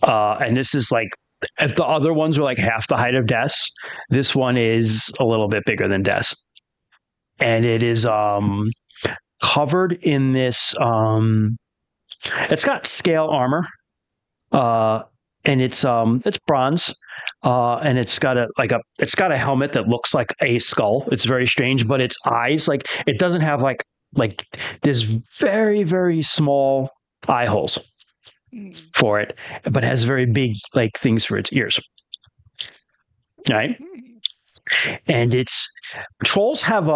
And this is like, if the other ones were like half the height of Des, this one is a little bit bigger than Des. And it is covered in this, it's got scale armor. And it's bronze, and it's got a helmet that looks like a skull. It's very strange, but its eyes, like, it doesn't have like there's very, very small eye holes for it, but has very big like things for its ears. Right? And it's trolls have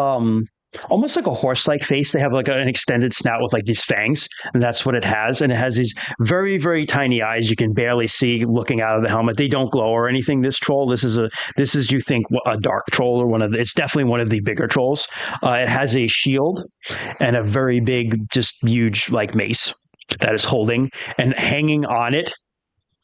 almost like a horse-like face. They have like an extended snout with like these fangs, and that's what it has. And it has these very, very tiny eyes you can barely see looking out of the helmet. They don't glow or anything. This troll, this is you think a dark troll, or it's definitely one of the bigger trolls. It has a shield and a very big, just huge like mace that is holding, and hanging on it,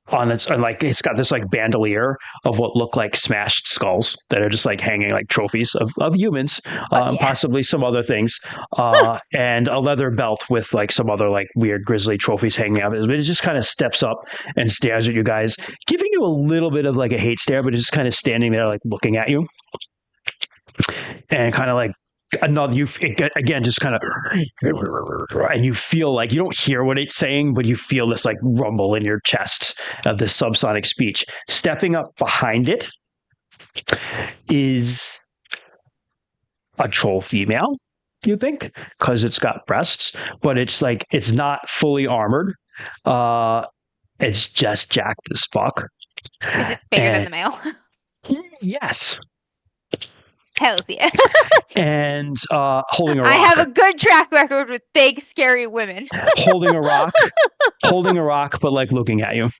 on its, like, it's got this like bandolier of what look like smashed skulls that are just like hanging like trophies of humans, possibly some other things, and a leather belt with like some other like weird grisly trophies hanging out. But it just kind of steps up and stares at you guys, giving you a little bit of like a hate stare, but it's just kind of standing there like looking at you, and kind of like another, you again just kind of, and you feel like you don't hear what it's saying, but you feel this like rumble in your chest of this subsonic speech. Stepping up behind it is a troll female, you think, because it's got breasts, but it's like, it's not fully armored. It's just jacked as fuck. Is it bigger than the male? Yes. Hells yeah. And holding a rock. I have a good track record with big, scary women. Holding a rock, but like looking at you.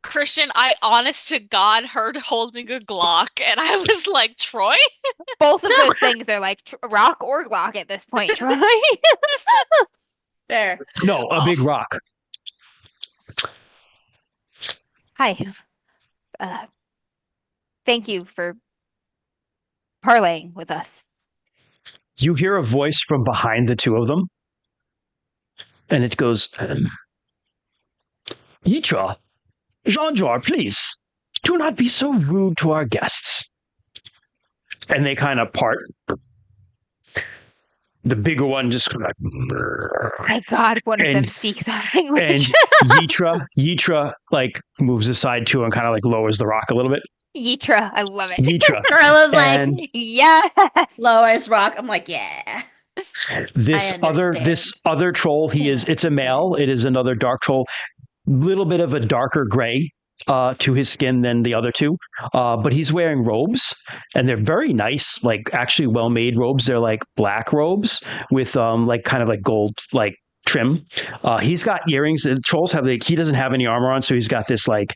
Christian, I honest to God heard holding a Glock, and I was like, Troy? Both of those things are like rock or Glock at this point, Troy. Fair. No, a big rock. Hi. Thank you for parlaying with us. You hear a voice from behind the two of them, and it goes, Yitra, Jean-Jar, please, do not be so rude to our guests. And they kind of part. The bigger one just kind of like, Thank God one of them speaks our language. And Yitra like moves aside too and kind of like lowers the rock a little bit. Yitra, I love it. Yitra. I was like, yes. Lowers rock. I'm like, yeah. This other troll, it's a male. It is another dark troll, little bit of a darker gray to his skin than the other two, but he's wearing robes, and they're very nice, like actually well-made robes. They're like black robes with like kind of like gold like trim. He's got earrings. The trolls have he doesn't have any armor on, so he's got these like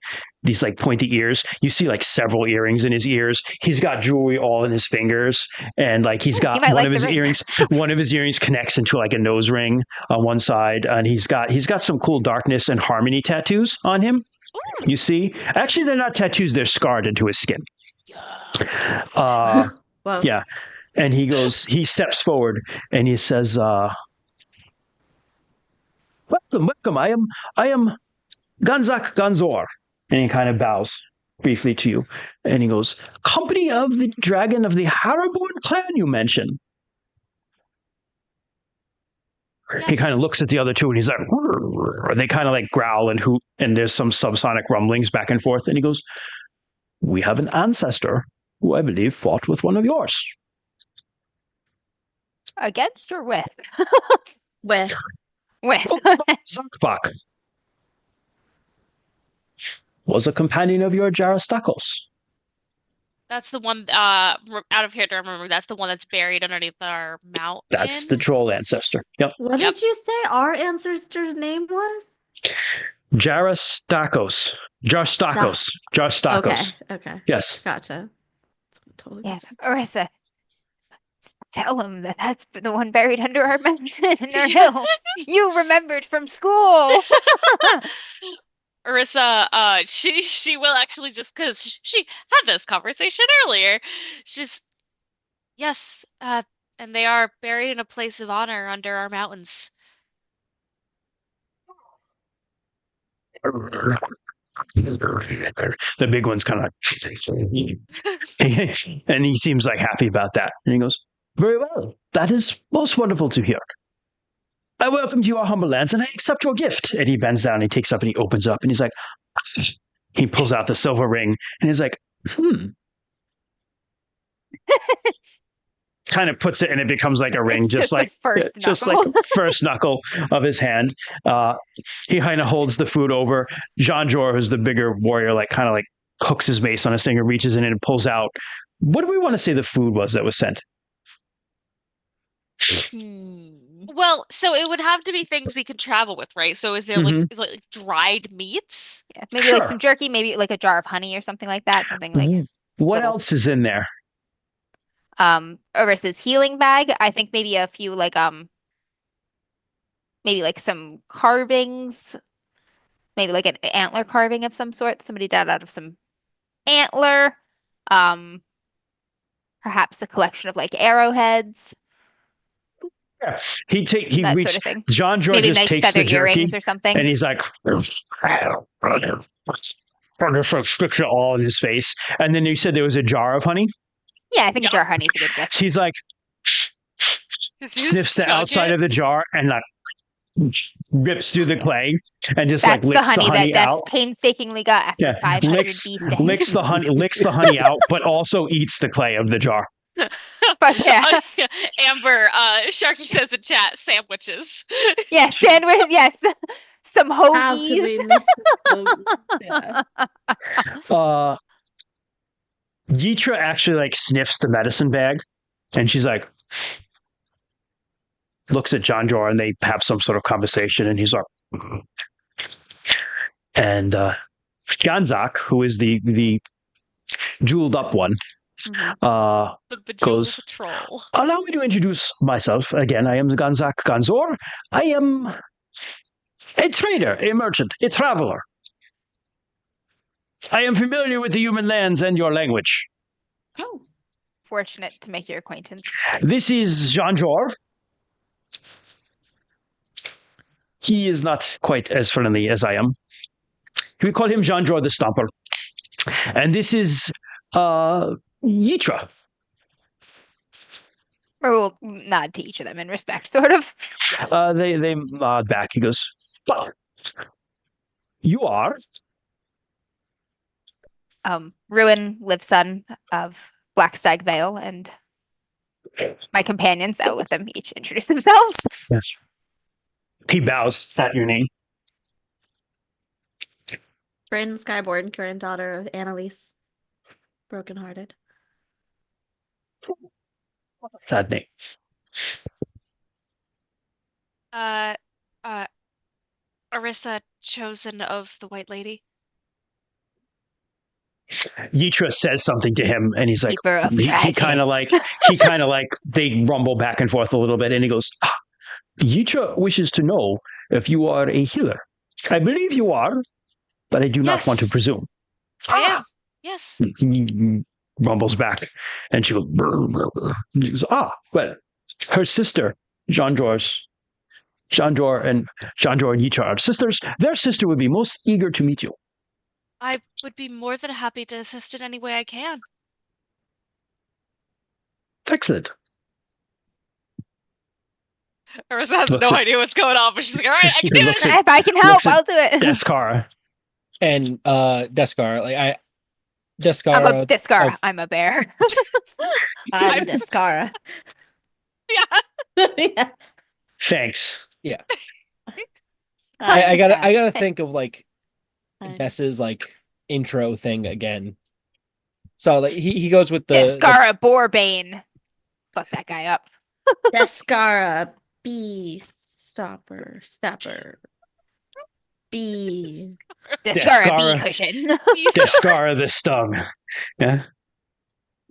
pointy ears. You see like several earrings in his ears. He's got jewelry all in his fingers, and like he's got one of his earrings. One of his earrings connects into like a nose ring on one side, and he's got some cool darkness and harmony tattoos on him. You see, actually, they're not tattoos; they're scarred into his skin. Wow. Yeah, and he steps forward and he says, "Welcome. I am Ganzak Ganzor," and he kind of bows briefly to you, and he goes, "Company of the Dragon of the Harrowborn clan you mentioned." Yes. He kind of looks at the other two, and he's like, "Rrr." They kind of like growl and hoot, and there's some subsonic rumblings back and forth, and he goes, "We have an ancestor who I believe fought with one of yours." Against or with? With. Zakbak was a companion of your Jarostakos. That's the one, out of here to remember, that's the one that's buried underneath our mountain. That's the troll ancestor. Yep. What did you say our ancestor's name was? Jarostakos. Okay. Yes. Gotcha. Totally. Yeah, Orissa. Tell him that that's the one buried under our mountain and our hills. You remembered from school. Arissa, she will actually, just because she had this conversation earlier. She's Yes, and they are buried in a place of honor under our mountains. The big one's kind of and he seems like happy about that. And he goes, "Very well. That is most wonderful to hear. I welcome you to our humble lands, and I accept your gift." And he bends down, and he takes up, and he opens up, and he's like, he pulls out the silver ring, and he's like, kind of puts it, and it becomes like a ring, It's just the first just knuckle. like the first knuckle of his hand. He kind of holds the food over. Jean Jor, who's the bigger warrior, like kind of like hooks his mace on his finger, reaches in and pulls out. What do we want to say the food was that was sent? Well, so it would have to be things we can travel with, right? So is there Mhm. like dried meats? Yeah, maybe Sure. like some jerky, maybe like a jar of honey or something like that. Something like What little- else is in there? Oris's healing bag. I think maybe a few like maybe like some carvings, maybe like an antler carving of some sort. Somebody did out of some antler. Perhaps a collection of like arrowheads, He that reaches. sort of thing. Jean Jor Maybe just nice takes feather the jerky, earrings or something. and he's like, just like sticks it all in his face. And then you said there was a jar of honey. Yeah, I think Yep. a jar of honey is a good gift. She's like, Just you sniffs the chug outside it. of the jar and like rips through the clay and just That's like licks the honey that Des out. painstakingly got after Yeah, 500 licks bee licks stings. the honey out, but also eats the clay of the jar. But yeah. Amber, Sharky says in chat, sandwiches. Yeah, sandwiches, yes. Some How could hoagies. we miss the yeah. Yitra actually like sniffs the medicine bag, and she's like, looks at John Jor, and they have some sort of conversation, and he's like, and Ganzak, who is the jeweled up one, The bejeweled goes, troll. "Allow me to introduce myself again. I am Ganzak Ganzor. I am a trader, a merchant, a traveler. I am familiar with the human lands and your language. Oh, fortunate to make your acquaintance. This is Jean Jor. He is not quite as friendly as I am. We call him Jean Jor the Stomper. And this is Yitra." Or we'll nod to each of them in respect, sort of. They nod back. He goes, "Well, you are." Ruin, live son of Blackstag Vale, and my companions. I will let them each introduce themselves. Yes. He bows at your name. Bryn Skyborn, current daughter of Annalise. Brokenhearted. Sad name. Arissa, chosen of the White Lady. Yitra says something to him, and he's like, Keeper of he kind of dragons. like, they rumble back and forth a little bit, and he goes, "Yitra wishes to know if you are a healer. I believe you are, but I do not want to Yes. presume." I am. Yes. He rumbles back, and she goes, "Brr, brr, brr." And she goes, well, her sister, Jean Jor and Yitra are sisters. Their sister would be most eager to meet you. I would be more than happy to assist in any way I can. Excellent. Arissa has Looks no at- idea what's going on, but she's like, all right, I can do Looks it. at- If I can help, looks at- I'll do it. Deskara. And Deskar, like Deskar. I'm a Discar. of- I'm a bear. I'm Descara. Yeah. Yeah. Thanks. I gotta Sad. think of like I'm Dess's like intro thing again. So like he goes with the Discara Borbane. Fuck that guy up. Descara, bee stopper, stepper, bee. Discara bee Discara. cushion. Deskara the stung. Yeah.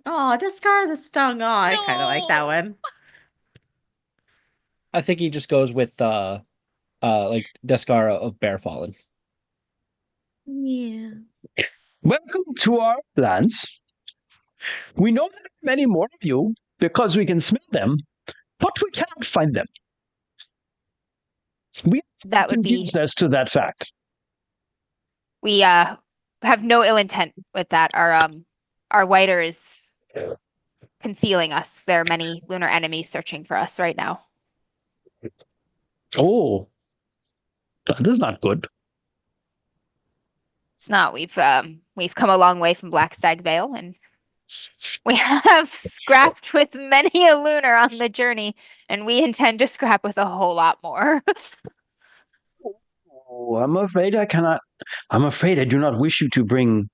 Oh, Descara the stung. Oh, I kind of like that No. one. I think he just goes with like Deskara of Bear Fallen. Yeah. Welcome to our lands. We know there are many more of you because we can smell them, but we cannot find them. We are That would be. confused as to that fact. We have no ill intent with that. Our whiter is concealing us. There are many lunar enemies searching for us right now. Oh, that is not good. It's not. We've come a long way from Blackstag Vale, and we have scrapped with many a lunar on the journey, and we intend to scrap with a whole lot more. Oh, I'm afraid I cannot. I'm afraid I do not wish you to bring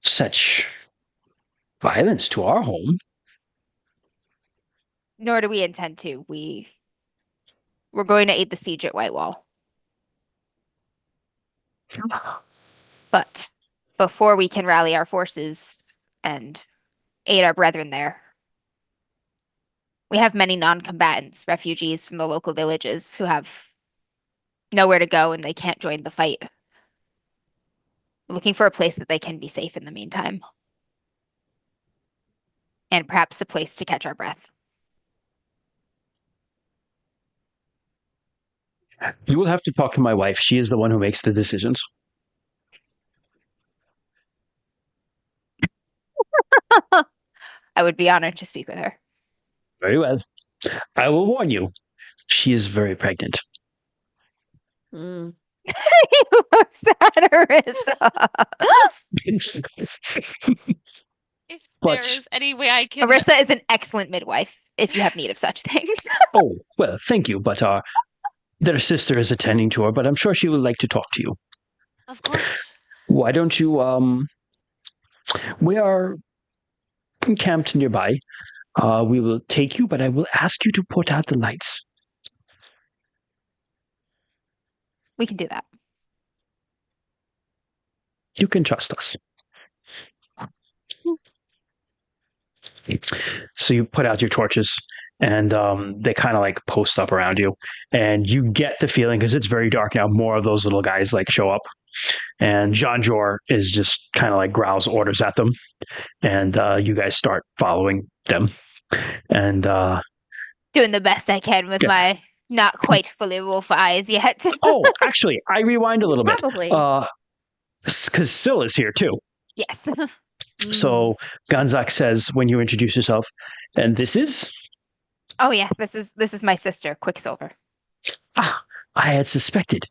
such violence to our home. Nor do we intend to. We're going to aid the siege at Whitewall. But before we can rally our forces and aid our brethren there, we have many non-combatants, refugees from the local villages who have nowhere to go and they can't join the fight. We're looking for a place that they can be safe in the meantime. And perhaps a place to catch our breath. You will have to talk to my wife. She is the one who makes the decisions. I would be honored to speak with her. Very well. I will warn you. She is very pregnant. Mm. He looks at Arissa. If But- there's any way I can. Arissa is an excellent midwife if you have need of such things. Oh, well, thank you, but their sister is attending to her, but I'm sure she would like to talk to you. Of course. Why don't you, we are encamped nearby. We will take you, but I will ask you to put out the lights. We can do that. You can trust us. So you put out your torches, and they kind of like post up around you, and you get the feeling, because it's very dark now, more of those little guys like show up, and Jean Jor is just kind of like growls orders at them, and you guys start following them, and Doing the best I can with my not quite fully wolf eyes yet. oh, actually, I rewind a little bit. Probably. Because Syl is here too. Yes. So Ganzak says when you introduce yourself, and this is? Oh yeah, this is my sister, Quicksilver. Ah, I had suspected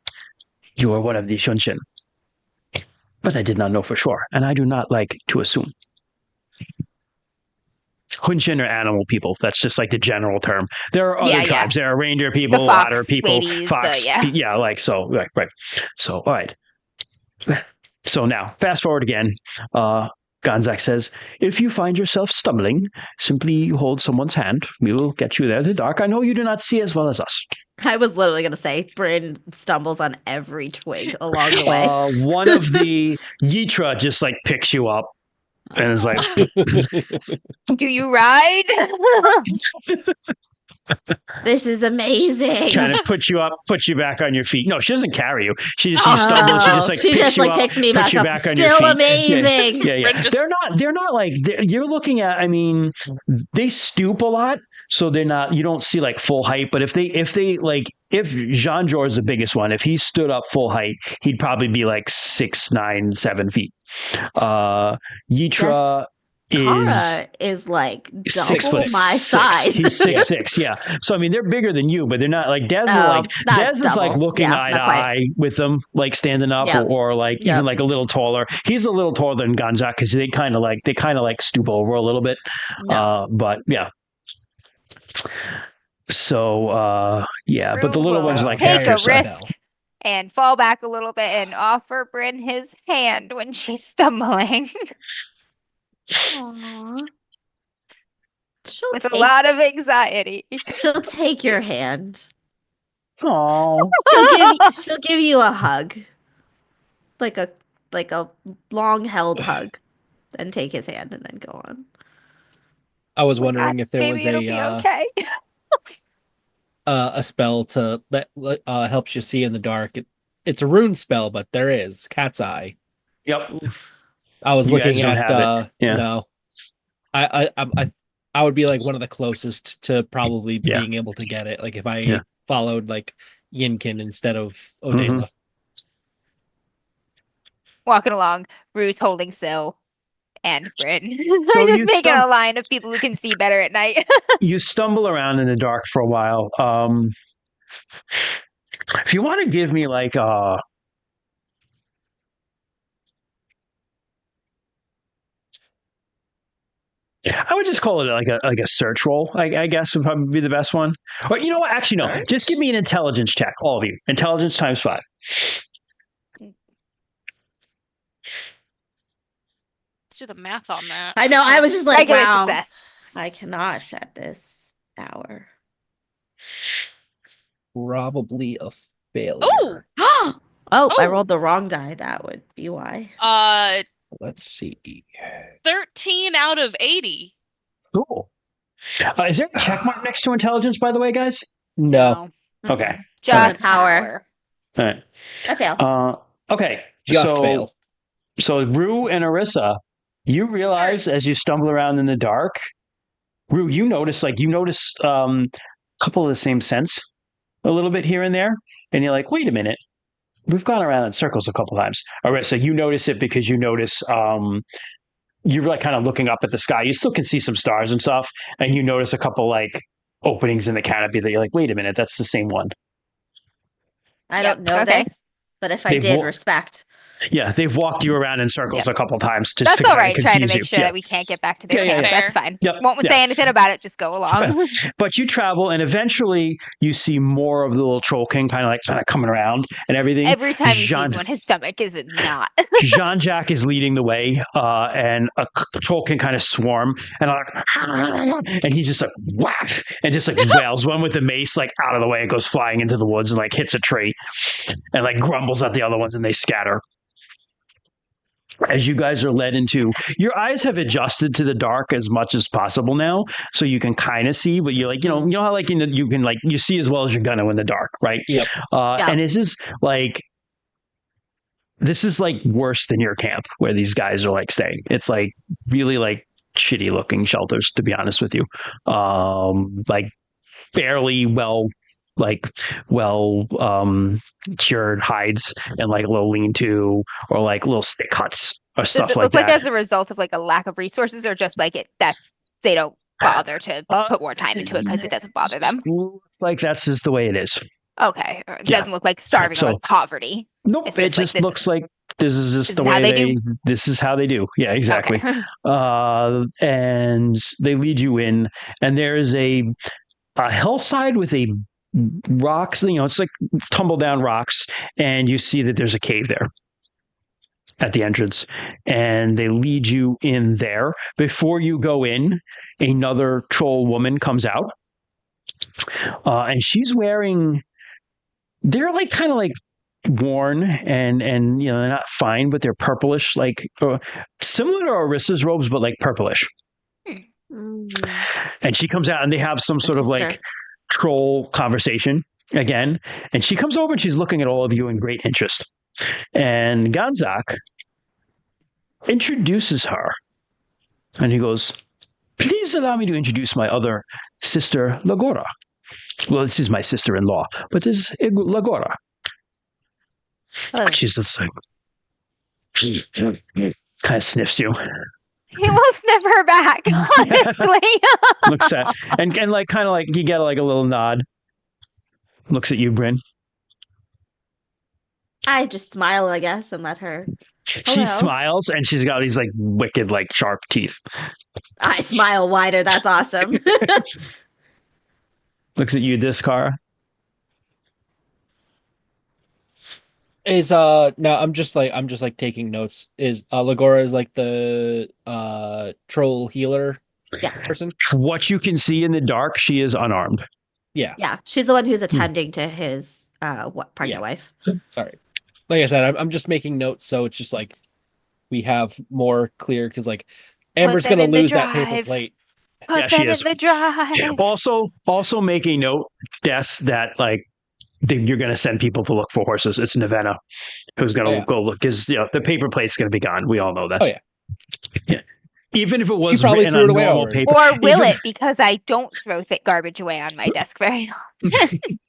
you are one of the Shunshin. But I did not know for sure, and I do not like to assume. Hunshin are animal people. That's just like the general term. There are other tribes. There are reindeer people, the fox otter people, ladies, fox. Like so. Right. So, all right. So now, fast forward again. Ganzak says, if you find yourself stumbling, simply hold someone's hand. We will get you there in the dark. I know you do not see as well as us. I was literally going to say, Bryn stumbles on every twig along the way. One of the Yitra just like picks you up and is like, do you ride? This is amazing. Trying to put you up, put you back on your feet. No, she doesn't carry you. She stumbles. She just like picks you up, picks me puts back you up. back on your Still feet. amazing. Yeah. They're not like you're looking at. I mean, they stoop a lot, so they're not. You don't see like full height. But if Jean Jor is the biggest one, if he stood up full height, he'd probably be like 6, 9, 7 feet. Yitra. Kara is like double 6'6". my size. He's 6'6". Yeah. So I mean, they're bigger than you, but they're not like Dez. Dez is like looking eye to eye with them, like standing up, or like even like a little taller. He's a little taller than Ganzak because they kind of like stoop over a little bit. But yeah. So but the little ones like take a half your risk and fall back a little bit and offer Bryn his hand when she's stumbling. Aww. With a lot of anxiety. She'll take your hand. Oh. She'll give you a hug. Like a long held hug. Then take his hand and then go on. I was wondering if there was a spell that helps you see in the dark. it's a rune spell, but there is cat's eye. Yep. I was You guys looking don't at have it. Yeah. no. I would be like one of the closest to probably being able to get it. Like if I followed like Yinkin instead of Odela. Walking along, Rue's holding Syl and Bryn. So Just making a line of people who can see better at night. You stumble around in the dark for a while. If you want to give me like I would just call it like a search roll. I guess would probably be the best one. Or you know what? Actually, no. Search? Just give me an intelligence check, all of you. Intelligence times 5. Let's do the math on that. I know. I was just like, Regular wow. success. I cannot at this hour. Probably a failure. Oh! I rolled the wrong die. That would be why. Let's see. 13 out of 80. Cool. Is there a check mark next to intelligence, by the way, guys? No. Okay. Just power. All right. I fail. Okay. Just fail. So Rue and Arissa, you realize as you stumble around in the dark, Rue, you notice a couple of the same scents a little bit here and there, and you're like, wait a minute, we've gone around in circles a couple times. Arissa, you notice it because you notice you're like kind of looking up at the sky. You still can see some stars and stuff, and you notice a couple like openings in the canopy that you're like, wait a minute, that's the same one. I don't know this, but if I did, respect. Yeah, they've walked you around in circles a couple times. That's all right, trying to make sure that we can't get back to their camp. That's fine. Won't say anything about it, just go along. But you travel, and eventually you see more of the little troll king kind of coming around and everything. Every time he sees one, his stomach is in knot. Jean-Jacques is leading the way, and a troll king kind of swarm, and he's just like, whack, and just like wails one with the mace like out of the way. It goes flying into the woods and like hits a tree and like grumbles at the other ones, and they scatter. As you guys are led into, your eyes have adjusted to the dark as much as possible now, so you can kind of see. But you're like, you know how like you can like you see as well as you're gonna in the dark, right? Yep. And this is like worse than your camp where these guys are like staying. It's like really like shitty looking shelters, to be honest with you. Like barely cured hides and like a little lean-to or like little stick huts or stuff like that. Does it look like as a result of like a lack of resources, or just like they don't bother to put more time into it because it doesn't bother them? Like that's just the way it is. Okay. It doesn't look like starving or like poverty. Nope. It just looks like this is just the way they do. This is how they do. Yeah, exactly. Okay. And they lead you in, and there is a hillside with a rocks, it's like tumble down rocks, and you see that there's a cave there at the entrance, and they lead you in there. Before you go in, another troll woman comes out, and she's wearing, they're like kind of like worn and they're not fine, but they're purplish, like similar to Arissa's robes, but like purplish. And she comes out, and they have some sort of like troll conversation again, and she comes over and she's looking at all of you in great interest, and Ganzak introduces her, and he goes, please allow me to introduce my other sister, Lagora. Well, this is my sister-in-law, but this is Lagora. She's just like kind of sniffs you. He will sniff her back, honestly. Looks at and like kind of like you get like a little nod. Looks at you, Bryn. I just smile, I guess, and let her. She smiles, and she's got these like wicked, like sharp teeth. I smile wider. That's awesome. Looks at you, Discara. Is no, I'm just like taking notes. Is Lagora is like the troll healer person? What you can see in the dark, she is unarmed. Yeah, she's the one who's attending to his pregnant wife. Sorry, like I said, I'm just making notes, so it's just like we have more clear, because like Amber's gonna lose that paper plate. Put them in the drive. Also make a note, Des, that like you're going to send people to look for horses. It's Nevena who's going to go look, because the paper plate's going to be gone. We all know that. Oh, yeah. Even if it was She probably written threw it on away normal already. paper. Or will even, it? Because I don't throw thick garbage away on my desk very often.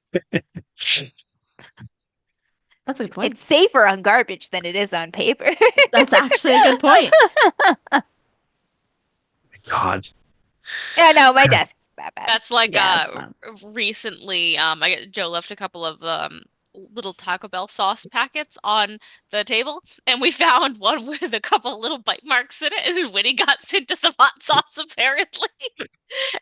That's a good point. It's safer on garbage than it is on paper. That's actually a good point. God. Yeah, no, my desk is that bad. That's like Yeah, it's not. recently Joe left a couple of little Taco Bell sauce packets on the table, and we found one with a couple little bite marks in it, and Winnie got into some hot sauce apparently.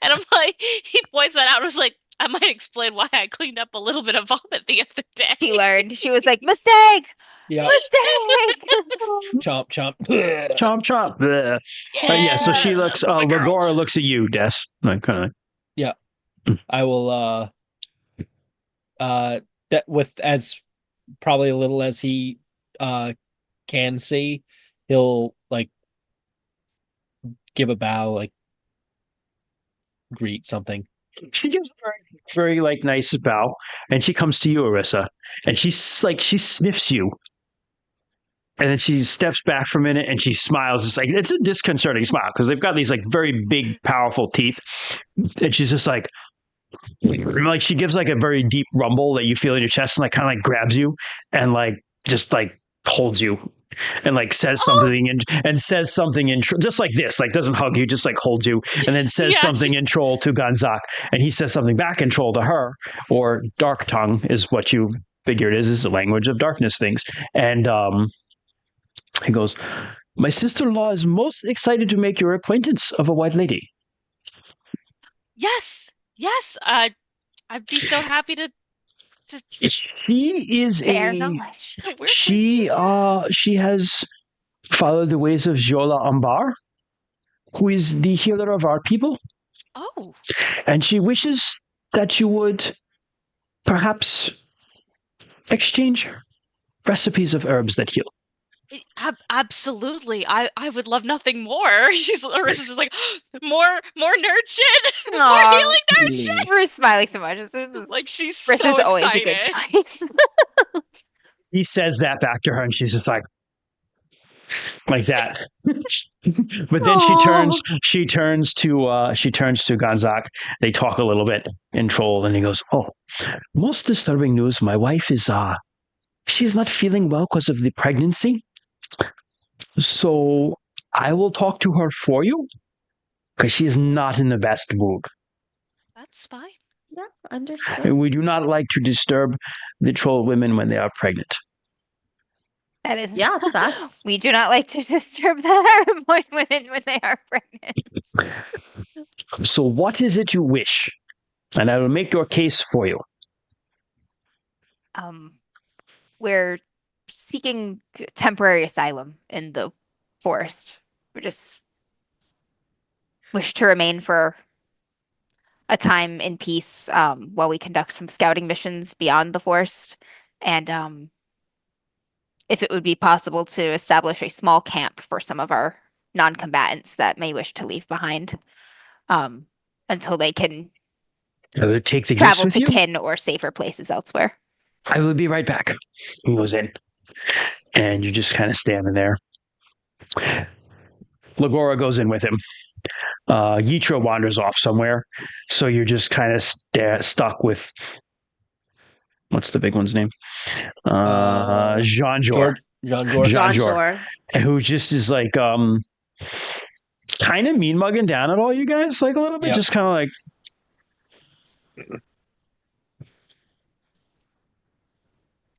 And I'm like, he points that out and was like, I might explain why I cleaned up a little bit of vomit the other day. She learned. She was like, mistake! Yeah. Mistake! Chomp, chomp. Chomp, chomp. Yeah, so she looks, my girl. Lagora looks at you, Des. Like, kind of. Yeah. I will, that with as probably a little as he can see, he'll like give a bow, like greet something. She gives a very, very like nice bow, and she comes to you, Arissa, and she's like, she sniffs you, and then she steps back for a minute and she smiles. It's like, it's a disconcerting smile because they've got these like very big, powerful teeth, and she's just like she gives like a very deep rumble that you feel in your chest, and like kind of like grabs you and like just like holds you and like says something and says something in just like this, like doesn't hug you, just like holds you, and then says something in Troll to Ganzak, and he says something back in Troll to her, or Dark Tongue is what you figure it is the language of darkness things. And he goes, my sister-in-law is most excited to make your acquaintance of a white lady. Yes, I'd be so happy to. She is Fair knowledge. she has followed the ways of Jola Ambar, who is the healer of our people. Oh. And she wishes that you would perhaps exchange recipes of herbs that heal. Absolutely. I would love nothing more. Larissa's just like, more nerd shit. More healing nerd shit. We're smiling so much. Like, she's Chris so is always excited. a good choice. He says that back to her, and she's just like that. But then she turns to Ganzak. They talk a little bit in Troll, and he goes, oh, most disturbing news. My wife is she's not feeling well because of the pregnancy. So I will talk to her for you because she is not in the best mood. That's fine. Yeah, understood. And we do not like to disturb the troll women when they are pregnant. That is, that's. We do not like to disturb the women when they are pregnant. So what is it you wish? And I will make your case for you. We're seeking temporary asylum in the forest. We just wish to remain for a time in peace while we conduct some scouting missions beyond the forest. And if it would be possible to establish a small camp for some of our non-combatants that may wish to leave behind until they can take the travel to kin or safer places elsewhere. I will be right back. He goes in, and you're just kind of standing there. Lagora goes in with him. Yitra wanders off somewhere, so you're just kind of stuck with what's the big one's name? Jean-Jor. Jean-Jor. Who just is like kind of mean mugging down at all you guys, like a little bit, just kind of like.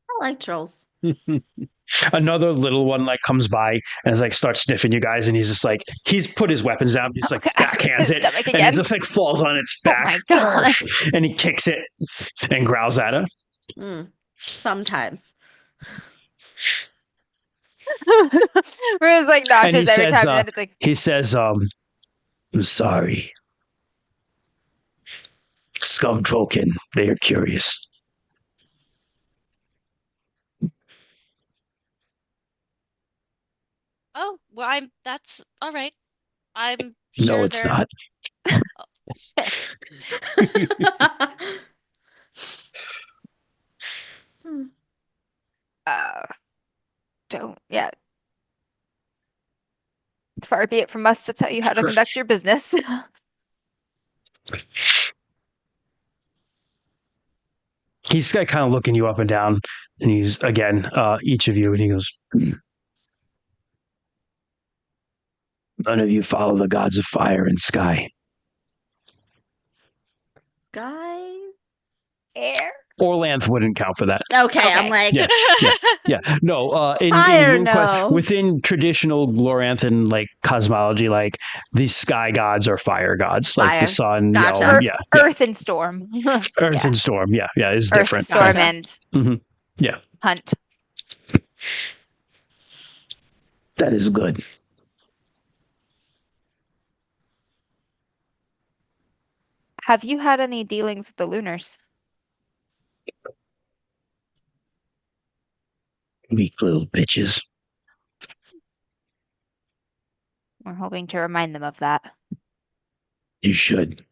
I like trolls. Another little one like comes by and is like starts sniffing you guys, and he's just like he's put his weapons down, he's like backhands it, and it just like falls on its back. Oh my God. And he kicks it and growls at it. Sometimes. Rue's like nauseous every time, and then it's like he says, I'm sorry. Scum Trollkin, they are curious. Oh, well, that's all right. I'm sure No, it's not. Don't. Yeah. Far be it from us to tell you how to conduct your business. He's kind of looking you up and down, and he's again, each of you, and he goes, "None of you follow the gods of fire and sky, Guy. Air. Orlanth wouldn't count for that. Okay, I'm like, Yeah. No, in Fire, RuneQuest, no. within traditional Gloranthan like cosmology, like these sky gods are fire gods, like Fire. the sun. Gotcha. Earth and storm. Earth and storm. Yeah, is Earth, different. storm, Gotcha. and Yeah, hunt. that is good. Have you had any dealings with the Lunars? Weak little bitches. We're hoping to remind them of that. You should.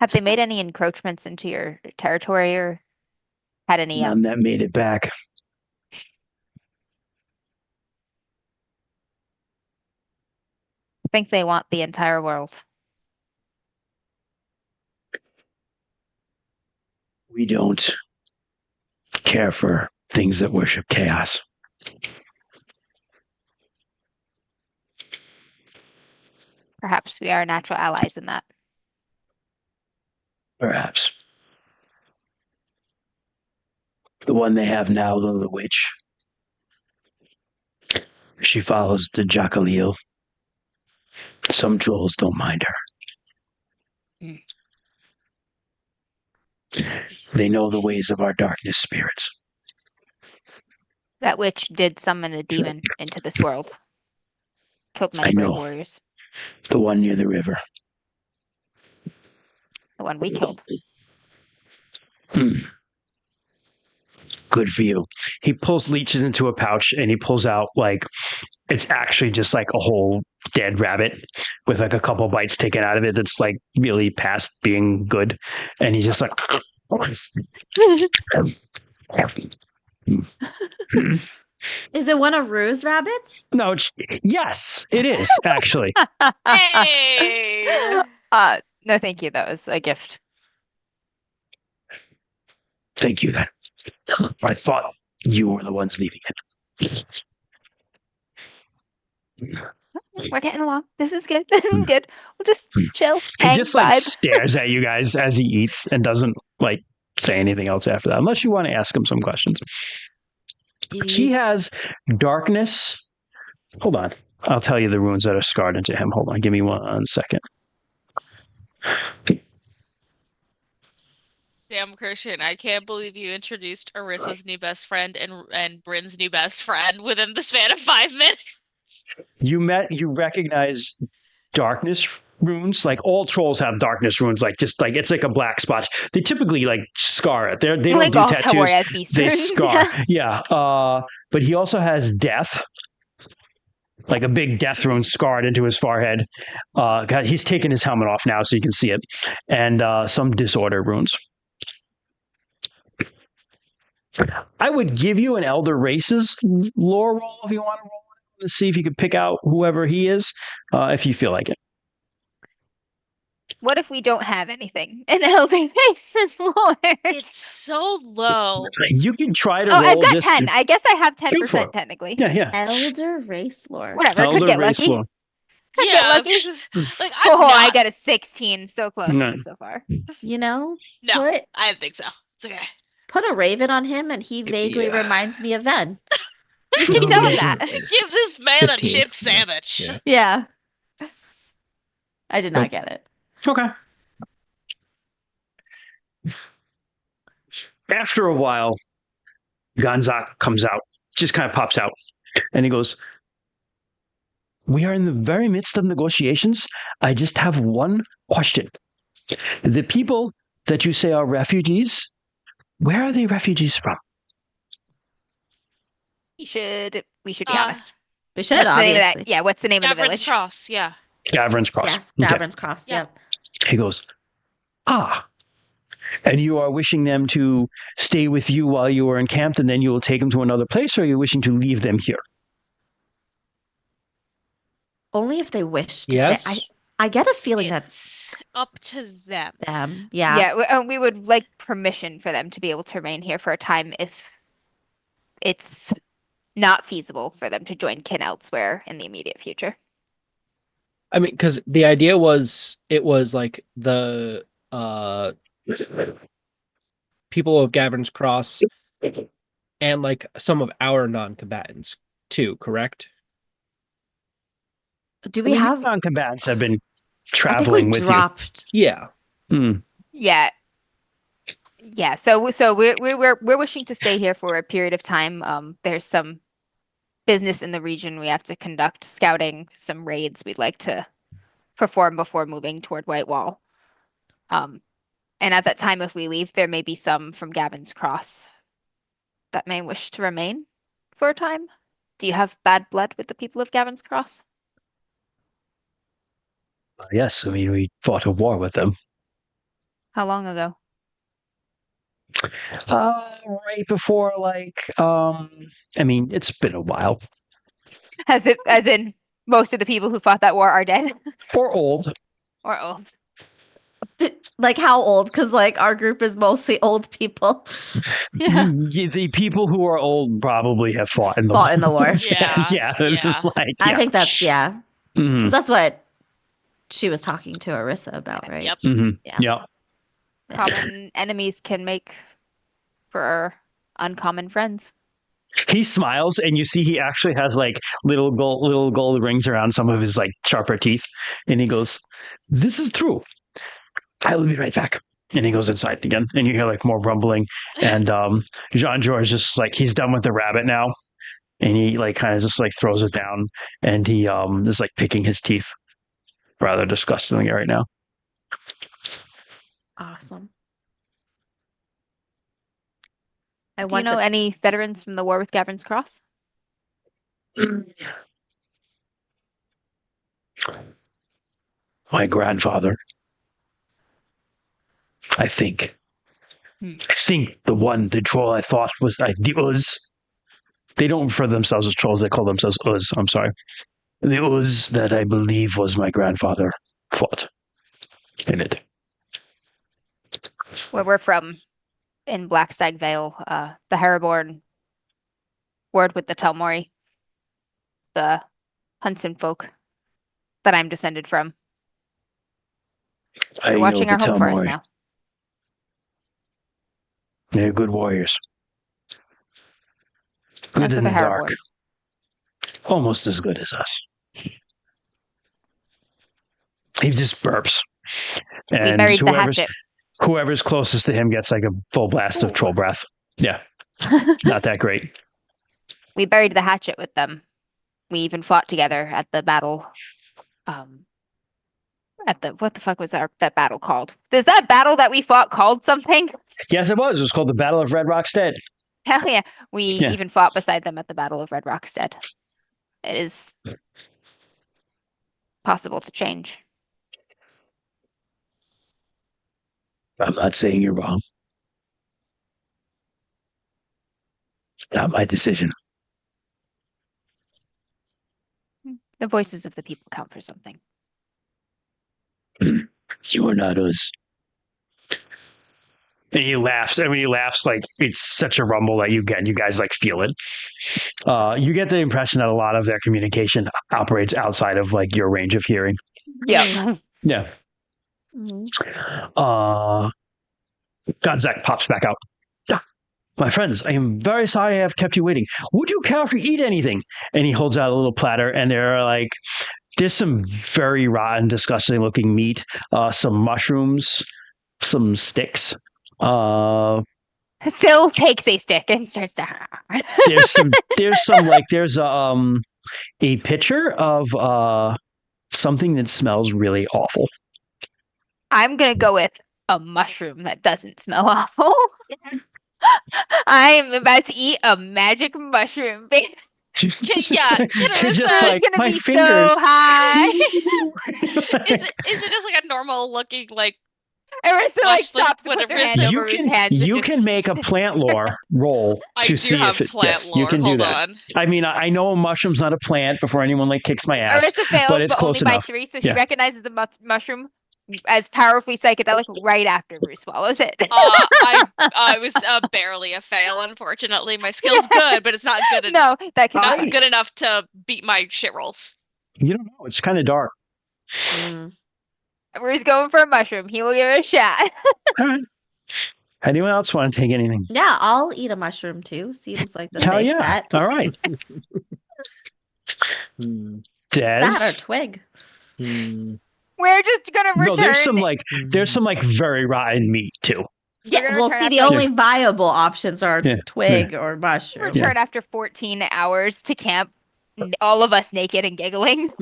Have they made any encroachments into your territory or had any None that made it back. think they want the entire world? We don't care for things that worship chaos. Perhaps we are natural allies in that. Perhaps. The one they have now, the witch. She follows the Jackaleel. Some trolls don't mind her. They know the ways of our darkness spirits. That witch did summon a demon into this world. Killed many I brave know. warriors. The one near the river. The one we killed. Good for you. He pulls leeches into a pouch and he pulls out it's actually just like a whole dead rabbit with like a couple bites taken out of it that's like really past being good. And he's just like Is it one of Rue's rabbits? No, yes, it is actually. Hey! No, thank you. That was a gift. Thank you then. I thought you were the ones leaving it. We're getting along. This is good. This is good. We'll just chill, He hang, just vibe. stares at you guys as he eats and doesn't say anything else after that, unless you want to ask him some questions. He has darkness. Hold on. I'll tell you the runes that are scarred into him. Hold on. Give me 1 second. Damn, Christian, I can't believe you introduced Arissa's new best friend and Bryn's new best friend within the span of 5 minutes. You recognize darkness runes. Like all trolls have darkness runes. It's like a black spot. They typically scar it. They don't Like do all tattoos. Tawari have beast They runes. scar. Yeah. But he also has death. Like a big death rune scarred into his forehead. He's taken his helmet off now so you can see it. And some disorder runes. I would give you an Elder Races lore roll if you want to roll it to see if you could pick out whoever he is, if you feel like it. What if we don't have anything? An Elder Races lore. It's so low. You can try to Oh, roll I've got just 10. I guess I have Go for 10% it. technically. Yeah. Elder race lore. Whatever. Elder Could get Race lucky. lore. Could get lucky. Like Oh, I got a 16. So close No. but so far. You know, No, I don't think so. It's okay. put a raven on him and he vaguely Yeah. reminds me of Ven. You can tell him that. Give this man a 15. chip sandwich. Yeah. Yeah. I did not get it. Okay. After a while, Ganzak comes out, just kind of pops out, and he goes, "We are in the very midst of negotiations. I just have one question. The people that you say are refugees, where are they refugees from?" We should be Uh, honest. We should, What's the name of obviously. that? Yeah, what's the name of the Gavrin's village? Cross, yeah. Gavrin's Cross. Yes, Okay. Gavrin's Cross. Yeah. Yep. He goes, And you are wishing them to stay with you while you are encamped, and then you will take them to another place, or are you wishing to leave them here? Only if they wish to stay. Yes. I get a feeling that It's up to them. yeah. Yeah, we would like permission for them to be able to remain here for a time if it's not feasible for them to join kin elsewhere in the immediate future. I mean, because the idea was it was like the people of Gavern's Cross and like some of our non-combatants too, correct? Do I we mean, have? non-combatants have been I think we traveling with dropped. Yeah. you. Yeah. Yeah, so we're wishing to stay here for a period of time. There's some business in the region we have to conduct, scouting, some raids we'd like to perform before moving toward Whitewall. And at that time, if we leave, there may be some from Gavin's Cross that may wish to remain for a time. Do you have bad blood with the people of Gavin's Cross? Yes, I mean, we fought a war with them. How long ago? Right before, I mean, it's been a while. As in most of the people who fought that war are dead Or old. or old. Like how old? Because like our group is mostly old people. Yeah. The people who are old probably have fought in the Fought in the war. Yeah, it's just like, I yeah. think that's Mhm. because that's what she was talking to Arissa about, right? Yep. Mhm. Yeah. Yeah. Common enemies can make for uncommon friends. He smiles, and you see he actually has like little gold rings around some of his like sharper teeth, and he goes, "This is true. I will be right back." And he goes inside again, and you hear like more rumbling, and Jean George just like he's done with the rabbit now, and he like kind of just like throws it down, and he is like picking his teeth, rather disgustingly right now. Awesome. Do you know any veterans from the war with Gavin's Cross? My grandfather, I think. I think the troll I thought was the Uz. They don't refer to themselves as trolls, they call themselves Uz, I'm sorry. The Uz that I believe was my grandfather fought in it. Where we're from, in Blackstag Vale, the Herreborn ward with the Telmori, the Huntsman folk that I'm descended from. They're watching our home for us now. They're good warriors. Good That's in what the the dark. Herreborn. Almost as good as us. He just burps. We And buried the hatchet. whoever's closest to him gets like a full blast of troll breath. Yeah. Not that great. We buried the hatchet with them. We even fought together at the battle. What the fuck was that battle called? Is that battle that we fought called something? Yes, it was. It was called the Battle of Red Rock Stead. Hell yeah. We Yeah. even fought beside them at the Battle of Red Rockstead. It is possible to change. I'm not saying you're wrong. Not my decision. The voices of the people count for something. You are not us. And he laughs. And when he laughs, like it's such a rumble that you guys like feel it. You get the impression that a lot of their communication operates outside of like your range of hearing. Yeah. Yeah. Gonzak pops back out. My friends, I am very sorry I have kept you waiting. Would you care to eat anything? And he holds out a little platter, and there's some very rotten, disgusting looking meat, some mushrooms, some sticks. Syl takes a stick and starts to. there's a picture of something that smells really awful. I'm gonna go with a mushroom that doesn't smell awful. I'm about to eat a magic mushroom. Yeah, get Arissa. Just like, it's gonna my be fingers. so high. Is it just like a normal looking like Arissa like stops and what puts her hand Arissa- over his hands. You can make a plant lore roll I to do see have if it. plant Yes, lore. you can do Hold that. on. I mean, I know a mushroom's not a plant before anyone like kicks my ass, Arissa fails, but it's but close only by enough. 3, so she Yeah. recognizes the mushroom as powerfully psychedelic right after Rue swallows it. I was barely a fail, unfortunately. My skill's good, but it's not good enough. No, that can Not good enough to beat my shit rolls. You don't know. It's kind of dark. Rue's going for a mushroom. He will give it a shot. All right. Anyone else want to take anything? Yeah, I'll eat a mushroom too. Seems like the Hell safe yeah! bet. All right. Des. That or twig. We're just gonna return. No, there's some very rotten meat too. Yeah, we'll see. The only viable options are twig or mushroom. Return after 14 hours to camp, all of us naked and giggling.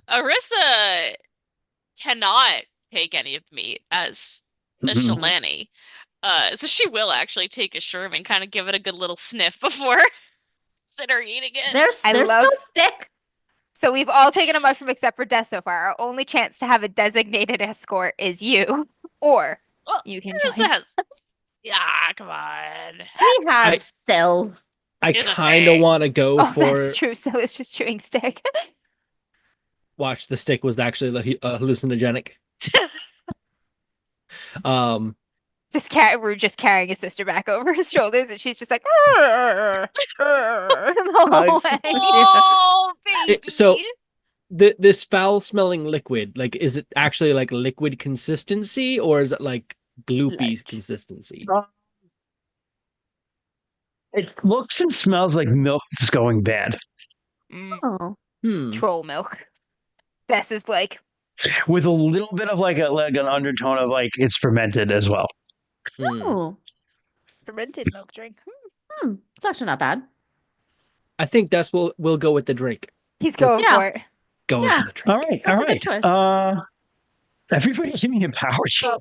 Arissa cannot take any of the meat as a Shalani. So she will actually take a shroom and kind of give it a good little sniff before consider eating it. There's still stick. So we've all taken a mushroom except for Des so far. Our only chance to have a designated escort is you, or you can join us. Yeah, come on. We have Syl. I kind of want to go for. That's true. Syl is just chewing stick. Watch, the stick was actually hallucinogenic. Rue just carrying his sister back over his shoulders, and she's just like, the whole way. Oh, baby. So, this foul-smelling liquid, like, is it actually like liquid consistency, or is it like gloopy consistency? It looks and smells like milk that's going bad. Troll milk. This is like with a little bit of like an undertone of like it's fermented as well. Fermented milk drink. It's actually not bad. I think Des will go with the drink. He's going for it. Going for the drink. All right. That's a good choice. Everybody give me a power check.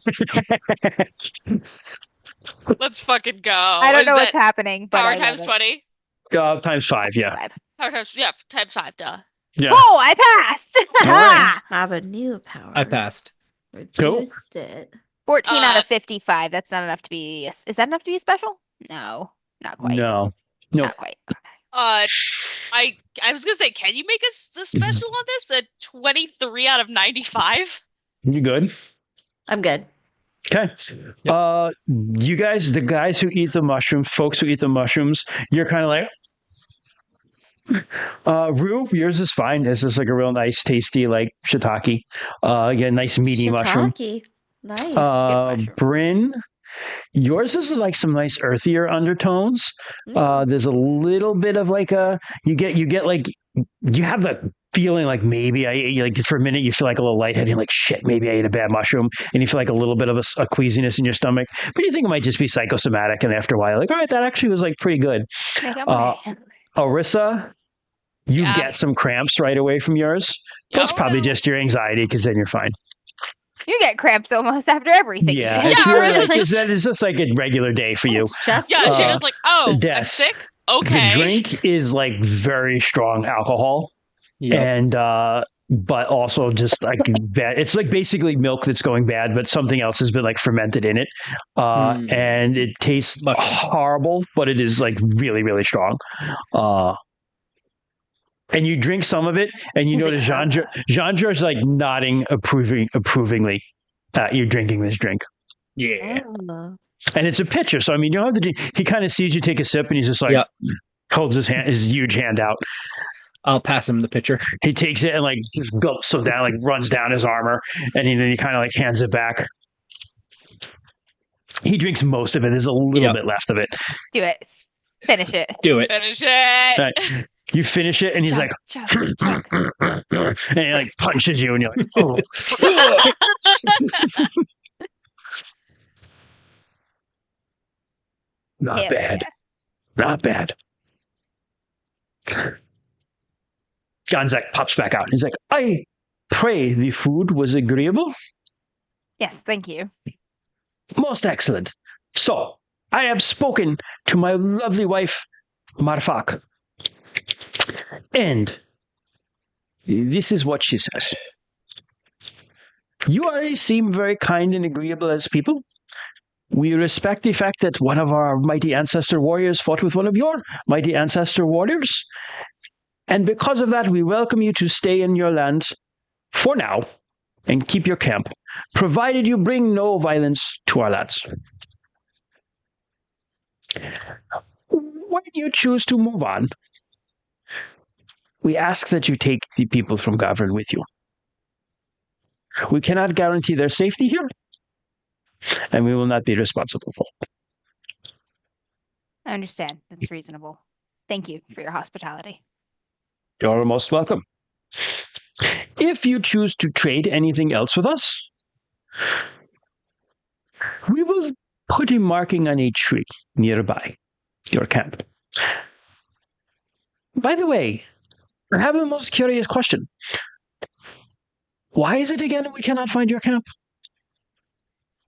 Let's fucking go. I don't know what's happening, but power times 20. Times 5, yeah. Power times times 5, duh. Yeah. Oh, I passed. I have a new power. I passed. Reduced it. 14 out of 55. That's not enough to be. Is that enough to be special? No, not quite. No, not quite. I was gonna say, can you make a special on this? A 23 out of 95? You good? I'm good. Okay. Yep. You guys, the guys who eat the mushrooms, folks who eat the mushrooms, you're kind of like, Rue, yours is fine. This is like a real nice, tasty, like shiitake. Again, nice meaty mushroom. Nice. Bryn, yours is like some nice earthier undertones. There's a little bit of like you have the feeling like maybe like for a minute you feel like a little lightheaded, you're like shit, maybe I ate a bad mushroom, and you feel like a little bit of a queasiness in your stomach, but you think it might just be psychosomatic, and after a while you're like, all right, that actually was like pretty good. Arissa, you get some cramps right away from yours. That's probably just your anxiety, because then you're fine. You get cramps almost after everything. Yeah, it's really like, it's just like a regular day for you. It's just she was like, oh, I'm sick? Okay. The drink is like very strong alcohol. Yep. And but also just like bad. It's like basically milk that's going bad, but something else has been like fermented in it. And it tastes horrible, but it is like really, really strong. And you drink some of it, and you notice Jandra is like nodding approvingly that you're drinking this drink. Yeah. And it's a pitcher, so I mean, you don't have to. He kind of sees you take a sip, and he's just like holds his huge hand out. I'll pass him the pitcher. He takes it and like just gulps it down, like runs down his armor, and then he kind of like hands it back. He drinks most of it. There's a little bit left of it. Do it. Finish it. Do it. Finish it. Right. You finish it, and he's like, and he like punches you, and you're like, oh. Not bad. Not bad. Gonzak pops back out. He's like, I pray the food was agreeable. Yes, thank you. Most excellent. So, I have spoken to my lovely wife, Marfak. And This is what she says. You already seem very kind and agreeable as people. We respect the fact that one of our mighty ancestor warriors fought with one of your mighty ancestor warriors. And because of that, we welcome you to stay in your land for now and keep your camp, provided you bring no violence to our lands. When you choose to move on, we ask that you take the people from Gavrin with you. We cannot guarantee their safety here, and we will not be responsible for it. I understand. That's reasonable. Thank you for your hospitality. You're most welcome. If you choose to trade anything else with us, we will put a marking on a tree nearby your camp. By the way, I have the most curious question. Why is it again we cannot find your camp?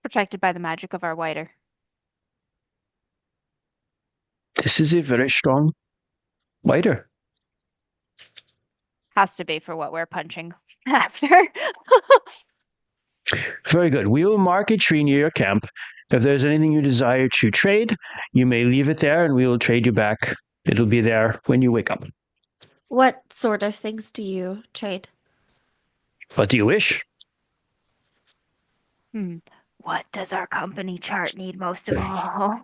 Protected by the magic of our whiter. This is a very strong whiter. Has to be for what we're punching after. Very good. We will mark a tree near your camp. If there's anything you desire to trade, you may leave it there and we will trade you back. It'll be there when you wake up. What sort of things do you trade? What do you wish? What does our company chart need most of all?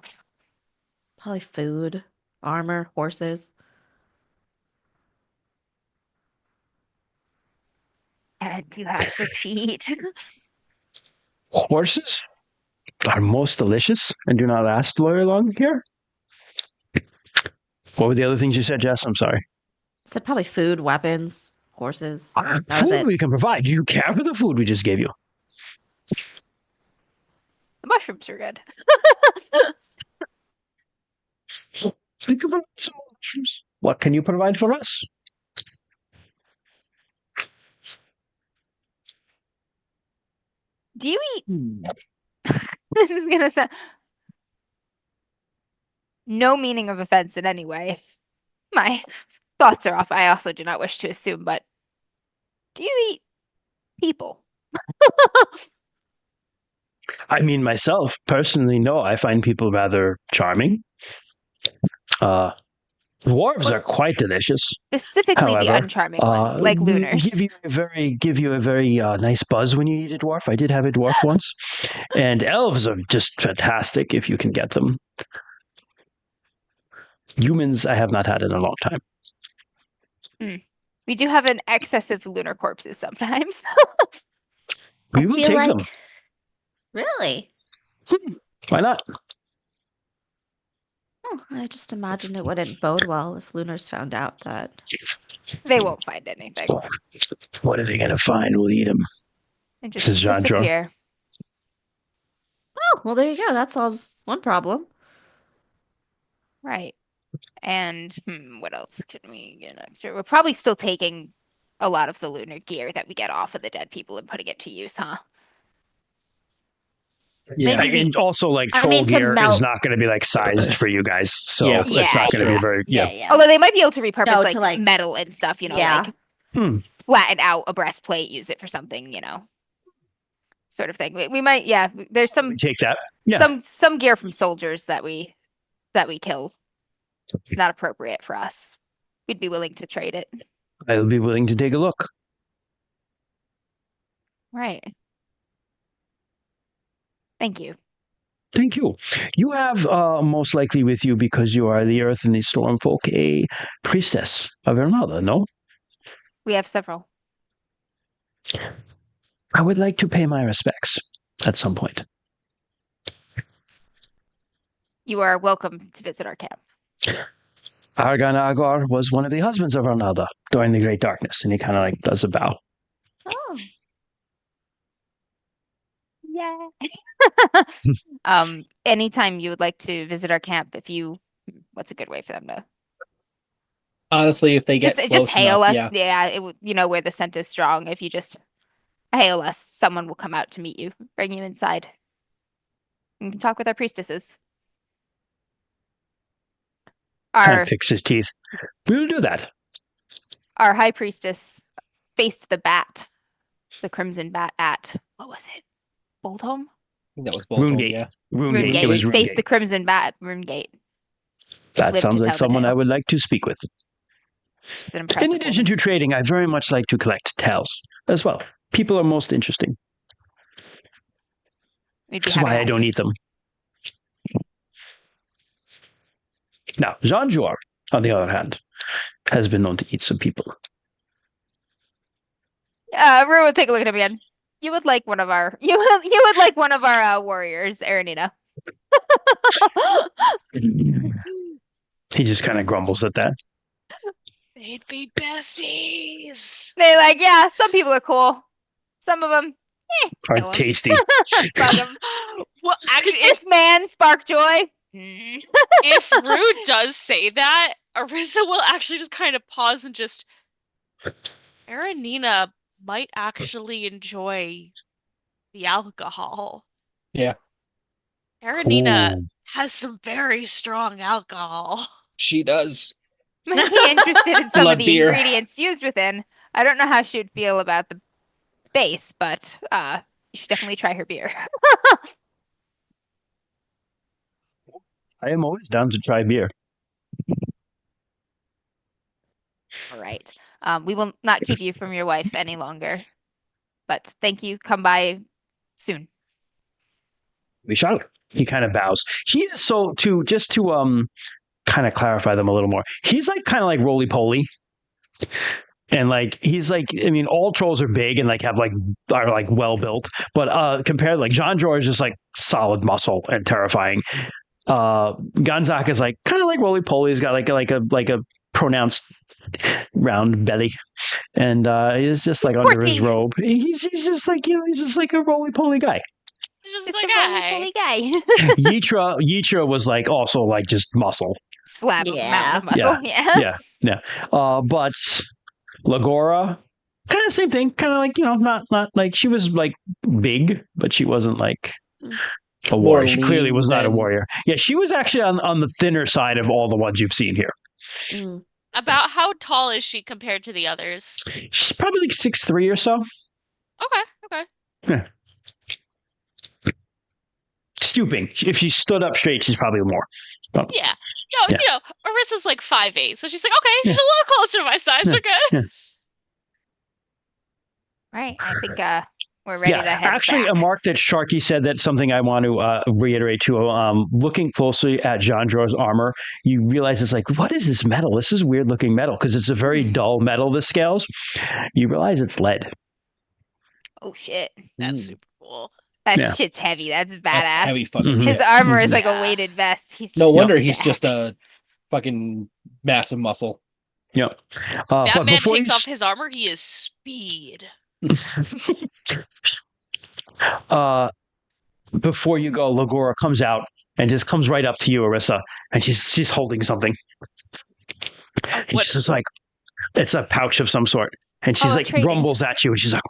Probably food, armor, horses. And you have to cheat. Horses are most delicious and do not last very long here. What were the other things you said, Jess? I'm sorry. Said probably food, weapons, horses. That was Food it. we can provide. Do you care for the food we just gave you? The mushrooms are good. We can provide some more mushrooms. What can you provide for us? Do you eat? This is gonna sound no meaning of offense in any way. If my thoughts are off, I also do not wish to assume, but do you eat people? I mean, myself, personally, no. I find people rather charming. Dwarves are quite delicious. Specifically the However, uncharming ones, like lunars. Give you a very nice buzz when you eat a dwarf. I did have a dwarf once. And elves are just fantastic if you can get them. Humans, I have not had in a long time. We do have an excess of lunar corpses sometimes. We will take them. Really? Why not? Oh, I just imagined it wouldn't bode well if Lunars found out that. They won't find anything. What are they going to find? We'll eat them. And This just is John Joe. disappear. Oh, well, there you go. That solves one problem. Right. And what else can we get extra? We're probably still taking a lot of the lunar gear that we get off of the dead people and putting it to use, huh? Yeah. Maybe And also, like, troll to gear is melt- not going to be, like, sized for you guys. So Yeah. it's not going to be very... Yeah. Although they might be able to repurpose No, like, to, like- metal and stuff, you know, Yeah. like flatten out a breastplate, use it for something, you know, sort of thing. We might, yeah. There's some Take that. Yeah. some gear from soldiers that we kill. It's not appropriate for us. We'd be willing to trade it. I'll be willing to take a look. Right. Thank you. Thank you. You have most likely with you, because you are the Earth and the Storm folk, a priestess of Ernalda, no? We have several. I would like to pay my respects at some point. You are welcome to visit our camp. Argan Agar was one of the husbands of Ernalda during the Great Darkness, and he kind of like does a bow. Oh. Yeah. Anytime you would like to visit our camp, what's a good way for them to Honestly, if they get just close hail enough, us? yeah. Yeah, it would, you know, where the scent is strong. If you just hail us, someone will come out to meet you, bring you inside. You can talk with our priestesses. Kind Our of picks his teeth. We will do that. our high priestess faced the bat, the crimson bat at, what was it? Boldholm? That was Bolton, Runegate. yeah. Runegate. It was Faced Runegate. the crimson bat, Runegate. That Lived sounds to like tell the someone I tale. would like to speak with. She's an impressive In addition to trading, I very much like to collect tales as well. People are most interesting. That's why I don't eat them. Now, Jean-Jour, on the other hand, has been known to eat some people. Rue would take a look at him again. You would like one of our warriors, Aranina. He just kind of grumbles at that. They'd be besties. They like, yeah, some people are cool. Some of them Are tasty. Bug 'em. Well, actually, This man spark joy. if Rue does say that, Arisa will actually just kind of pause and just. Aranina might actually enjoy the alcohol. Yeah. Aranina Ooh. has some very strong alcohol. She does. Might be interested in some Love of the beer. ingredients used within. I don't know how she would feel about the base, but you should definitely try her beer. I am always down to try beer. All right. We will not keep you from your wife any longer. But thank you. Come by soon. We shall. He kind of bows. He is just to kind of clarify them a little more. He's like kind of like roly poly. And like he's like, I mean, all trolls are big and like are well built, but compared like Jean-Jour is just like solid muscle and terrifying. Gonzaga is like kind of like roly poly. He's got like a pronounced round belly, and he's just like under his robe. He's just like he's just like a roly poly guy. Just Just like, a roly-poly guy. Yitra was like also like just muscle. Slab of Yeah. mountain of muscle. Yeah. But Lagora, kind of same thing. Kind of like not like she was like big, but she wasn't like a warrior. She clearly was not a warrior. Yeah, she was actually on the thinner side of all the ones you've seen here. Mm. About how tall is she compared to the others? She's probably like 6'3" or so. Okay. Yeah. Stooping. If she stood up straight, she's probably more. But, Yeah. Yeah. You know, Arissa's like 5'8", so she's like, okay, she's a little closer to my size. Yeah. We're good. Yeah. Right. I think we're ready to head actually, back. a mark that Sharky said, that's something I want to reiterate too. Looking closely at Jean-Jour's armor, you realize it's like, what is this metal? This is weird looking metal because it's a very dull metal, the scales. You realize it's lead. Oh, shit. That's super cool. That shit's heavy. That's badass. That's heavy fucking Mhm. shit. His armor is like a weighted vest. He's just No wonder he's jacked. just a fucking massive muscle. Yeah. That But man before takes you off his armor, he is speed. Before you go, Lagora comes out and just comes right up to you, Arissa, and she's holding something. And she's just like, it's a pouch of some sort, and she's like trading. rumbles at you, and she's like,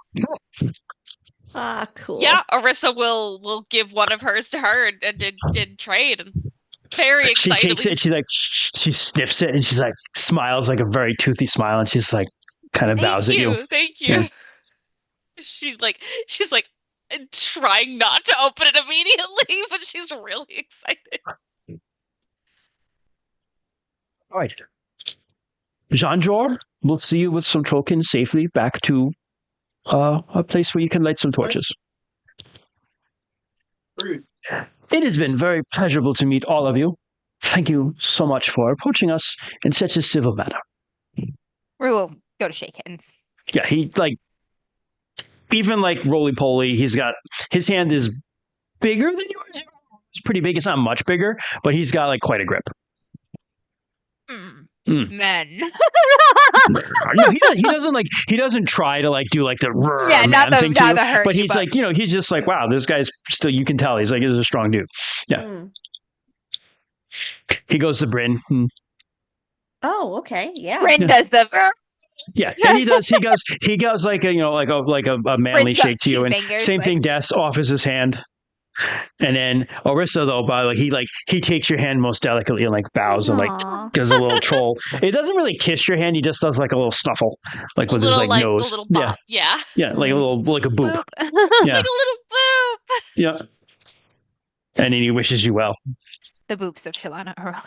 Ah, cool. Yeah, Arissa will give one of hers to her and trade. And very she excited. takes it, she sniffs it, and she's like smiles like a very toothy smile, and she's like kind of bows at you. Thank you. Yeah. She's like trying not to open it immediately, but she's really excited. All right. Jean-Jour, we'll see you with some tokens safely back to a place where you can light some torches. It has been very pleasurable to meet all of you. Thank you so much for approaching us in such a civil manner. We will go to shake hands. Yeah, he like, even like roly-poly, he's got, his hand is bigger than yours. It's pretty big. It's not much bigger, but he's got like quite a grip. Men. No, he doesn't try to like do like the not the thing to you, hurt but you, he's but- like, he's just like, wow, this guy's still, you can tell he's a strong dude. Yeah. Mm. He goes to Bryn. Oh, okay. Yeah. Bryn does the Yeah, and he goes like a manly Bryn's got shake to you, 2 and fingers, same like- thing. Des offers his hand, and then Orissa though, he takes your hand most delicately and like bows and like, Aw. Gives a little troll. It doesn't really kiss your hand. He just does like a little snuffle, like with his like a nose. little bop. Yeah. Yeah, like a little, like a boop. Boop. Yeah, Like a little boop. yeah. And then he wishes you well. The boops of Shalana are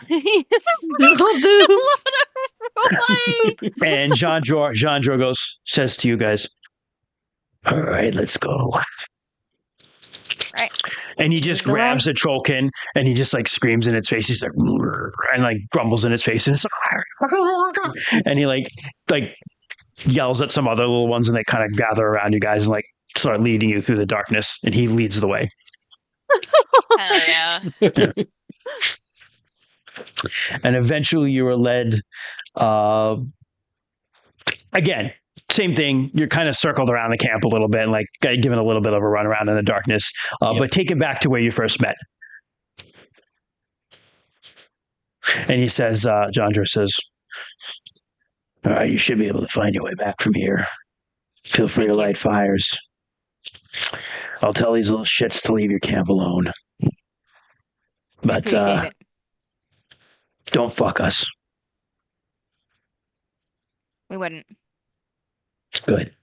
And Jean says to you guys, "All right, let's go." Right. And he just grabs the trollkin and he just like screams in its face. He's like, and like grumbles in its face, and it's like, and he like yells at some other little ones, and they kind of gather around you guys and like start leading you through the darkness. And he leads the way. Hell yeah. Yeah. And eventually you are led, again, same thing. You're kind of circled around the camp a little bit and like given a little bit of a run around in the darkness, but take it back to where you first met. And he says, Jandra says, "All right, you should be able to find your way back from here. Feel free to light fires. I'll tell these little shits to leave your camp alone. But Appreciate it. don't fuck us." We wouldn't. Good.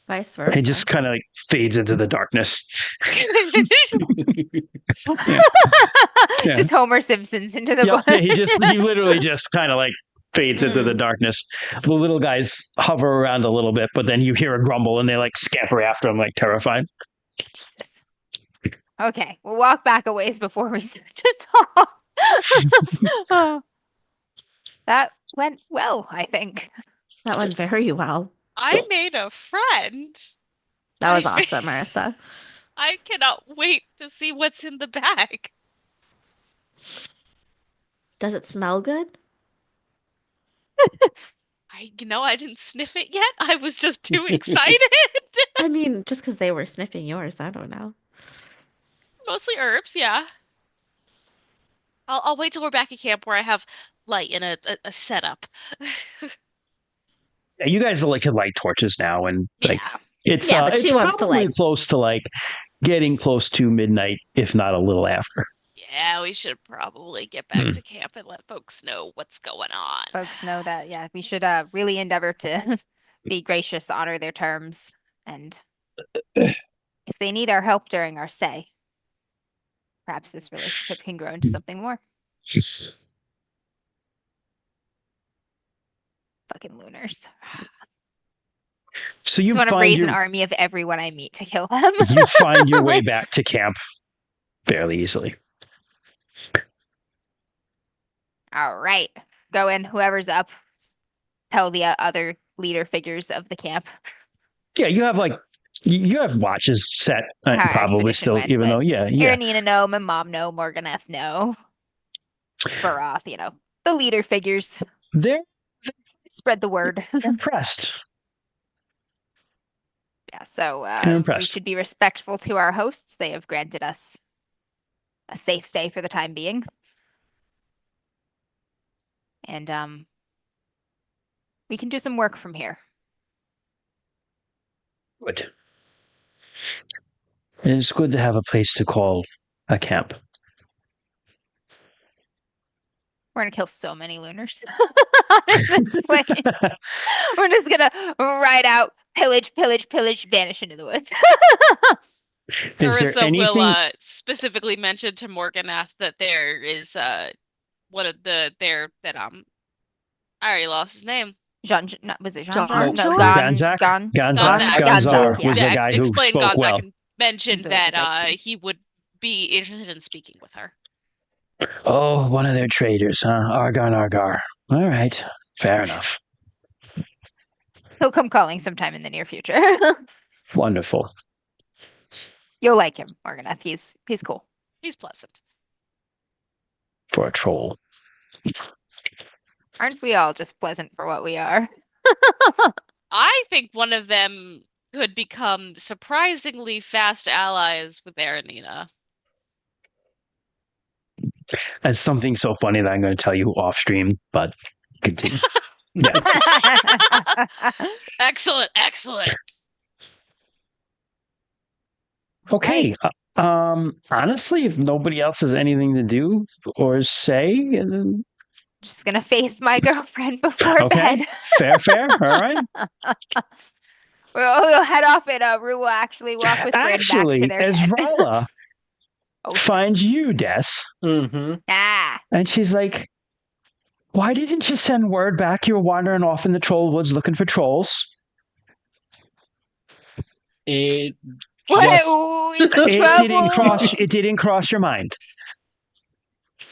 Vice versa. He just kind of like fades into the darkness. Yeah. Just Homer Simpsons into the Yep. Yeah, he literally just kind of like fades into the darkness. The little guys hover around a little bit, but then you hear a grumble and they like scamper after him like terrified. Jesus. Okay, we'll walk back a ways before we start to talk. Oh. That went well, I think. That went very well. I made a friend. That was awesome, Marissa. I cannot wait to see what's in the bag. Does it smell good? I didn't sniff it yet. I was just too excited. I mean, just because they were sniffing yours, I don't know. Mostly herbs, yeah. I'll wait till we're back at camp where I have light and a setup. Yeah, you guys like can light torches now, and like it's but she it's wants to probably like close to like getting close to midnight, if not a little after. Yeah, we should probably get back to camp and let folks know what's going on. Folks know that, yeah, we should really endeavor to be gracious, honor their terms, and if they need our help during our stay, perhaps this relationship can grow into something more. Fucking Lunars. So you just want to find raise an army of everyone I meet to kill them. you find your way back to camp fairly easily. All right. Go in. Whoever's up, tell the other leader figures of the camp. Yeah, you have like you have watches set, probably still, went, even though Iranina no, my mom no, Morganeth no, Baroth, the leader figures. They're Spread the word. impressed. Yeah, so we should be respectful to our hosts. They have granted us a safe stay for the time being. And we can do some work from here. Good. It's good to have a place to call a camp. We're gonna kill so many Lunars. This place. We're just gonna ride out, pillage, vanish into the woods. Marissa will specifically mention to Morganath that there is one of that I already lost his name. Was it Jean? No, Gonzar was the guy who spoke well. And mentioned that he would be interested in speaking with her. Oh, one of their traders, huh? Argar. All right, fair enough. He'll come calling sometime in the near future. Wonderful. You'll like him, Morganath. He's cool. He's pleasant. For a troll. Aren't we all just pleasant for what we are? I think one of them could become surprisingly fast allies with Aranina. As something so funny that I'm going to tell you off stream, but continue. Yeah. Excellent. Okay. Honestly, if nobody else has anything to do or say, then Just gonna face my girlfriend before Okay, bed. fair. All right. We'll head off and Rue will actually walk with Bryn back to Actually, their tent. Ezrella Oh, shit. finds you, Des, Mm-hmm. Ah, and she's like, "Why didn't you send word back? You were wandering off in the troll woods looking for trolls." It what? just Ooh, is It it didn't trouble? cross your mind.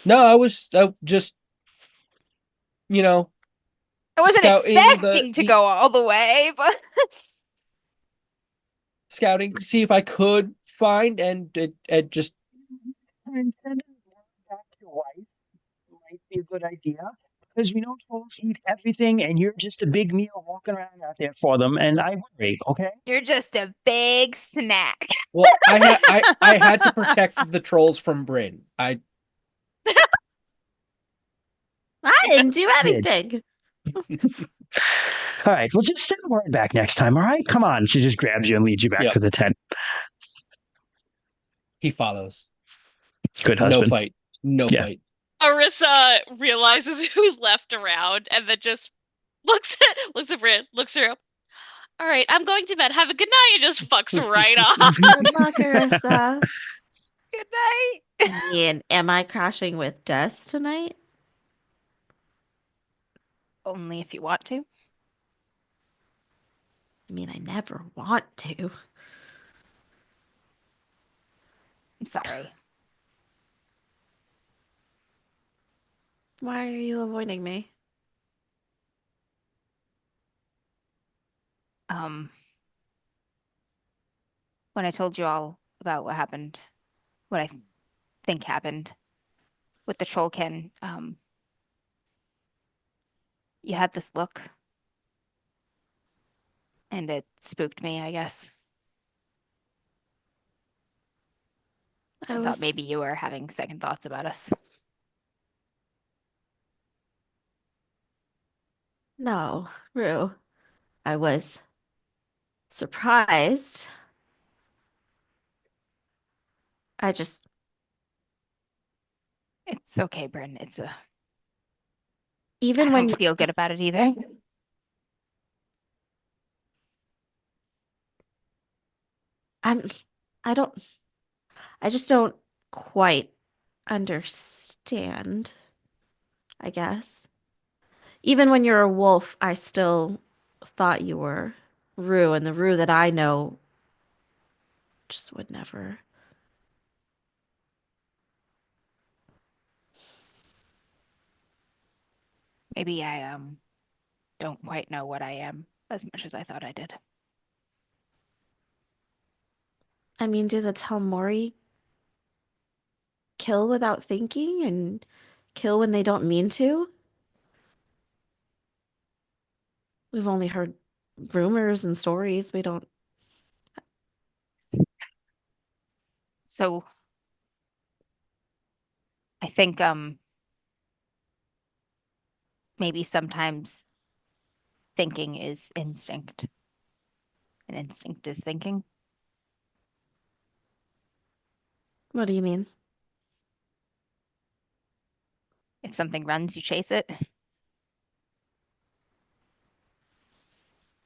no, I was just you know I wasn't scouting expecting to go all the way, but scouting to see if I could find, and it just And sending word back to your wife might be a good idea. Because we know trolls eat everything, and you're just a big meal walking around out there for them, and I worry, okay? you're just a big snack. well, I had to protect the trolls from Bryn. I didn't do anything. All right, well, just send word back next time, all right? Come on. She just grabs you and leads you back Yep. to the tent. He follows. Good husband. No Yeah. fight. Arissa realizes who's left around and then just looks at Bryn, looks around. All right, I'm going to bed. Have a good night. And just fucks right off. Good luck, Arissa. Good night. And am I crashing with Des tonight? Only if you want to. I mean, I never want to. I'm sorry. Why are you avoiding me? When I told you all about what happened, what I think happened with the trollkin, you had this look. And it spooked me, I guess. I thought maybe you were having second thoughts about us. No, Rue. I was surprised. I just, It's okay, Bryn. I even when don't feel good about it either. I'm, I don't, I just don't quite understand, I guess. Even when you're a wolf, I still thought you were Rue, and the Rue that I know just would never. Maybe I don't quite know what I am as much as I thought I did. I mean, do the Talmori kill without thinking and kill when they don't mean to? We've only heard rumors and stories. We don't. So I think maybe sometimes thinking is instinct. And instinct is thinking. What do you mean? If something runs, you chase it.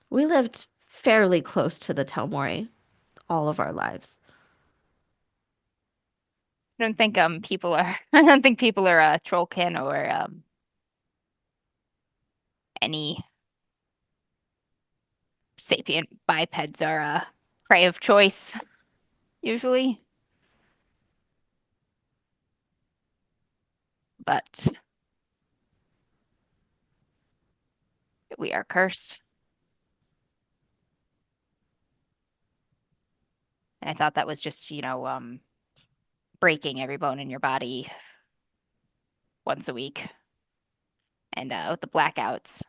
We lived fairly close to the Talmori all of our lives. I don't think people are I don't think people are trollkin or any sapient bipeds are a prey of choice, usually. But we are cursed. And I thought that was just, breaking every bone in your body once a week. And with the blackouts,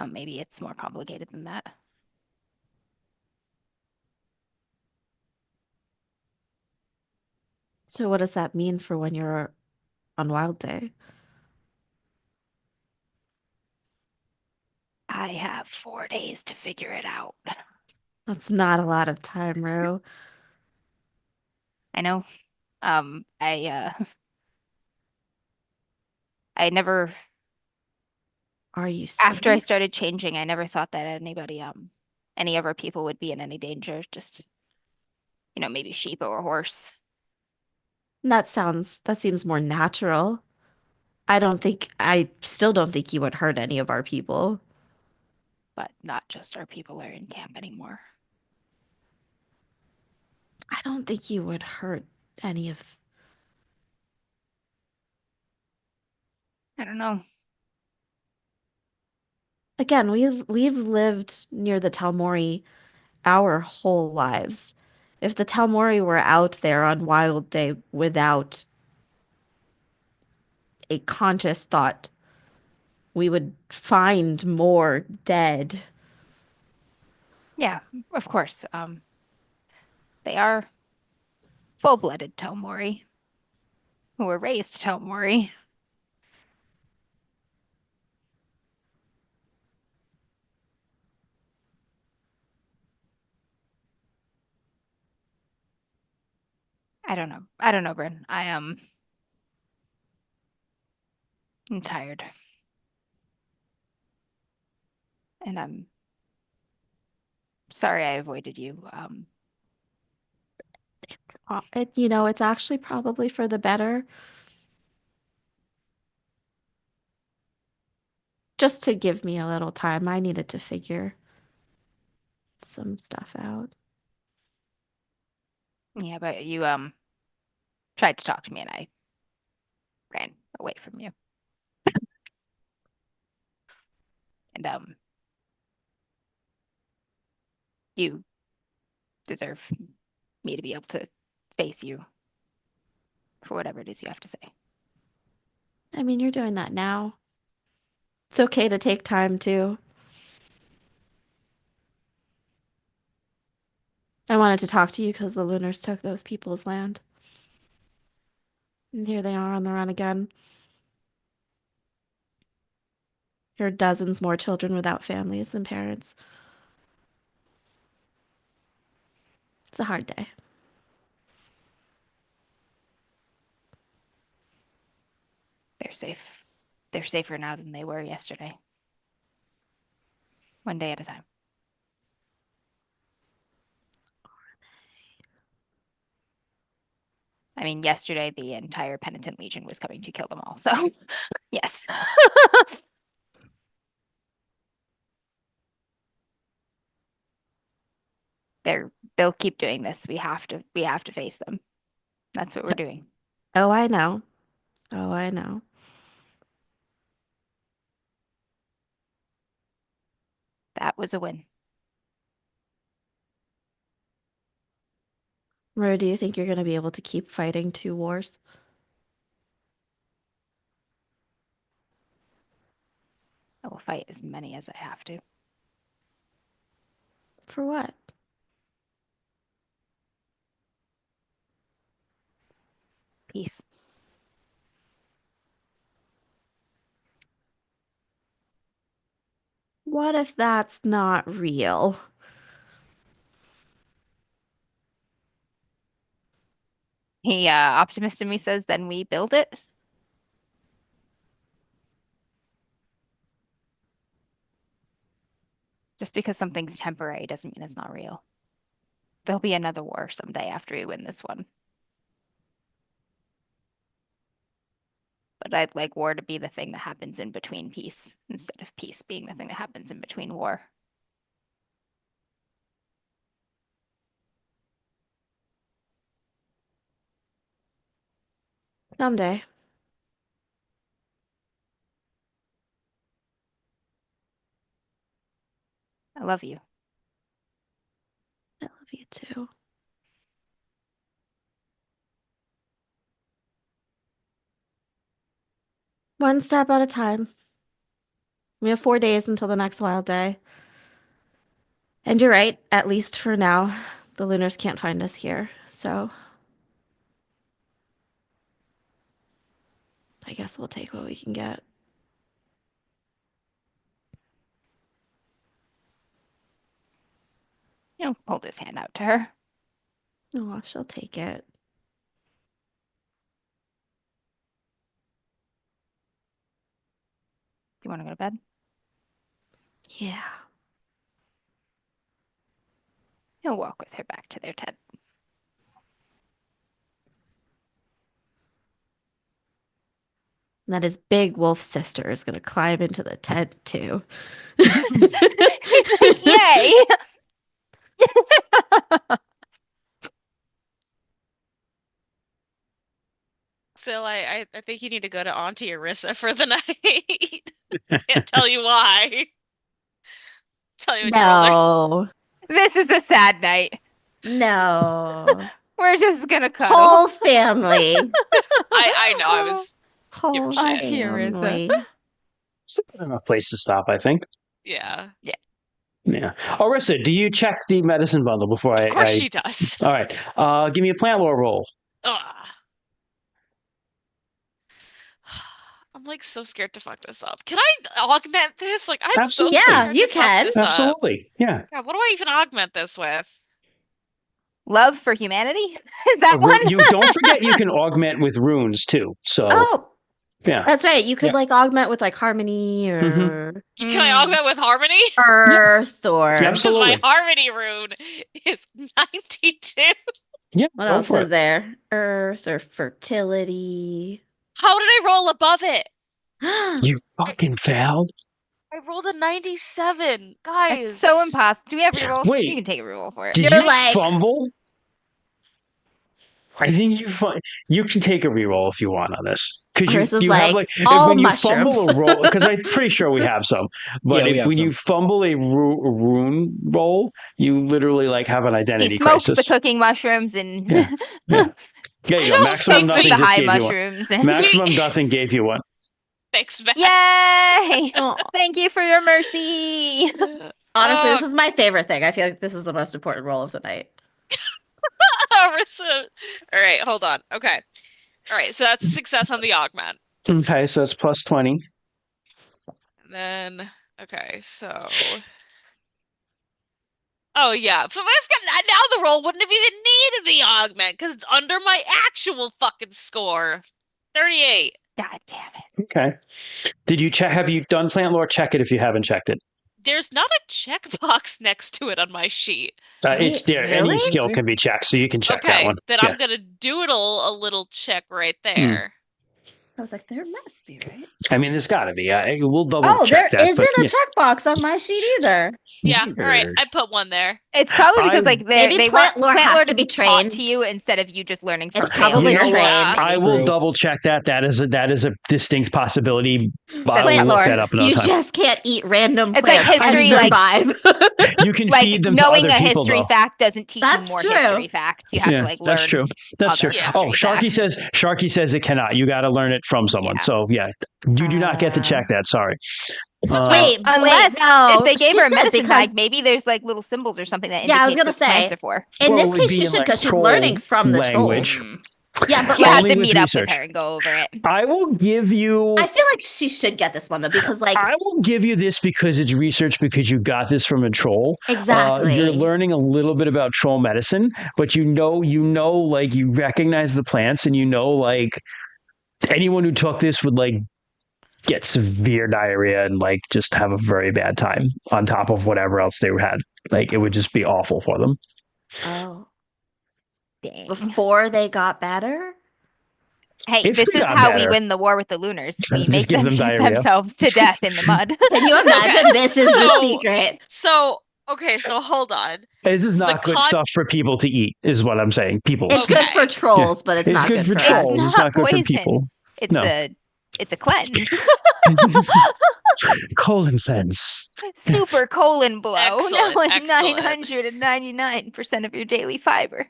maybe it's more complicated than that. So what does that mean for when you're on Wild Day? I have 4 days to figure it out. That's not a lot of time, Rue. I know. I I never, Are you after I serious? started changing, I never thought that any of our people would be in any danger. Just, maybe sheep or a horse, That seems more natural. I still don't think you would hurt any of our people. but not just our people are in camp anymore. I don't think you would hurt any of. I don't know. Again, we've lived near the Talmori our whole lives. If the Talmori were out there on Wild Day without a conscious thought, we would find more dead. Yeah, of course. They are full-blooded Tomori who were raised Tomori. I don't know. I don't know, Bryn. I'm tired. And I'm sorry I avoided you. It's actually probably for the better. Just to give me a little time. I needed to figure some stuff out. Yeah, but you tried to talk to me and I ran away from you. And you deserve me to be able to face you for whatever it is you have to say. I mean, you're doing that now. It's okay to take time too. I wanted to talk to you because the Lunars took those people's land. And here they are on the run again. There are dozens more children without families than parents. It's a hard day. They're safe. They're safer now than they were yesterday. One day at a time. I mean, yesterday the entire Penitent Legion was coming to kill them all, so yes. They'll keep doing this. We have to face them. That's what we're doing. Oh, I know. Oh, I know. That was a win. Maru, do you think you're going to be able to keep fighting 2 wars? I will fight as many as I have to. For what? Peace. What if that's not real? He optimist in me says, then we build it. Just because something's temporary doesn't mean it's not real. There'll be another war someday after we win this one. But I'd like war to be the thing that happens in between peace instead of peace being the thing that happens in between war. Someday. I love you. I love you too. One step at a time. We have 4 days until the next wild day. And you're right, at least for now, the Lunars can't find us here. So I guess we'll take what we can get. Hold his hand out to her. Oh, she'll take it. want to go to bed? Yeah. He'll walk with her back to their tent. And then his big wolf sister is going to climb into the tent too. He's like, yay! So I think you need to go to Auntie Arissa for the night. Can't tell you why. Tell you when you're older. No. This is a sad night. No. We're just gonna cuddle. Whole family. I know I was Whole shit. Auntie Arissa. family. It's a good enough place to stop, I think. yeah. Yeah. Orissa, do you check the medicine bundle before Of course I... she does. All right. Give me a plant lore roll. Ugh. I'm like so scared to fuck this up. Can I augment this? Like I'm Absolutely. so Yeah, scared you to fuck can. this up. Absolutely. Yeah. God, what do I even augment this with? Love for humanity? Is that one? You don't forget you can augment with runes too. So Oh, yeah. that's right. You could Yeah. like augment with like harmony or Can I augment with harmony? earth or Yeah, Because absolutely. my harmony rune is 92. Yeah. what go else for is it. there? Earth or fertility. How did I roll above it? You fucking failed. I rolled a 97. Guys. It's so impossible. Do we have rerolls? Wait. You can take a reroll for it. Did You're you like- fumble? I think you can take a reroll if you want on this. Because Ours is you have like all when you mushrooms. fumble a roll, because I'm pretty sure we have some. But Yeah, we have when some. you fumble a rune roll, you literally like have an identity He smokes crisis. the cooking mushrooms and Yeah. Yeah. There you go. don't Maximum think smokes nothing the just high gave you one. mushrooms. And Maximum nothing gave you one. Thanks, Matt. yay! Oh, Thank you for your mercy. honestly, Oh. this is my favorite thing. I feel like this is the most important role of the night. All right, hold on. Okay. All right, so that's a success on the augment. Okay, so it's plus 20. And then, okay, so. Oh, yeah. But now the roll wouldn't have even needed the augment because it's under my actual fucking score. 38. God damn it. Okay. Did you check? Have you done plant lore? Check it if you haven't checked it. There's not a checkbox next to it on my sheet. It's Wait, there. Any really? skill can be checked, so you can check that Okay, one. then Yeah. I'm gonna doodle a little check right there. I was like, there must be, right? I mean, there's got to be. We'll double Oh, there check that. isn't but, a checkbox on my sheet either. Yeah, all right, I put one there. It's probably because I- like Maybe they plant want lore plant has lore to to be be taught trained. to you instead of you just learning from It's failure. probably You know trained. what? I will True. double check that. That is a distinct possibility. I will Plant look lore. that up another You time. just can't eat random It's like plants and history, like- survive. You can Like feed them to knowing other a people, history though. fact doesn't teach That's you more true. history facts. You have Yeah, to like learn. that's true. That's true. other Yeah. Oh, history Sharky says it cannot. You got to learn it from someone. Yeah. So yeah, you do not get to check that. Sorry. Wait, Unless no, if they gave she her a should, medicine because bag, maybe there's like little symbols or something that Yeah, I was indicate gonna what plants say. are for. in Well, this it would case be she in, should like, because she's troll learning from the language. trolls. Mm. Yeah, but You have Only to with meet up with research. her and go over it. I will give you. I feel like she should get this one though because like I will give you this because it's research because you got this from a troll. exactly. You're learning a little bit about troll medicine, but you know, like you recognize the plants and you know, like anyone who took this would like get severe diarrhea and like just have a very bad time on top of whatever else they had. Like it would just be awful for them. Oh, Dang. before they got better. Hey, If this they is got how better. we win the war with the Lunars. We Just make give them them shoot diarrhea. themselves to death in the mud. Can you imagine? This is the So- secret. So, okay, so hold on. This is The not good con- stuff for people to eat, is what I'm saying. People. It's good for Okay. trolls, but it's, It's not good for us. trolls. It's not not good for poison. people. It's No. a cleanse. Colon cleanse. Super colon blow. Excellent, Now like excellent. 999% of your daily fiber.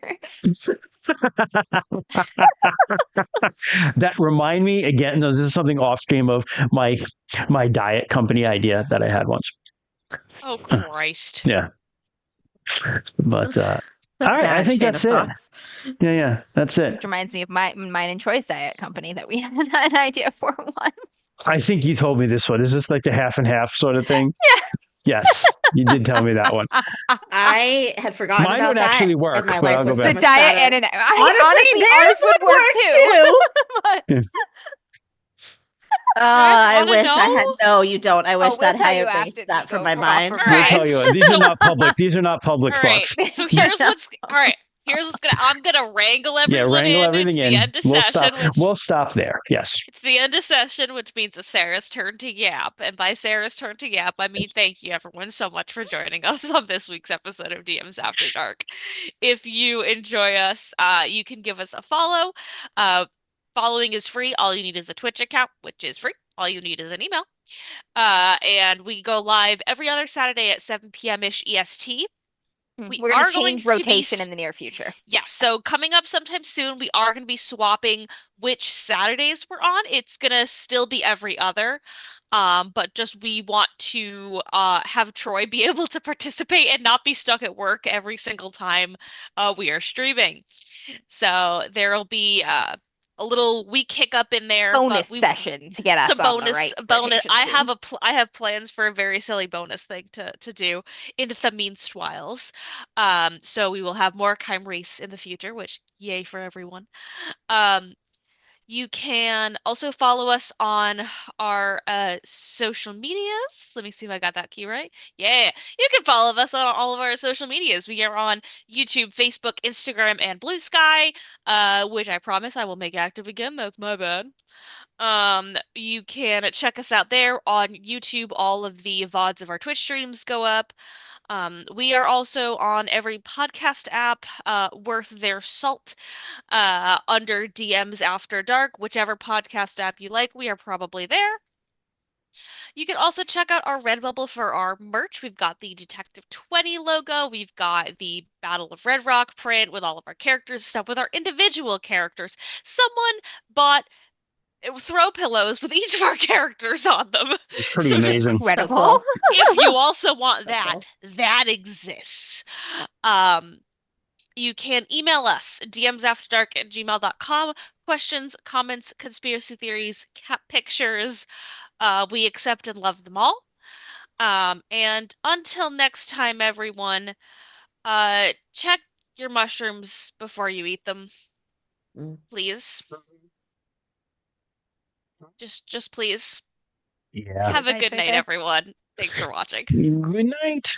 That remind me again. This is something off stream of my diet company idea that I had once. Oh, Christ. Yeah, but A all right, I bad think chain that's of it. thoughts. yeah, that's it. Which reminds me of mine and Troy's diet company that we had an idea for once. I think you told me this one. Is this like the half and half sort of thing? Yes. Yes, you did tell me that one. I had forgotten Mine about would that. actually and work, my but life I'll go was so back. The much diet better. and Honestly, ours would work too. I wanna wish I had. know? No, you don't. I wish we'll that tell I you erased after that we from go my mind. off All We'll right. tell you. These are So not public. These are not public all right. thoughts. So here's what's all right. Here's what's I'm gonna wrangle Yeah, everyone wrangle in. everything It's the in. end of We'll stop. session, which We'll stop there. Yes. it's the end of session, which means it's Sarah's turn to yap. And by Sarah's turn to yap, I mean thank you everyone so much for joining us on this week's episode of DMs After Dark. If you enjoy us, you can give us a follow. Following is free. All you need is a Twitch account, which is free. All you need is an email. And we go live every other Saturday at 7 p.m.-ish EST. We're going to change rotation in the near future. Yeah, so coming up sometime soon, we are going to be swapping which Saturdays we're on. It's going to still be every other, but just we want to have Troy be able to participate and not be stuck at work every single time we are streaming. So there'll be a little week hiccup in there, Bonus but we session to get us some on the right bonus. rotation soon. I have plans for a very silly bonus thing to do in the meanwhiles. So we will have more Kime Race in the future, which yay for everyone. Um, you can also follow us on our social medias. Let me see if I got that key right. Yeah, you can follow us on all of our social medias. We are on YouTube, Facebook, Instagram, and Blue Sky, which I promise I will make active again. That's my bad. You can check us out there on YouTube. All of the VODs of our Twitch streams go up. We are also on every podcast app worth their salt under DMs After Dark. Whichever podcast app you like, we are probably there. You can also check out our Redbubble for our merch. We've got the Detective 20 logo. We've got the Battle of Red Rock print with all of our characters, stuff with our individual characters. Someone bought throw pillows with each of our characters on them. It's pretty So amazing. Incredible. if you also want that, Cool. that exists. You can email us, dmsafterdark@gmail.com. Questions, comments, conspiracy theories, cat pictures. We accept and love them all. And until next time, everyone, check your mushrooms before you eat them, please. Just please. Yeah. Have a Nice good right night, there. everyone. Thanks for watching. Good night.